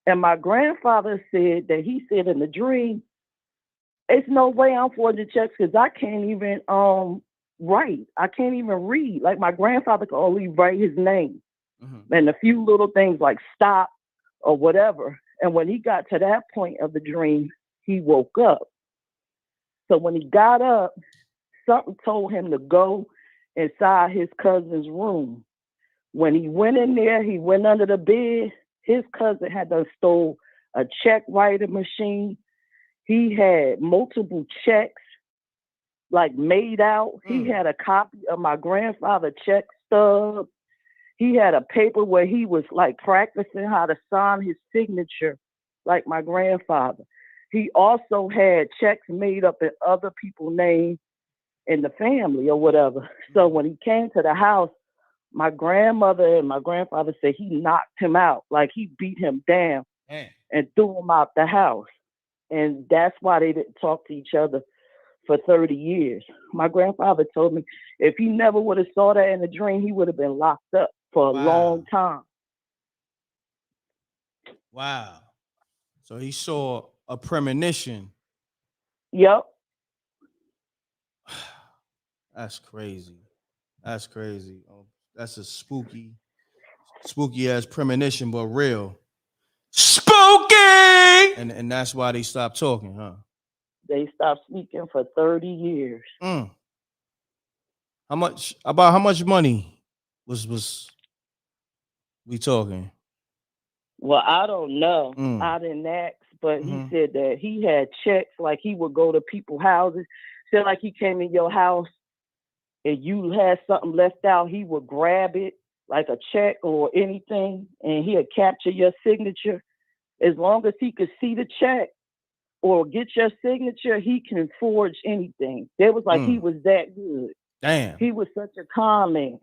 And my grandfather said that he said in the dream, it's no way I'm forging checks because I can't even write. I can't even read. Like my grandfather could only write his name. And a few little things like stop or whatever. And when he got to that point of the dream, he woke up. So when he got up, something told him to go inside his cousin's room. When he went in there, he went under the bed. His cousin had done stole a check writing machine. He had multiple checks like made out. He had a copy of my grandfather's check stub. He had a paper where he was like practicing how to sign his signature like my grandfather. He also had checks made up in other people's names in the family or whatever. So when he came to the house, my grandmother and my grandfather said he knocked him out. Like he beat him down and threw him out the house. And that's why they didn't talk to each other for 30 years. My grandfather told me if he never would have saw that in a dream, he would have been locked up for a long time. Wow. So he saw a premonition. Yep. That's crazy. That's crazy. Oh, that's a spooky ass premonition, but real. Spooky! And that's why they stopped talking, huh? They stopped speaking for 30 years. How much money was we talking? Well, I don't know. I didn't ask, but he said that he had checks, like he would go to people's houses. Said like he came in your house and you had something left out, he would grab it, like a check or anything, and he'd capture your signature. As long as he could see the check or get your signature, he can forge anything. It was like he was that good. Damn. He was such a con man.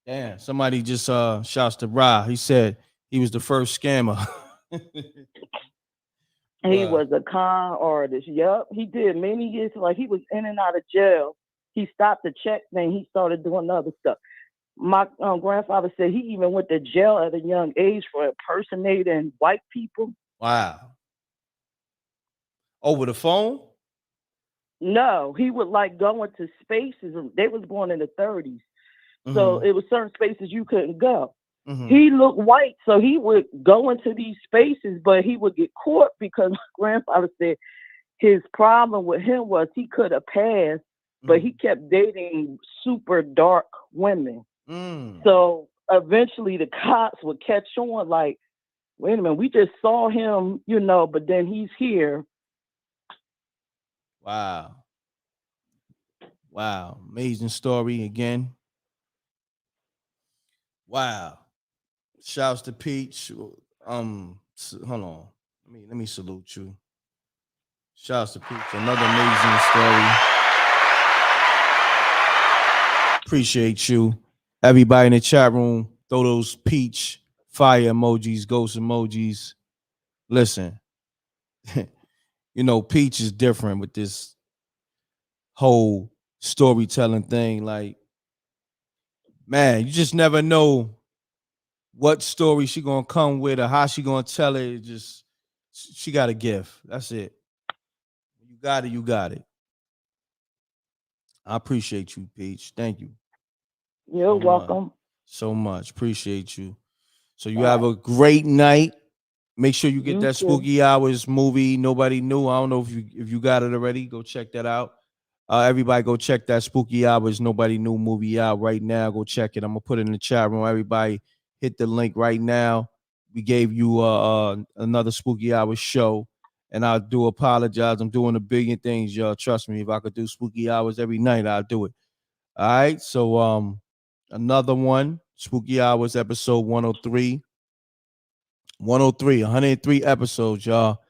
Damn. Somebody just shouts to Ra. He said he was the first scammer. He was a con artist. Yup. He did many years. Like he was in and out of jail. He stopped the check thing. He started doing other stuff. My grandfather said he even went to jail at a young age for impersonating white people. Wow. Over the phone? No, he would like go into spaces. They was born in the 30s. So it was certain spaces you couldn't go. He looked white, so he would go into these spaces, but he would get caught because my grandfather said his problem with him was he could have passed, but he kept dating super dark women. So eventually the cops would catch on like, wait a minute, we just saw him, you know, but then he's here. Wow. Amazing story again. Wow. Shouts to Peach. Hold on. Let me salute you. Shouts to Peach. Another amazing story. Appreciate you. Everybody in the chat room, throw those peach fire emojis, ghost emojis. Listen, you know, Peach is different with this whole storytelling thing. Like, man, you just never know what story she gonna come with or how she gonna tell it. Just she got a gift. That's it. You got it. You got it. I appreciate you, Peach. Thank you. You're welcome. So much. Appreciate you. So you have a great night. Make sure you get You that too. Spooky Hours movie. Nobody knew. I don't know if you got it already. Go check that out. Everybody go check that Spooky Hours Nobody Knew movie out right now. Go check it. I'm gonna put it in the chat room. Everybody hit the link right now. We gave you another Spooky Hours show, and I do apologize. I'm doing a billion things, y'all. Trust me. If I could do Spooky Hours every night, I'd do it. All right. So another one, Spooky Hours episode 103. 103 episodes, y'all.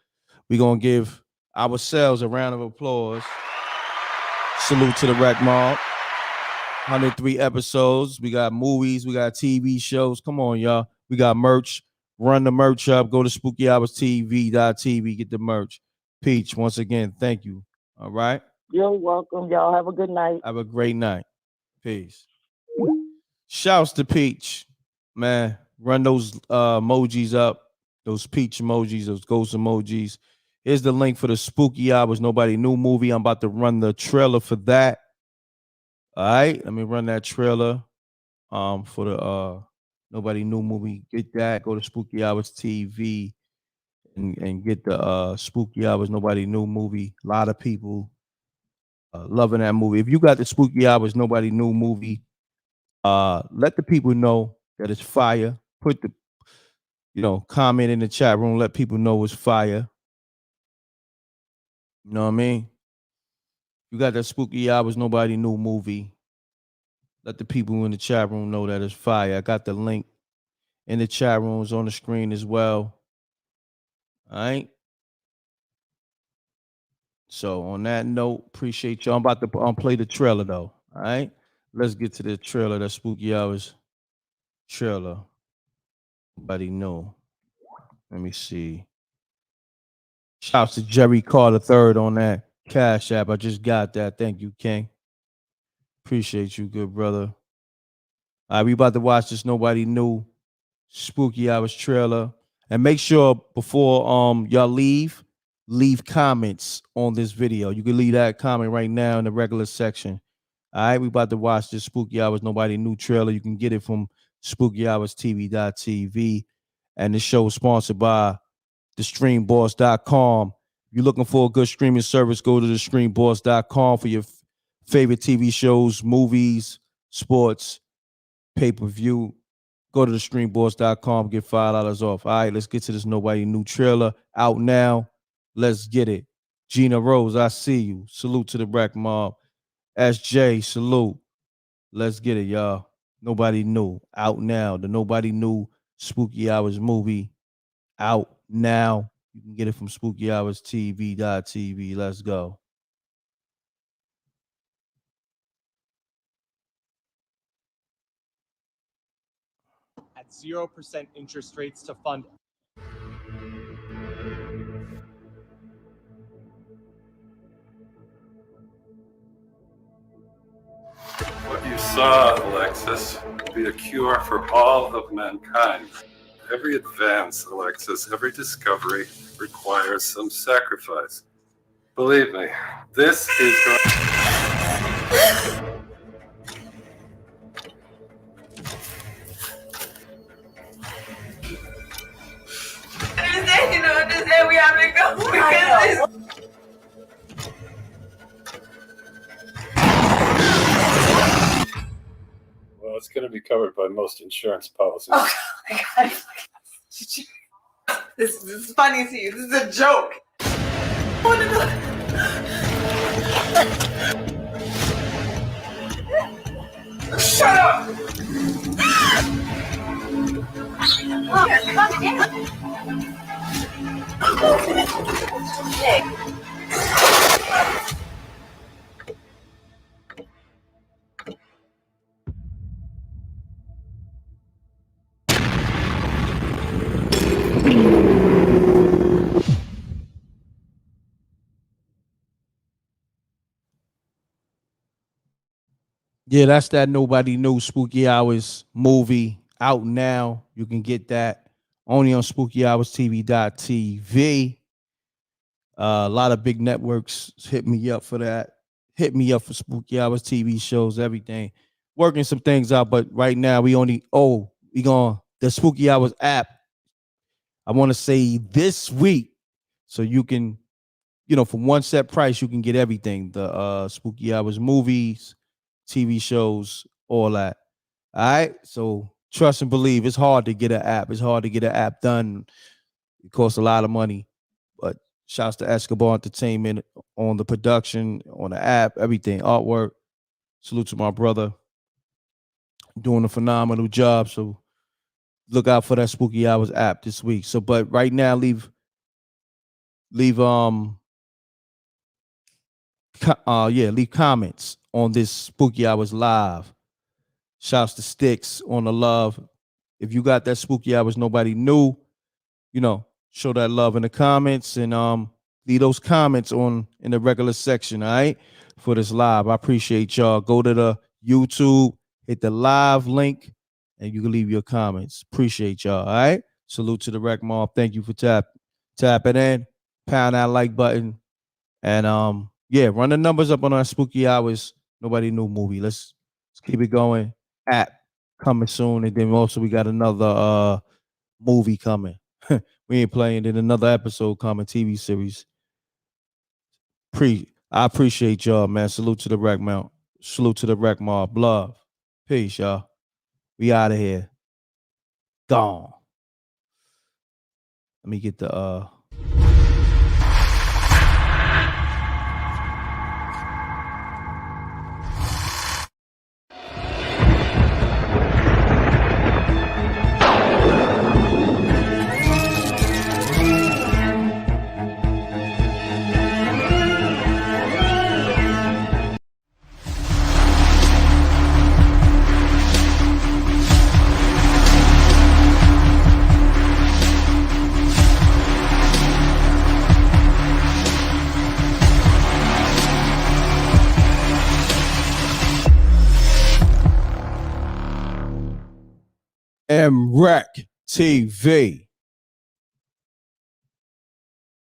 We're gonna give ourselves a round of applause. Salute to the Rec Mob. 103 episodes. We got movies, we got TV shows. Come on, y'all. We got merch. Run the merch up. Go to SpookyHoursTV.tv. Get the merch. Peach, once again, thank you. All right. You're welcome. Y'all have a good night. Have a great night. Peace. Shouts to Peach. Man, run those emojis up. Those peach emojis, those ghost emojis. Here's the link for the Spooky Hours Nobody Knew movie. I'm about to run the trailer for that. All right, let me run that trailer for the Nobody Knew movie. Get that. Go to Spooky Hours TV and get the Spooky Hours Nobody Knew movie. A lot of people loving that movie. If you got the Spooky Hours Nobody Knew movie, let the people know that it's fire. Put the comment in the chat room. Let people know it's fire. You know what I mean? You got that Spooky Hours Nobody Knew movie. Let the people in the chat room know that it's fire. I got the link in the chat rooms on the screen as well. All right. So on that note, appreciate y'all. I'm about to play the trailer though. All right. Let's get to the trailer. That Spooky Hours trailer. Nobody know. Let me see. Shouts to Jerry Carter III on that Cash App. I just got that. Thank you, King. Appreciate you, good brother. All right, we about to watch this Nobody Knew Spooky Hours trailer. And make sure before y'all leave comments on this video. You can leave that comment right now in the regular section. All right, we about to watch this Spooky Hours Nobody Knew trailer. You can get it from SpookyHoursTV.tv. And the show is sponsored by thestreamboss.com. If you're looking for a good streaming service, go to thestreamboss.com for your favorite TV shows, movies, sports, pay-per-view. Go to thestreamboss.com, get $5 off. All right, let's get to this Nobody Knew trailer. Out now. Let's get it. Gina Rose, I see you. Salute to the Rec Mob. SJ, salute. Let's get it, y'all. Nobody Knew. Out now. The Nobody Knew Spooky Hours movie. Out now. You can get it from SpookyHoursTV.tv. Let's go. At 0% interest rates to fund. What you saw, Alexis, will be a cure for all of mankind. Every advance, Alexis, every discovery requires some sacrifice. Believe me, this is going. Understand we have to go because Well, it's going to be covered by most insurance policies. oh my God. This is funny to you. This is a joke. Shut up! Yeah, that's that Nobody Knew Spooky Hours movie out now. You can get that only on SpookyHoursTV.tv. A lot of big networks hit me up for that. Hit me up for Spooky Hours TV shows, everything. Working some things out, but right now we the Spooky Hours app. I want to say this week, so you can, for one set price, you can get everything. The Spooky Hours movies, TV shows, all that. All right. So trust and believe. It's hard to get an app. It's hard to get an app done. It costs a lot of money. But shouts to Escobar Entertainment on the production, on the app, everything, artwork. Salute to my brother. Doing a phenomenal job. So look out for that Spooky Hours app this week. So, but right now, leave comments on this Spooky Hours live. Shouts to Sticks on the love. If you got that Spooky Hours Nobody Knew, show that love in the comments and leave those comments in the regular section, all right, for this live. I appreciate y'all. Go to the YouTube, hit the live link, and you can leave your comments. Appreciate y'all, all right? Salute to the Rec Mob. Thank you for tapping in. Pound that like button. And run the numbers up on our Spooky Hours Nobody Knew movie. Let's keep it going. App coming soon. And then also we got another movie coming. We ain't playing it. Another episode coming, TV series. I appreciate y'all, man. Salute to the Rec Mount. Salute to the Rec Mob. Love. Peace, y'all. We out of here. Gone. Let me get the mrecktv.